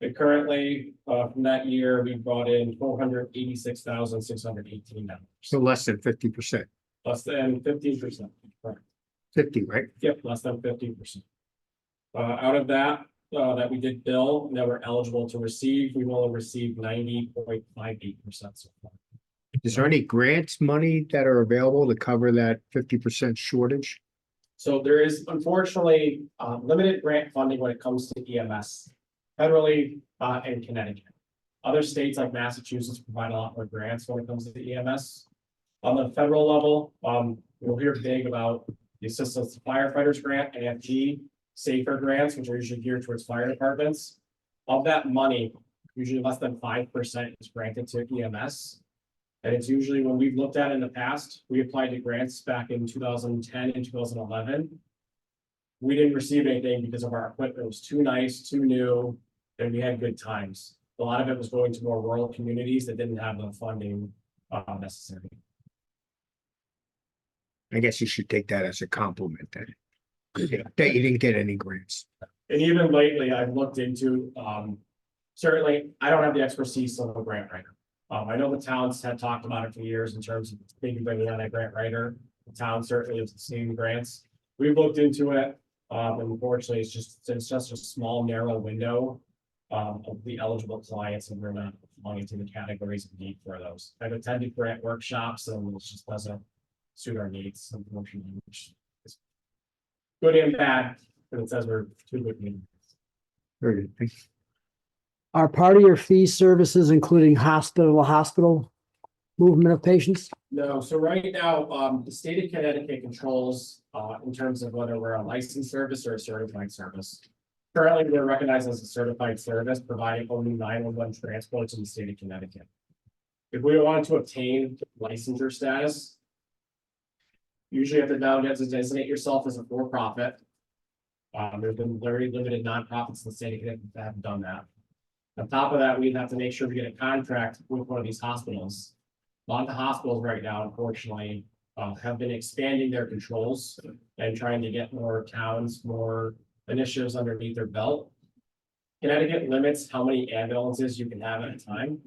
But currently, from that year, we brought in $486,618. So less than 50%, Less than 15%. Correct. 50, right? Yep, less than 15%. Out of that, that we did bill, that we're eligible to receive, we've only received 90.58% so far. Is there any grants money that are available to cover that 50% shortage? So there is unfortunately limited grant funding when it comes to EMS, federally and Connecticut. Other states like Massachusetts provide a lot more grants when it comes to EMS. On the federal level, we'll hear big about the Assistance to Firefighters Grant, AFG, SAFER grants, which are usually geared towards fire departments. Of that money, usually less than 5% is granted to EMS. And it's usually when we've looked at in the past, we applied to grants back in 2010 and 2011. We didn't receive anything because of our equipment. It was too nice, too new, and we had good times. A lot of it was going to more rural communities that didn't have the funding necessary. I guess you should take that as a compliment then. That you didn't get any grants. And even lately, I've looked into, certainly, I don't have the expertise of a grant writer. I know the towns have talked about it for years in terms of maybe bringing on a grant writer. The town certainly has seen grants. We've looked into it. And unfortunately, it's just a small, narrow window of the eligible clients, and we're not falling into the categories of need for those. I've attended grant workshops, and it just doesn't suit our needs, unfortunately, which is good and bad, but it says we're too good. Very good. Thank you. Are part of your fee services including hospital to hospital movement of patients? No, so right now, the state of Connecticut controls, in terms of whether we're a licensed service or a certified service. Currently, we're recognized as a certified service, providing only 911 transports in the state of Connecticut. If we want to obtain licensure status, usually you have to now designate yourself as a for-profit. There's been very limited nonprofits in the state of Connecticut that have done that. On top of that, we'd have to make sure we get a contract with one of these hospitals. A lot of the hospitals right now, unfortunately, have been expanding their controls and trying to get more towns, more initiatives underneath their belt. Connecticut limits how many ambulances you can have at a time.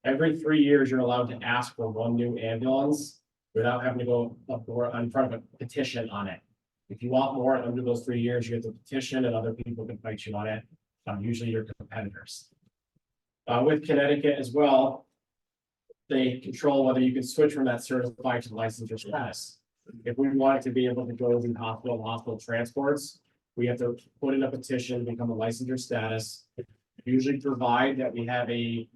Every 3 years, you're allowed to ask for one new ambulance without having to go up in front of a petition on it. If you want more under those 3 years, you have to petition and other people can fight you on it, usually your competitors. With Connecticut as well, they control whether you can switch from that certified to licensure status. If we wanted to be able to go to hospital transports, we have to put in a petition, become a licensure status, usually provide that we have a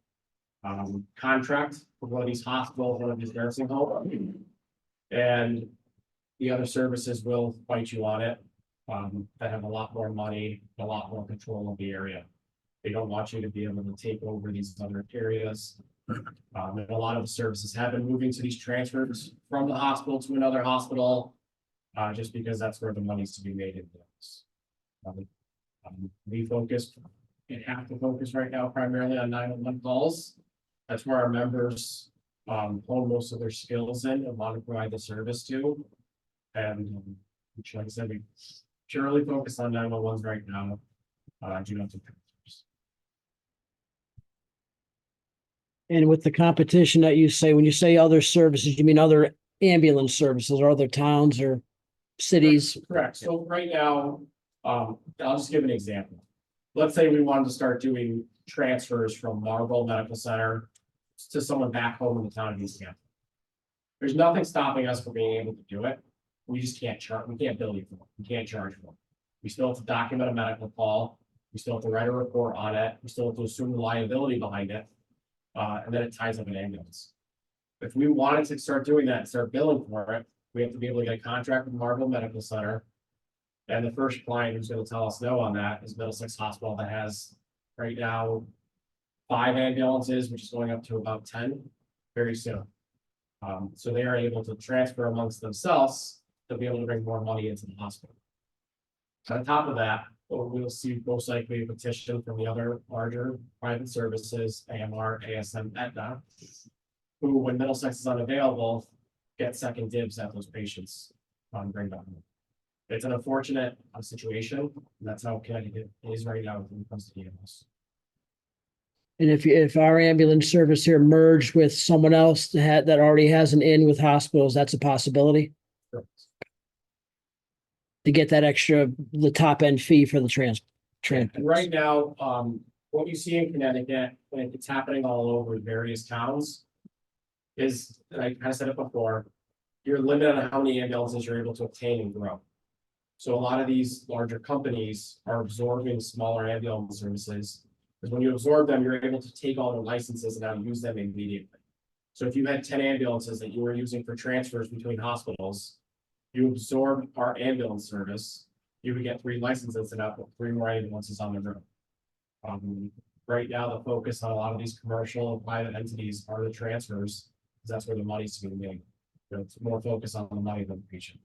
contract with one of these hospitals, one of these nursing homes. And the other services will fight you on it, that have a lot more money, a lot more control of the area. They don't want you to be able to take over these other areas. And a lot of the services have been moving to these transfers from the hospital to another hospital, just because that's where the money's to be made in this. We focus and have to focus right now primarily on 911 calls. That's where our members hone most of their skills in and want to provide the service to. And which, like I said, we purely focus on 911s right now. Do not do. And with the competition that you say, when you say other services, you mean other ambulance services or other towns or cities? Correct. So right now, I'll just give an example. Let's say we wanted to start doing transfers from Marlboro Medical Center to someone back home in the town of East Hampton. There's nothing stopping us from being able to do it. We just can't charge. We can't bill you for it. We can't charge for it. We still have to document a medical call. We still have to write a report on it. We still have to assume the liability behind it. And then it ties up an ambulance. If we wanted to start doing that and start billing for it, we have to be able to get a contract with Marlboro Medical Center. And the first client who's going to tell us no on that is Middlesex Hospital that has right now 5 ambulances, which is going up to about 10 very soon. So they are able to transfer amongst themselves to be able to bring more money into the hospital. On top of that, we'll see most likely a petition from the other larger private services, AMR, ASM, Aetna, who, when Middlesex is unavailable, get second dibs at those patients on bring them. It's an unfortunate situation, and that's how Connecticut is right now when it comes to EMS. And if our ambulance service here merged with someone else that already has an in with hospitals, that's a possibility Correct. to get that extra, the top end fee for the transport. And right now, what you see in Connecticut, and it's happening all over various towns, is, and I kind of said it before, you're limited on how many ambulances you're able to obtain and grow. So a lot of these larger companies are absorbing smaller ambulance services, because when you absorb them, you're able to take all their licenses and now use them immediately. So if you had 10 ambulances that you were using for transfers between hospitals, you absorb our ambulance service, you would get 3 licenses and now put 3 more ambulances on the road. Right now, the focus on a lot of these commercial and private entities are the transfers, because that's where the money's to be made. It's more focus on the money than the patient.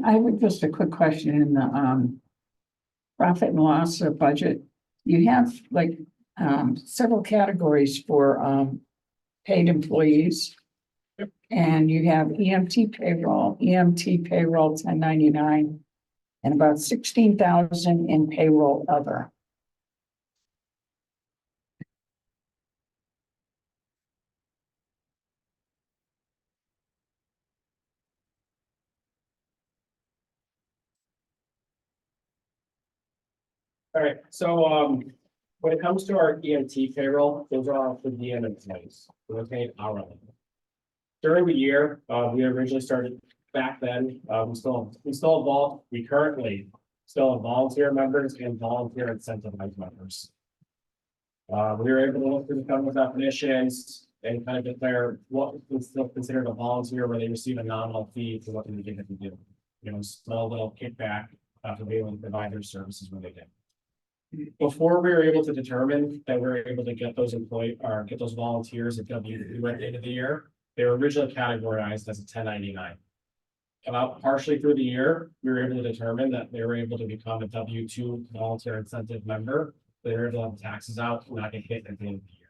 I have just a quick question in the profit and loss or budget. You have like several categories for paid employees. And you have EMT payroll, 1099, and about 16,000 in payroll other. All right, so, when it comes to our EMT payroll, those are all for DM employees, we're paid hourly. During the year, we originally started back then, we currently still have volunteer members and volunteer incentivized members. We were able to look through the government definitions and kind of declare what is still considered a volunteer where they receive a nominal fee for what they get to do. You know, small little kickback for being able to provide their services when they did. Before we were able to determine that we were able to get those get those volunteers at W2 at the end of the year, they were originally categorized as a 1099. About partially through the year, we were able to determine that they were able to become a W2 volunteer incentive member. They were able to have taxes out and not get hit at the end of the year.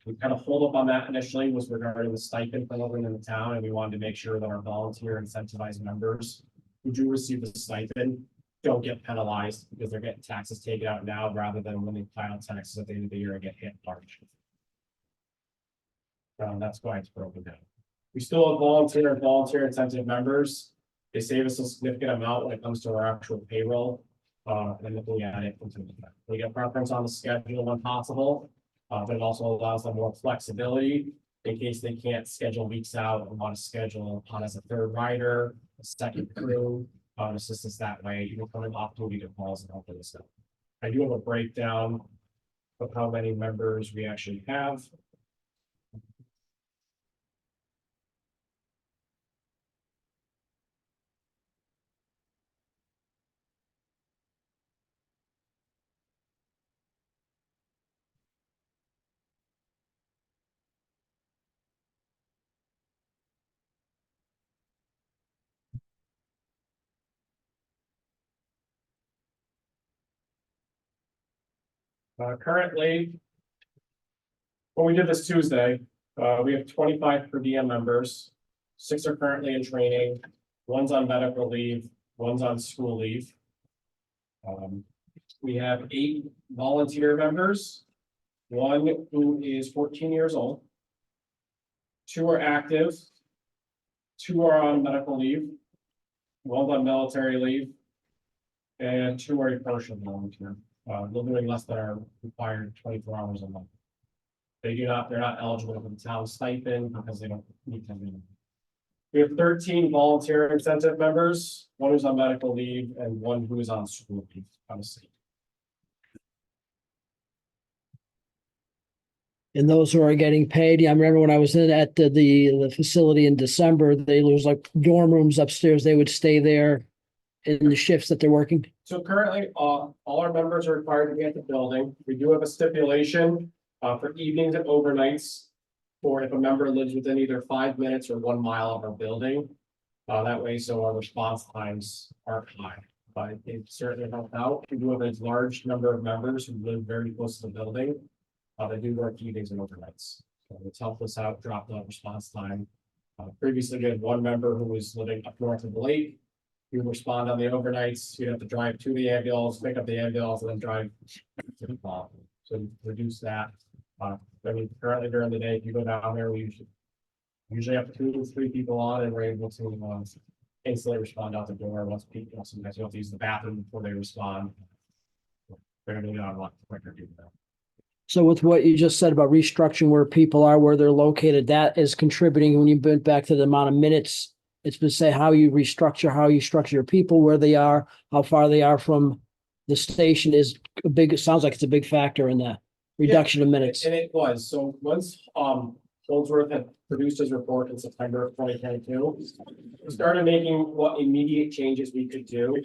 We kind of hold up on that initially was regarding the stipend for living in the town, and we wanted to make sure that our volunteer incentivized members who do receive the stipend don't get penalized because they're getting taxes taken out now rather than when they file taxes at the end of the year and get hit large. That's why it's broken down. We still have volunteer incentive members. They save us a significant amount when it comes to our actual payroll. And looking at it, we get preference on the schedule when possible, but it also allows them more flexibility in case they can't schedule weeks out and want to schedule on as a third rider, a second crew, assistance that way, even coming opportunity to calls and help with this stuff. I do have a breakdown of how many members we actually have. Currently, when we did this Tuesday, we have 25 per diem members. 6 are currently in training, 1's on medical leave, 1's on school leave. We have 8 volunteer members, 1 who is 14 years old. 2 are active, 2 are on medical leave, 1's on military leave, and 2 are a partial volunteer. They're doing less than our required 24 hours a month. They're not eligible for the town stipend because they don't meet them. We have 13 volunteer incentive members, 1 who's on medical leave and 1 who is on school leave, honestly. And those who are getting paid, I remember when I was at the facility in December, there was like dorm rooms upstairs. They would stay there in the shifts that they're working. So currently, all our members are required to be at the building. We do have a stipulation for evenings and overnights for if a member lives within either 5 minutes or 1 mile of our building. That way, so our response times are high, but it certainly helped out. We do have a large number of members who live very close to the building. They do work evenings and overnights. So it's helped us out, drop the response time. Previously, we had 1 member who was living up north of the lake. We would respond on the overnights. You'd have to drive to the ambulance, pick up the ambulance, and then drive to the call. So reduce that. I mean, currently during the day, if you go down there, we usually have 2 to 3 people on, and we're able to instantly respond out the door. Once people, sometimes you have to use the bathroom before they respond. They're going to get on a lot quicker to do that. So with what you just said about restructuring where people are, where they're located, that is contributing when you went back to the amount of minutes. It's been say how you structure your people, where they are, how far they are from the station is a big, it sounds like it's a big factor in that reduction of minutes. And it was, so once, Goldsworth had produced his report in September of 2022, we started making what immediate changes we could do,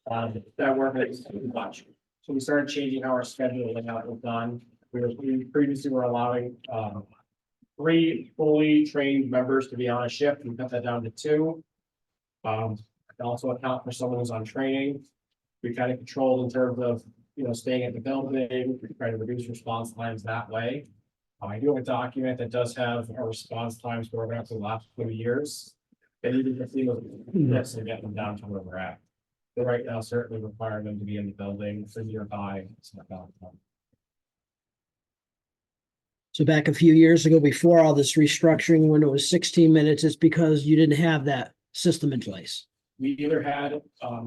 that weren't too much. So we started changing how our schedule layout was done. We previously were allowing, 3 fully trained members to be on a shift. We cut that down to 2. Also account for someone who's on training. We kind of controlled in terms of, staying at the building, we try to reduce response times that way. I do have a document that does have our response times going up to the last few years. And even if we look, yes, and get them down to where we're at. But right now, certainly require them to be in the building for nearby. It's not that. So back a few years ago, before all this restructuring, when it was 16 minutes, it's because you didn't have that system in place. We either had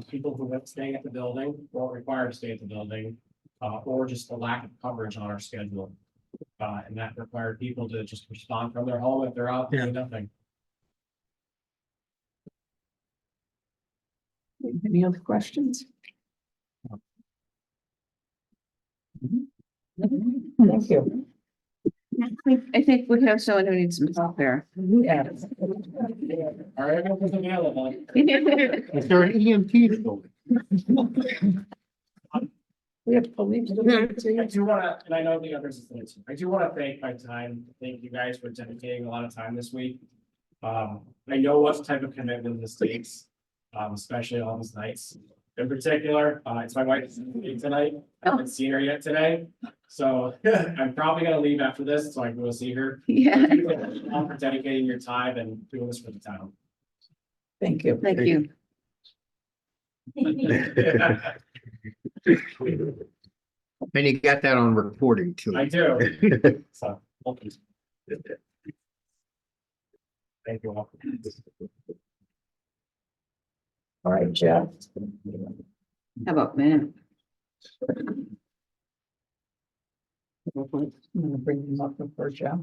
people who were staying at the building or required to stay at the building. Or just the lack of coverage on our schedule. And that required people to just respond from their home if they're out doing nothing. Any other questions? Thank you. I think we have someone who needs some help there. Yeah. All right, everyone's available. Is there an EMT building? We have police. I do wanna, and I know the others, I do wanna thank thank you guys for dedicating a lot of time this week. I know what type of commitment this takes, especially on these nights. In particular, it's my wife's birthday tonight. I haven't seen her yet today, so I'm probably gonna leave after this so I can go see her. Yeah, Thank you all for dedicating your time and doing this for the town. Thank you. thank you. And you got that on recording too. I do. So, okay. Thank you all. All right, Jeff. How about Matt? I'm gonna bring them up before Jeff.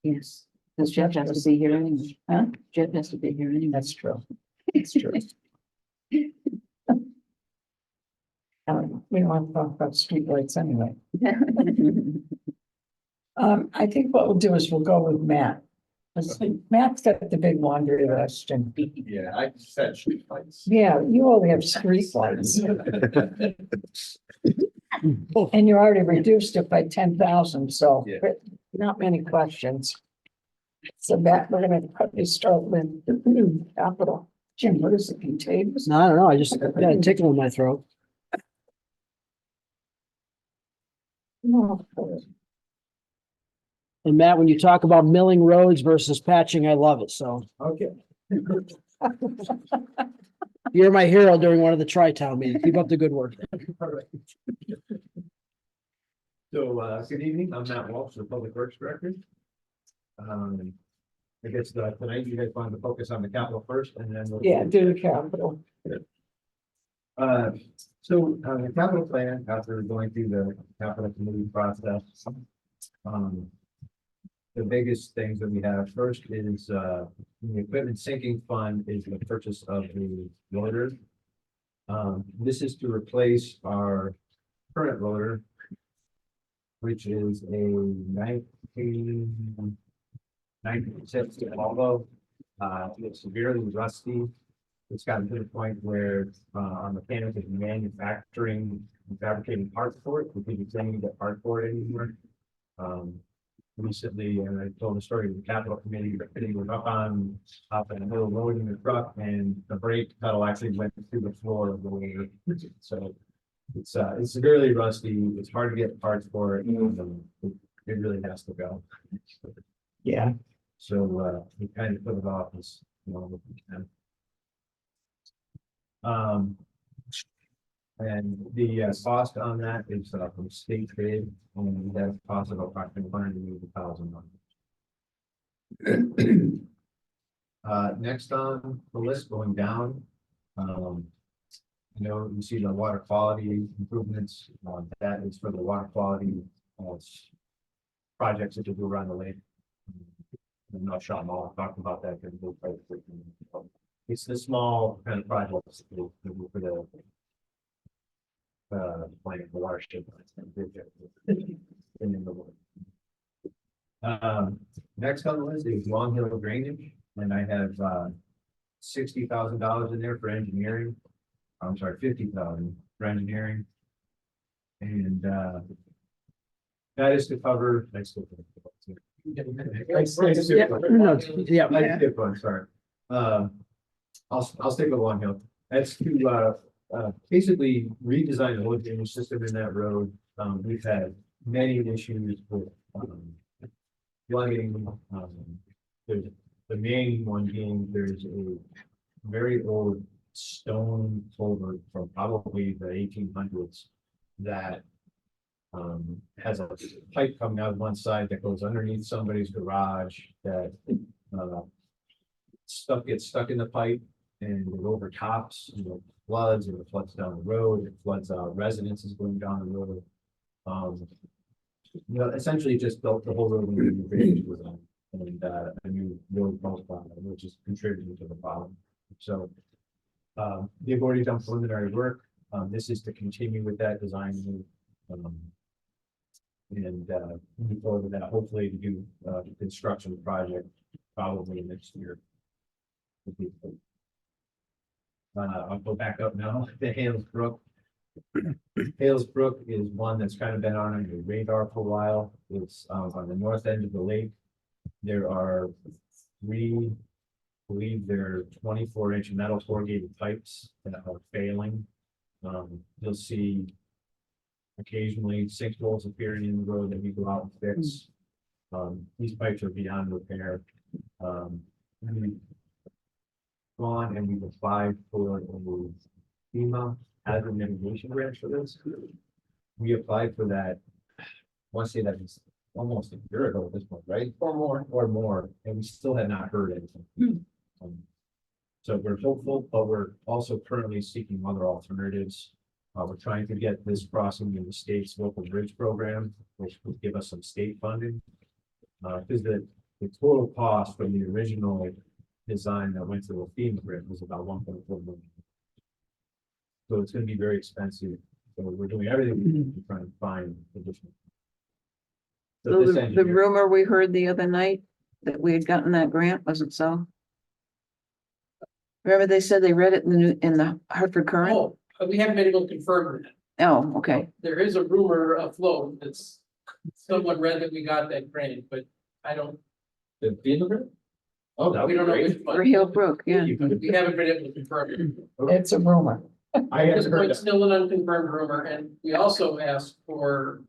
Yes, because Jeff has to be here anyway. Huh? Jeff has to be here anyway. That's true. It's true. We don't want to talk about streetlights anyway. I think what we'll do is we'll go with Matt. Matt's got the big laundry list and, Yeah, I said street lights. yeah, you only have streetlights. And you already reduced it by 10,000, so Yeah. not many questions. So Matt, we're gonna probably start with capital. Jim, what is it, contagious? No, I don't know. I just got a tickle in my throat. No. And Matt, when you talk about milling roads versus patching, I love it. So Okay. you're my hero during one of the tri-town meetings. Keep up the good work. So, good evening, I'm Matt Walsh, the Public Works Director. I guess tonight you guys wanted to focus on the capital first and then. Yeah, do the capital. So, the capital plan, after going through the capital committee process. The biggest things that we have first is, the equipment sinking fund is the purchase of the loader. This is to replace our current loader. Which is a 1960 Volvo. It's severely rusty. It's gotten to the point where our mechanic is fabricating parts for it, because we can't get parts for it anymore. Recently, and I told the story of the capital committee, we were up in the middle loading the truck, and the brake pedal actually went through the floor of the loader. So it's severely rusty. It's hard to get parts for it. It really has to go. Yeah. So we kind of put it off as long as we can. And the cost on that is from state bid, and we have a cost of approximately $180,000. Next on the list, going down, you see the water quality improvements. That is for the water quality projects that you do around the lake. I'm not sure I'm all talking about that. It's the small kind of projects for the planning the watershed. Next on the list is Long Hill Drainage, and I have $60,000 in there for engineering. I'm sorry, $50,000 for engineering. And that is to cover. Yeah. Sorry. I'll stick with Long Hill. That's to basically redesign the whole drainage system in that road. We've had many issues with flooding, there's the main one being, there's a very old stone culvert from probably the 1800s that has a pipe coming out of one side that goes underneath somebody's garage that stuff gets stuck in the pipe and it overtops, floods, or it floods down the road, it floods residences going down the road. Essentially just built the whole road and a new road profile, which is contributing to the problem. So they've already done preliminary work. This is to continue with that design move. And move forward with that, hopefully to do the construction project probably next year. I'll go back up now to Hales Brook. Hales Brook is one that's kind of been on the radar for a while. It's on the north end of the lake. There are three, I believe they're 24-inch metal corrugated pipes that are failing. You'll see occasionally sinkholes appearing in the road that we go out and fix. These pipes are beyond repair. We've gone and we've applied for a FEMA hazard mitigation grant for this. We applied for that. I want to say that was almost a year ago at this point, right? Or more, and we still had not heard anything. So we're hopeful, but we're also currently seeking other alternatives. We're trying to get this crossing in the state's local bridge program, which would give us some state funding. Because the total cost from the original design that went to the FEMA grant was about 1.4 million. So it's going to be very expensive. So we're doing everything we can to try and find additional. So So this the engineer, rumor we heard the other night that we had gotten that grant wasn't so? Remember they said they read it in the Hartford Current? Oh, we haven't been able to confirm that. Oh, okay. There is a rumor afloat that's someone read that we got that grant, but I don't, the FEMA grant? Oh, that would we be don't know great. which For one. Hill Brook, yeah. We haven't been able to confirm it. It's a rumor. I At haven't this heard point, that. still an unconfirmed rumor, and we also asked for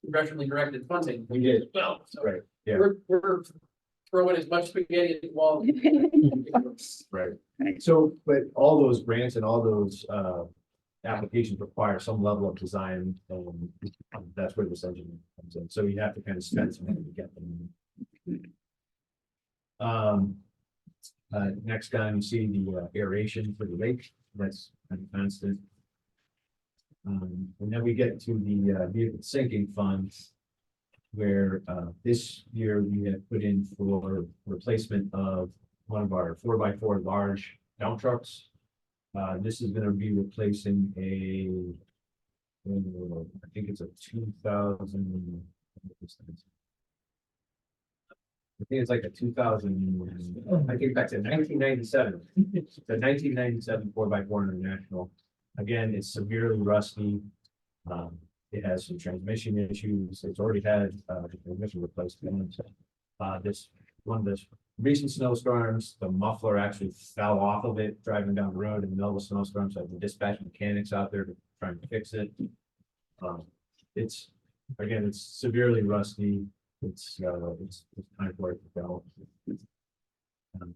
congressionally directed funding. We did, Well, so right, yeah, we're throwing as much spaghetti at the wall. right. So, but all those grants and all those applications require some level of design, and that's where this engineering comes in. So you have to kind of spend some money to get them. Next down, you see the aeration for the lake. That's kind of constant. And then we get to the vehicle sinking funds, where this year we have put in for replacement of one of our 4x4 large dump trucks. This is going to be replacing I think it's a 2000. I think it's like a 2000. I think back to 1997. The 1997 4x4 International. Again, it's severely rusty. It has some transmission issues. It's already had the transmission replacement. This one of the recent snowstorms, the muffler actually fell off of it driving down the road in the middle of a snowstorm. So I had to dispatch mechanics out there to try and fix it. It's severely rusty. It's time for it to go. And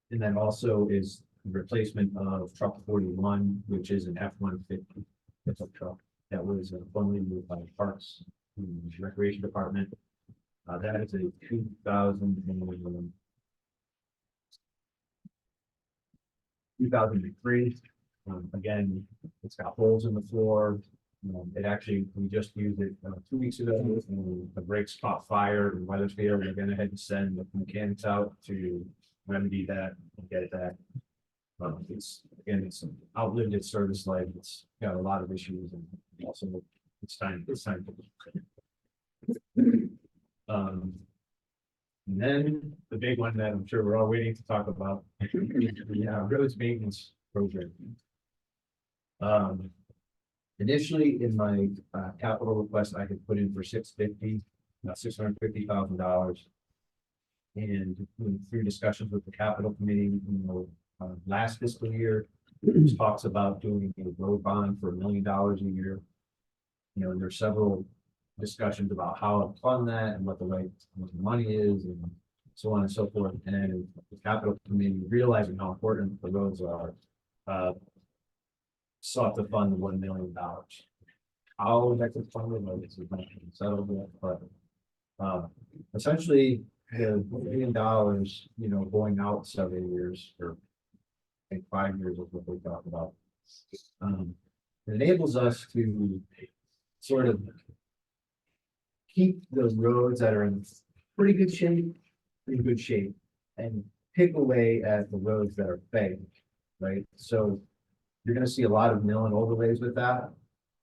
then also is the replacement of truck 41, which is an F-150 pickup truck that was formerly moved by Parks and Recreation Department. That is a 2003. Again, it's got holes in the floor. We just used it 2 weeks ago, and the brakes caught fire in Weathersfield. We're gonna head and send the mechanics out to remedy that and get it back. It's outlived its service life. It's got a lot of issues, and also it's time to. And then the big one that I'm sure we're all waiting to talk about, the roads maintenance program. Initially in my capital request, I had put in for $650,000. And through discussions with the capital committee, last fiscal year, it talks about doing a road bond for $1 million a year. And there's several discussions about how to fund that and what the money is and so on and so forth. And the capital committee, realizing how important the roads are, sought to fund $1 million. How that could fund the roads is not settled yet, but essentially the $1 million, going out 7 years or I think 5 years is what we talked about. It enables us to sort of keep those roads that are in pretty good shape, and pick away at the roads that are fake, right? So you're gonna see a lot of mill and overlays with that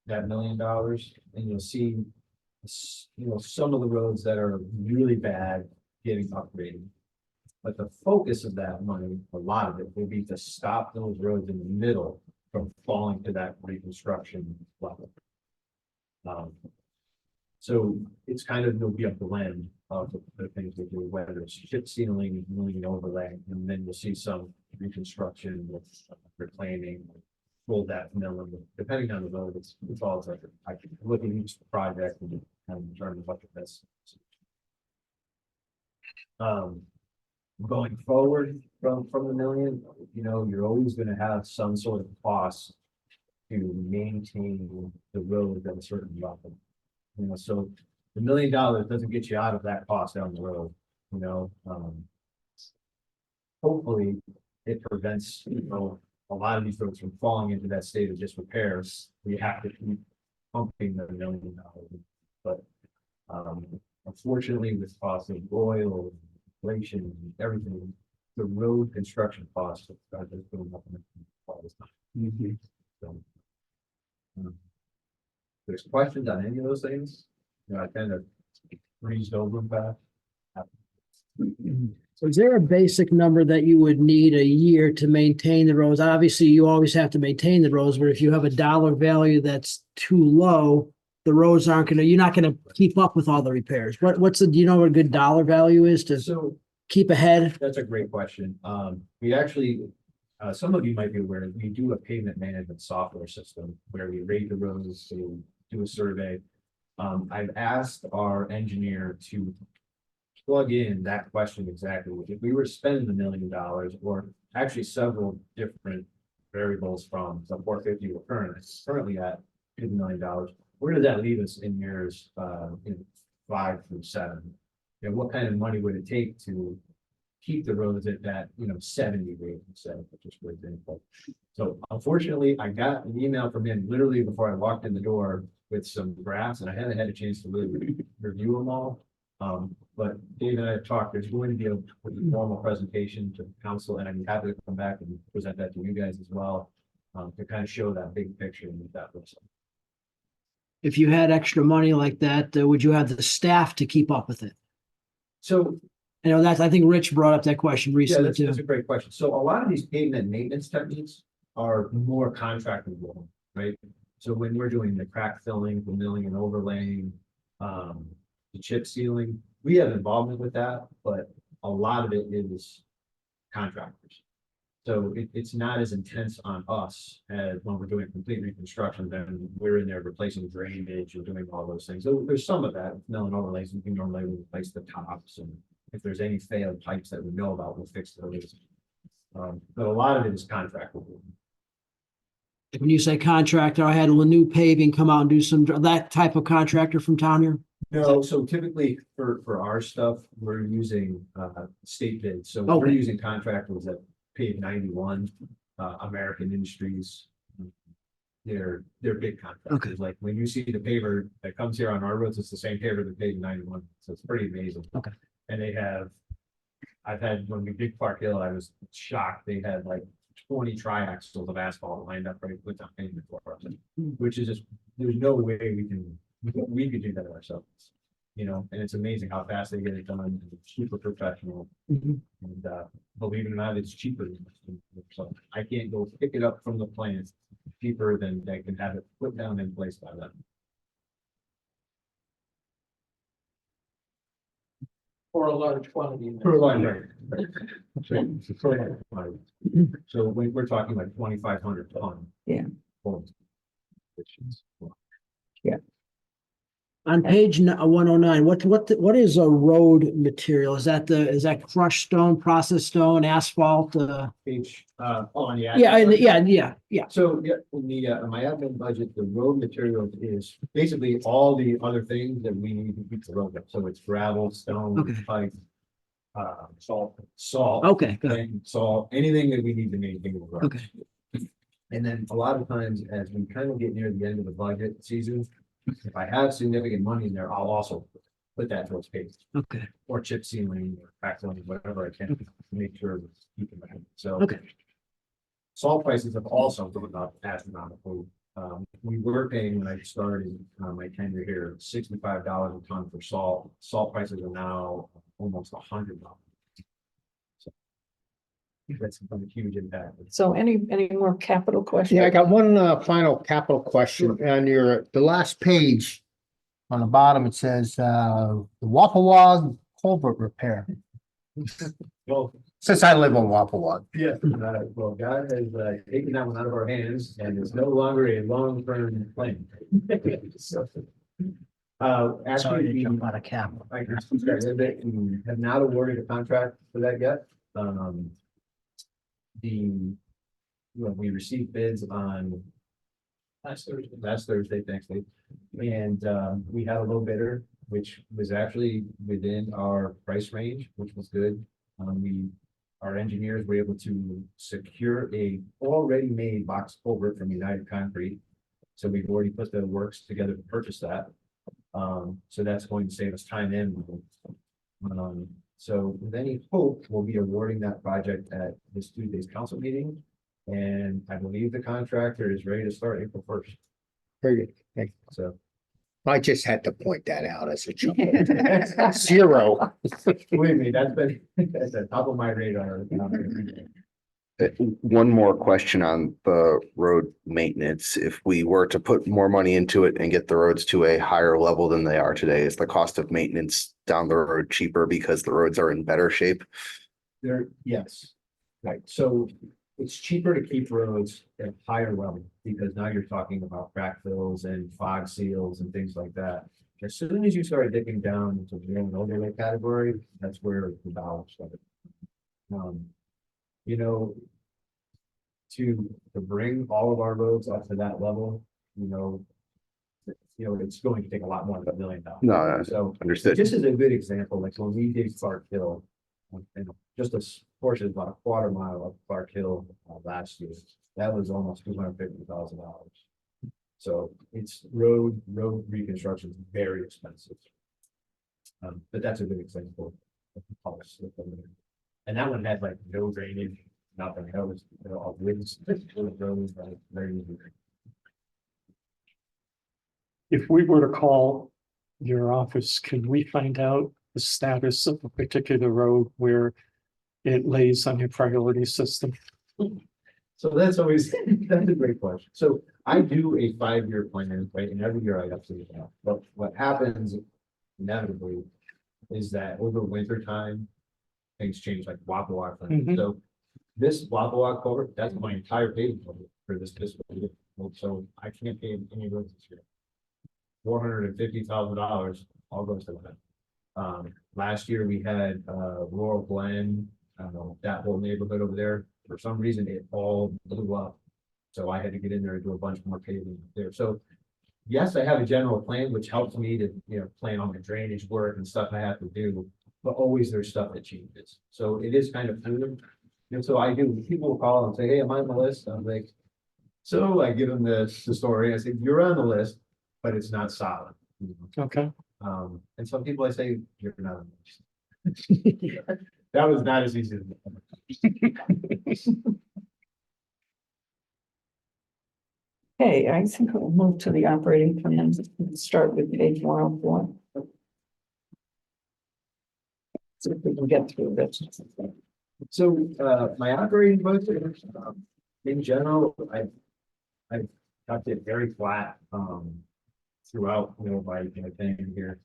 $1 million, and you'll see, some of the roads that are really bad getting upgraded. But the focus of that money, a lot of it, will be to stop those roads in the middle from falling to that reconstruction level. So it's kind of, it'll be a blend of the things we do, whether it's chip sealing, milling and overlay, and then you'll see some reconstruction with reclaiming, full depth milling, depending on the road, it's all different. I can look at each project and determine what the best. Going forward from the million, you're always gonna have some sort of cost to maintain the road at a certain level. So the $1 million doesn't get you out of that cost down the road, hopefully it prevents, a lot of these roads from falling into that state of disrepair. We have to keep pumping the $1 million. But unfortunately, with cost of oil, inflation, and everything, the road construction costs are just going up all this time. So, there's questions on any of those things, I kind of breezed over them back. So is there a basic number that you would need a year to maintain the roads? Obviously, you always have to maintain the roads, but if you have a dollar value that's too low, the roads you're not gonna keep up with all the repairs. Do you know what a good dollar value is to keep ahead? That's a great question. We actually, some of you might be aware, we do a pavement management software system where we rate the roads, to do a survey. I've asked our engineer to plug in that question exactly. If we were spending $1 million, or actually several different variables from the 450 we're currently at $50 million, where does that leave us in years 5 through 7? What kind of money would it take to keep the roads at that 70 rate instead, just for example? So unfortunately, I got an email from him literally before I walked in the door with some graphs, and I haven't had a chance to really review them all. But Dave and I have talked, there's going to be a formal presentation to council, and I'm happy to come back and present that to you guys as well, to kind of show that big picture and what that looks like. If you had extra money like that, would you have the staff to keep up with it? So I think Rich brought up that question yeah, recently that's too. a great question. So a lot of these pavement maintenance techniques are more contractor driven, right? So when we're doing the crack filling, the milling and overlaying, the chip sealing, we have involvement with that, but a lot of it is contractors. So it's not as intense on us as when we're doing complete reconstruction, then we're in there replacing drainage and doing all those things. So there's some of that, mill and overlays, we can normally replace the tops, and if there's any failed pipes that we know about, we'll fix those. But a lot of it is contractor. When you say contractor, I had Lanew Paving come out and do that type of contractor from town here. No, so typically for our stuff, we're using state bids. So we're Okay. using contractors that paid 91, American Industries. They're big contractors. Okay. Like when you see the paver that comes here on our roads, it's the same paver that paid 91. So it's pretty amazing. Okay. And I've had, when we did Park Hill, I was shocked. They had like 20 triaxles of asphalt lined up right with the pavement for us, which is just, there's no way we could do that ourselves. And it's amazing how fast they get it done, and it's super professional. Mhm. And believe it or not, it's cheaper. So I can't go pick it up from the plant cheaper than they can have it put down in place by them. For a large quantity. For a line, right. So we're talking like 2,500 ton. Yeah. Which is, Yeah. On page 109, what is a road material? Is that crushed stone, processed stone, asphalt? Page, on the. Yeah. So, yeah, in the, in my admin budget, the road material is basically all the other things that we need to keep the road up. So it's gravel, stone, Okay. pipe. Salt. Okay, good. And salt, anything that we need to maintain the road. Okay. And then a lot of times, as we kind of get near the end of the budget season, if I have significant money in there, I'll also put that towards paving Okay. or chip sealing or backfilling, whatever I can to make sure we're keeping that. So. Okay. Salt prices have also gone up astronomically. We were paying when I started my tenure here, $65 a ton for salt. Salt prices are now almost $100. So that's a huge impact. So any more capital questions? Yeah, I got one final capital question on the last page. On the bottom, it says the Wapawag culvert repair. Well, Since I live on Wapawag. yeah, well, God has taken that one out of our hands and it's no longer a long-term plan. So, actually, we Jump out of cap. we have not awarded a contract for that yet. We received bids on last Thursday, thankfully. And we had a low bidder, which was actually within our price range, which was good. Our engineers were able to secure a already made box culvert from United Concrete. So we've already put the works together to purchase that. So that's going to save us time and money. So with any hope, we'll be awarding that project at this Tuesday's council meeting. And I believe the contractor is ready to start April 1st. Very good. Thank you. So. I just had to point that out as a jump. Zero. Believe me, that's at the top of my radar. One more question on the road maintenance. If we were to put more money into it and get the roads to a higher level than they are today, is the cost of maintenance down the road cheaper because the roads are in better shape? Yes, right, so it's cheaper to keep roads at higher level, because now you're talking about crack fills and fog seals and things like that. As soon as you start digging down into the real overlay category, that's where the dollars start. To bring all of our roads up to that level, it's going to take a lot more than $1 million. No, So understood. this is a good example, like when we did Clark Hill, and just a portion, about a quarter mile of Clark Hill last year, that was almost $250,000. So it's road reconstruction is very expensive. But that's a good example of the cost. And that one had like no drainage, nothing. That was all woods. Very easy. If we were to call your office, can we find out the status of a particular road where it lays on your priority system? So that's always, that's a great question. So I do a 5-year plan, right? And every year I update that. But what happens inevitably is that over winter time, things change, like Wapawag. Mhm. So this Wapawag culvert, that's my entire paving budget for this fiscal year. So I can't pay any roads this year. $450,000 all goes to that. Last year we had Laurel Glen, I don't know, that whole neighborhood over there. For some reason, it all blew up. So I had to get in there and do a bunch more paving there. So yes, I have a general plan, which helps me to, plan on the drainage work and stuff I have to do, but always there's stuff that changes. So it is kind of fluid. And so I do, people will call and say, hey, am I on the list? I'm like, so I give them the story. I say, you're on the list, but it's not solid. Okay. And some people I say, you're not on the list. That was not as easy as. Okay, I think we'll move to the operating plan. Start with page 104. See if we can get through this. So, my operating budget, in general, I've kept it very flat, throughout, my thing here.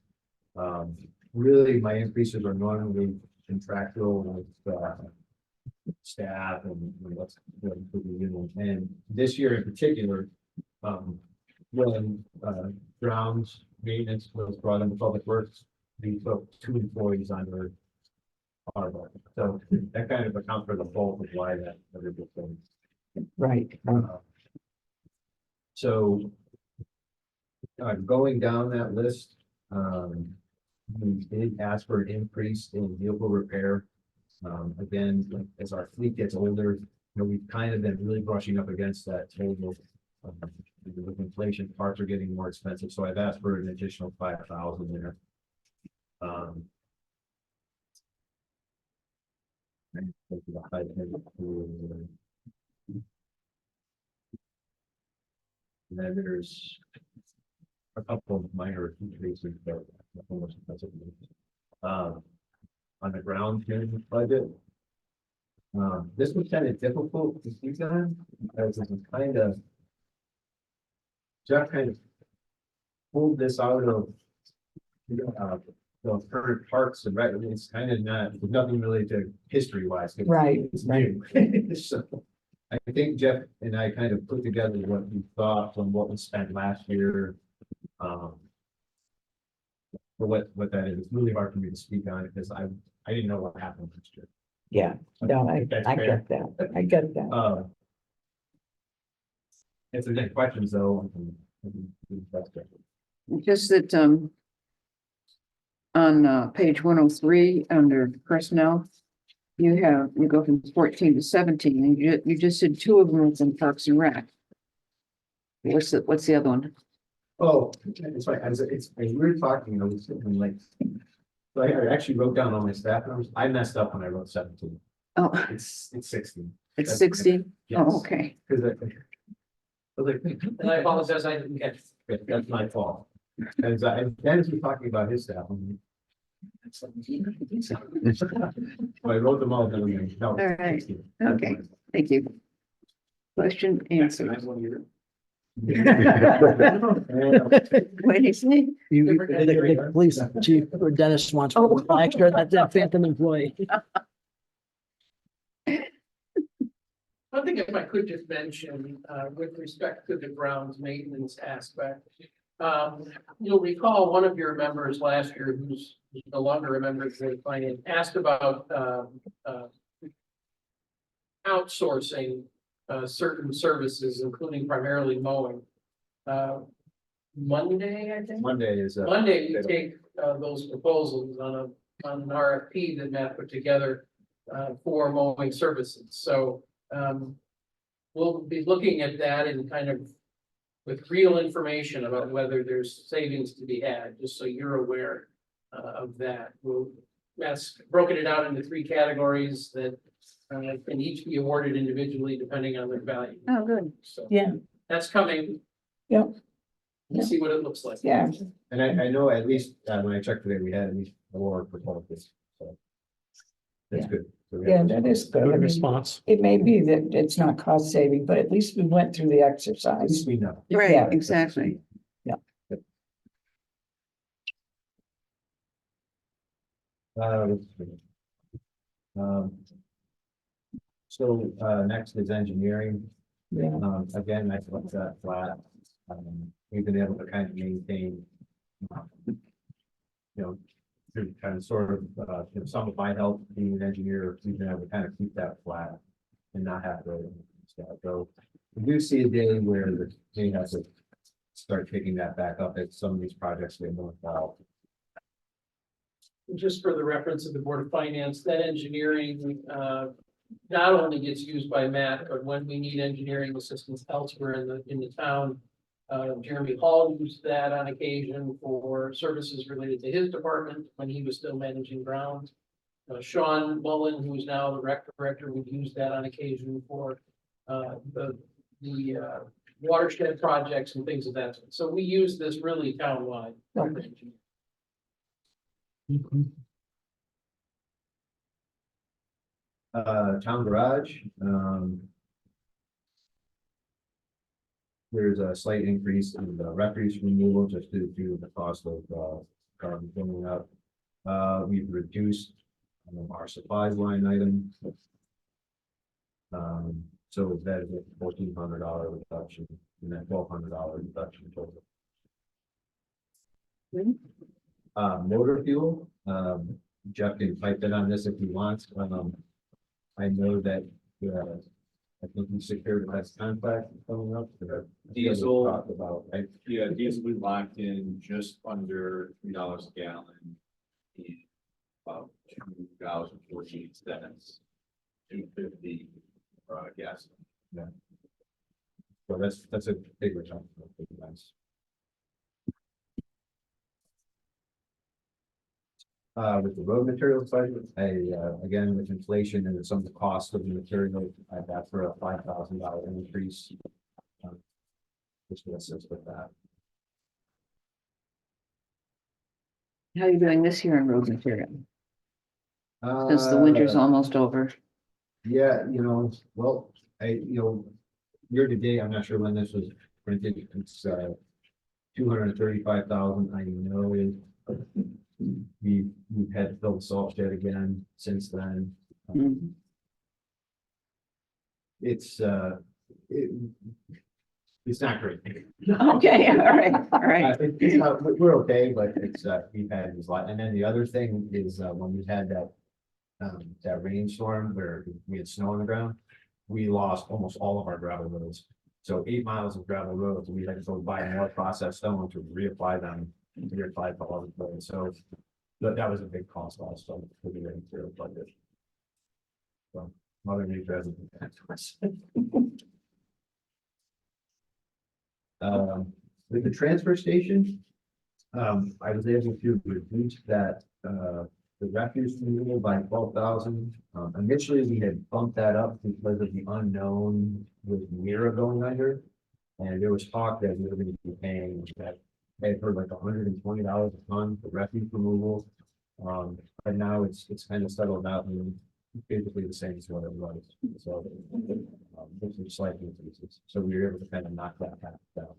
Really, my increases are normally contractual with, staff and what's, and this year in particular, when, grounds maintenance was brought into public works, we took 2 employees under our budget. So that kind of accounts for the bulk of why that everything. Right. So going down that list, we did ask for an increase in vehicle repair. Again, like, as our fleet gets older, we've kind of been really brushing up against that total. With inflation, parts are getting more expensive, so I've asked for an additional 5,000 there. And then there's a couple of minor increases, but nothing much expensive. On the ground unit budget. This was kind of difficult to see that, because it was kind of. Jeff kind of pulled this out of the current parks and rec. It's kind of not, nothing really to history wise. Right, It's new. So I think Jeff and I kind of put together what we thought from what we spent last year. For what that is, it's really hard for me to speak on it because I didn't know what happened last year. Yeah, no, I That's get fair. that. I get that. If there's any questions though, that's good. Just that, on page 103, under personnel, you go from 14 to 17, and you just said 2 of them was in Parks and Rec. What's the other one? Oh, it's right. As we were talking, I was thinking like, so I actually wrote down all my staff numbers. I messed up when I wrote 17. Oh, It's 16. it's 16? Yes. Oh, okay. Because I was like, And I apologize, I didn't catch. that's my fault. And Dennis was talking about his staff. I'm like, so I wrote them all down. No, All right. 16. Okay. Thank you. Question answered. What do you say? The police chief or Dennis wants extra, that phantom employee. One thing if I could just mention, with respect to the grounds maintenance aspect. You'll recall one of your members last year, who's no longer a member of the finance, asked about, outsourcing, certain services, including primarily mowing. Monday, I think. Monday is. Monday, we take those proposals on an RFP that Matt put together for mowing services. So we'll be looking at that and kind of with real information about whether there's savings to be had, just so you're aware of that. Matt's broken it out into 3 categories that can each be awarded individually depending on their value. Oh, good. So Yeah, that's coming. Yep. We'll see what it looks like. yeah, And I know at least when I checked today, we had at least 4 proposals. So that's Yeah. good. So we yeah, have- that is good. I Good mean, response. it may be that it's not cost saving, but at least we went through the At exercise. least we know. Yeah. Right, exactly. Let's see. So next is engineering. Yeah, Again, I left that flat. We've been able to kind of maintain. To kind of sort of, some of my help being an engineer, we've been able to kind of keep that flat and not have to. So we do see a day where they have to start picking that back up as some of these projects get more involved. Just for the reference of the Board of Finance, that engineering, not only gets used by Matt, but when we need engineering assistance elsewhere in the town. Jeremy Hall used that on occasion for services related to his department when he was still managing grounds. Sean Mullen, who is now the rec director, would use that on occasion for the watershed projects and things of that sort. So we use this really townwide. Okay. Town garage, there's a slight increase in the refuse removal just due to the cost of carbon going up. We've reduced our supplies line item. So that is a $1,400 reduction and then $1,200 reduction total. Motor fuel, Jeff can pipe in on this if he wants. I know that, I think we secured a last contract coming up. Diesel. Talked about, right? Yeah, diesel we locked in just under $3 a gallon. In about 2014 cents. 250 gas. So that's a big return for you guys. With the road material side, again, with inflation and some of the cost of the material, I've asked for a $5,000 increase. Just to assist with that. How are you doing this year in road material? Since the winter's almost over. Yeah, well, year to date, I'm not sure when this was printed, it's 235,000, I know it. We've had to fill the salt shed again since then. It's not great. Okay, all right. We're okay, but we've had these lot, and then the other thing is, when we had that rainstorm where we had snow on the ground, we lost almost all of our gravel roads. So 8 miles of gravel roads, we had to go buy more processed stone to reapply them, to reapply to all the roads. So that was a big cost also for the material budget. So Mother Nature hasn't been bad to us. With the transfer station, I was able to reduce that, the refuse removal by 12,000. Initially, we had bumped that up because of the unknown with Mira going under. And there was talk that we were going to be paying that, I had heard like $120 a ton for refuse removal. But now it's kind of settled out and basically the same as what it was. So there's some slight increases. So we were able to kind of knock that half down.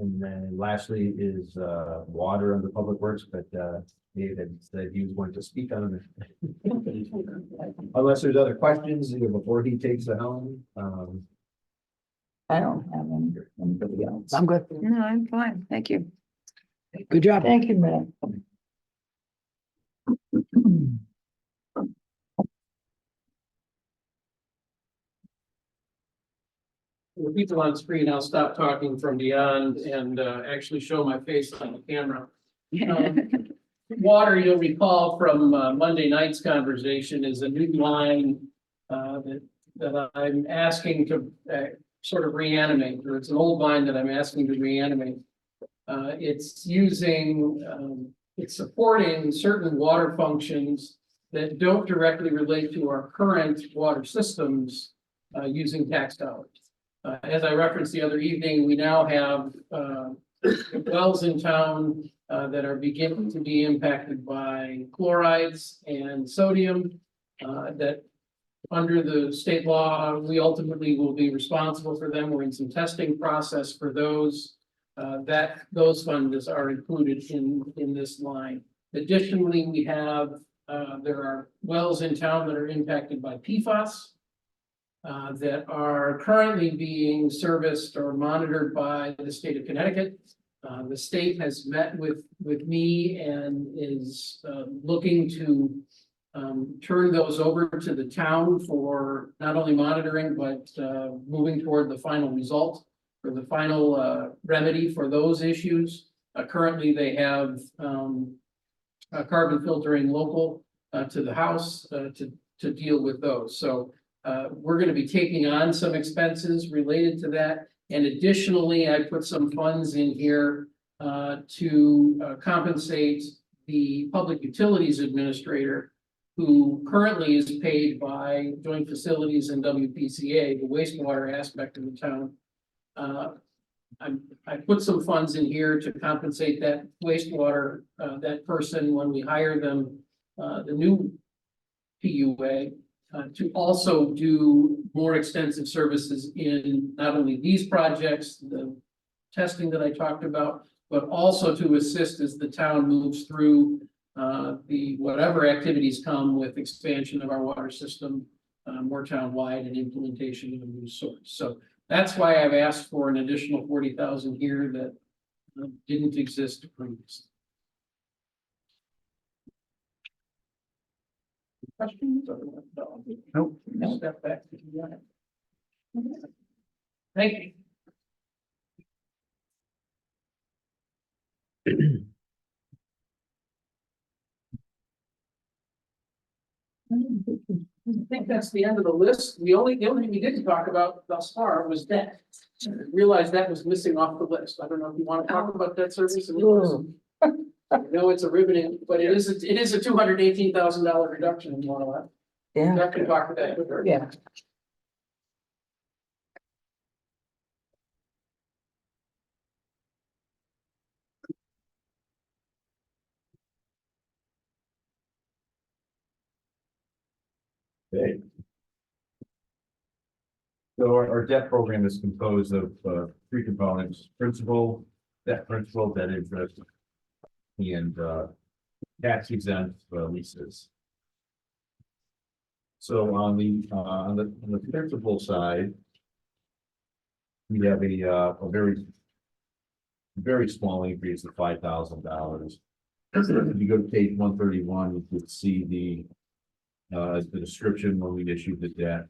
And then lastly is water under Public Works, but David said he was going to speak on it. Unless there's other questions before he takes the helm. I don't have anybody else. I'm good. No, I'm fine. Thank you. Good job. Thank you, Matt. The people on screen, I'll stop talking from beyond and actually show my face on the camera. Water, you'll recall from Monday night's conversation, is a new line that I'm asking to sort of reanimate, or it's an old line that I'm asking to reanimate. It's it's supporting certain water functions that don't directly relate to our current water systems using tax dollars. As I referenced the other evening, we now have wells in town that are beginning to be impacted by chlorides and sodium that under the state law, we ultimately will be responsible for them. We're in some testing process for those. Those funds are included in this line. Additionally, we have there are wells in town that are impacted by PFAS. That are currently being serviced or monitored by the state of Connecticut. The state has met with me and is looking to turn those over to the town for not only monitoring, but moving toward the final result or the final remedy for those issues. Currently, they have carbon filtering local to the house to deal with those. So we're going to be taking on some expenses related to that. And additionally, I put some funds in here to compensate the Public Utilities Administrator, who currently is paid by Joint Facilities and WPCA, the wastewater aspect of the town. I put some funds in here to compensate that wastewater, that person when we hire them, the new PUA. To also do more extensive services in not only these projects, the testing that I talked about, but also to assist as the town moves through the whatever activities come with expansion of our water system more town-wide and implementation of a new source. So that's why I've asked for an additional 40,000 here that didn't exist previously. Questions? Or Nope. No. Step back. Thank you. I think that's the end of the list. The only thing we didn't talk about thus far was debt. I realized that was missing off the list. I don't know if you want to talk about debt service. I know it's a riveting, but it is a $218,000 reduction in one of that. Yeah, I can talk about that. yeah. Okay. So our debt program is composed of three components: principal, debt interest, and tax exempt leases. So on the principal side, we have a very small increase of $5,000. If you go to page 131, you could see the description when we issued the debt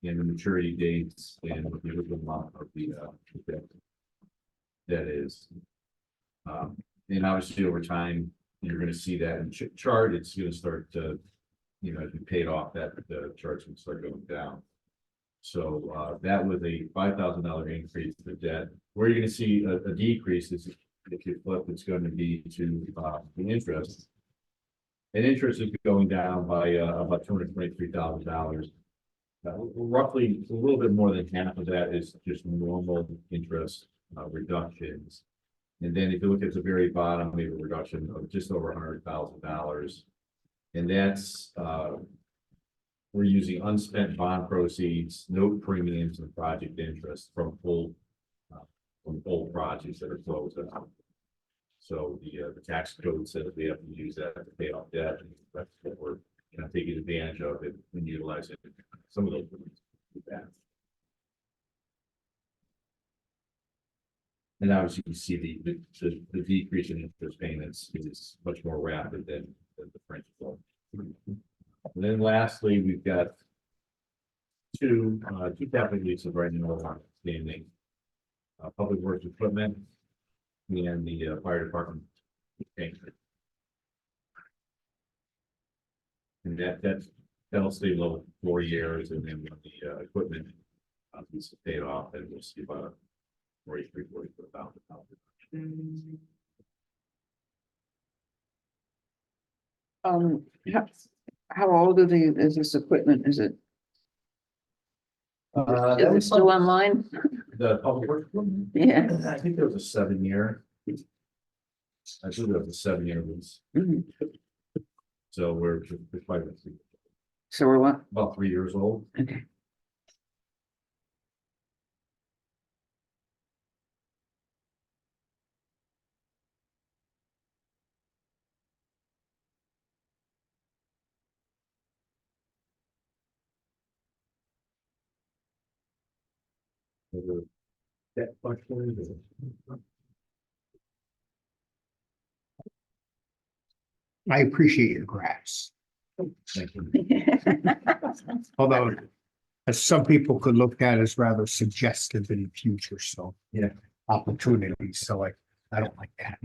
and the maturity dates and what the original amount of the debt is. And obviously over time, you're gonna see that in chart, it's gonna start to, as we paid off that, the chart's gonna start going down. So that was a $5,000 increase to the debt. Where you're gonna see a decrease is if you flip, it's going to be to the interest. And interest is going down by about $223,000. Roughly a little bit more than half of that is just normal interest reductions. And then if you look at the very bottom, we have a reduction of just over $100,000. And that's we're using unspent bond proceeds, note premiums, and project interest from old projects that are closed out. So the tax code says we have to use that to pay off debt. And that's what we're taking advantage of it and utilizing some of those. And obviously you see the decrease in interest payments is much more rapid than the principal. And then lastly, we've got two capital leases right now standing. Public works equipment and the fire department tank. And that'll stay low 4 years, and then when the equipment is paid off, then we'll see about a $44,000. How old is this equipment? Is it still online? The public works equipment? Yeah. I think there was a 7-year. I believe there was a 7-year lease. Mhm. So we're quite So we're what? about 3 years old. Okay. That question. I appreciate your graphs, Thank you. although as some people could look at as rather suggestive in the future, so. Yeah. Opportunities, so I don't like that.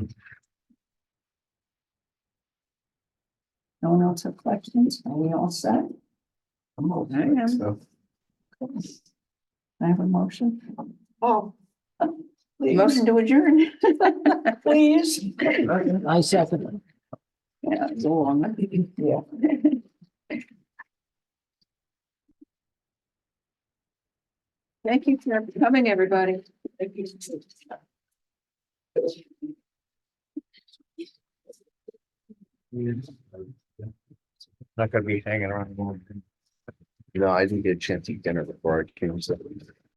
No one else have questions? Are we all set? I am. So, Can I have a motion? Oh. Please, Motion to adjourn. please. I second. Yeah, it's a long one. Yeah. Thank you for coming, everybody. Thank you. Not gonna be hanging around. no, I didn't get a chance to eat dinner before I came, so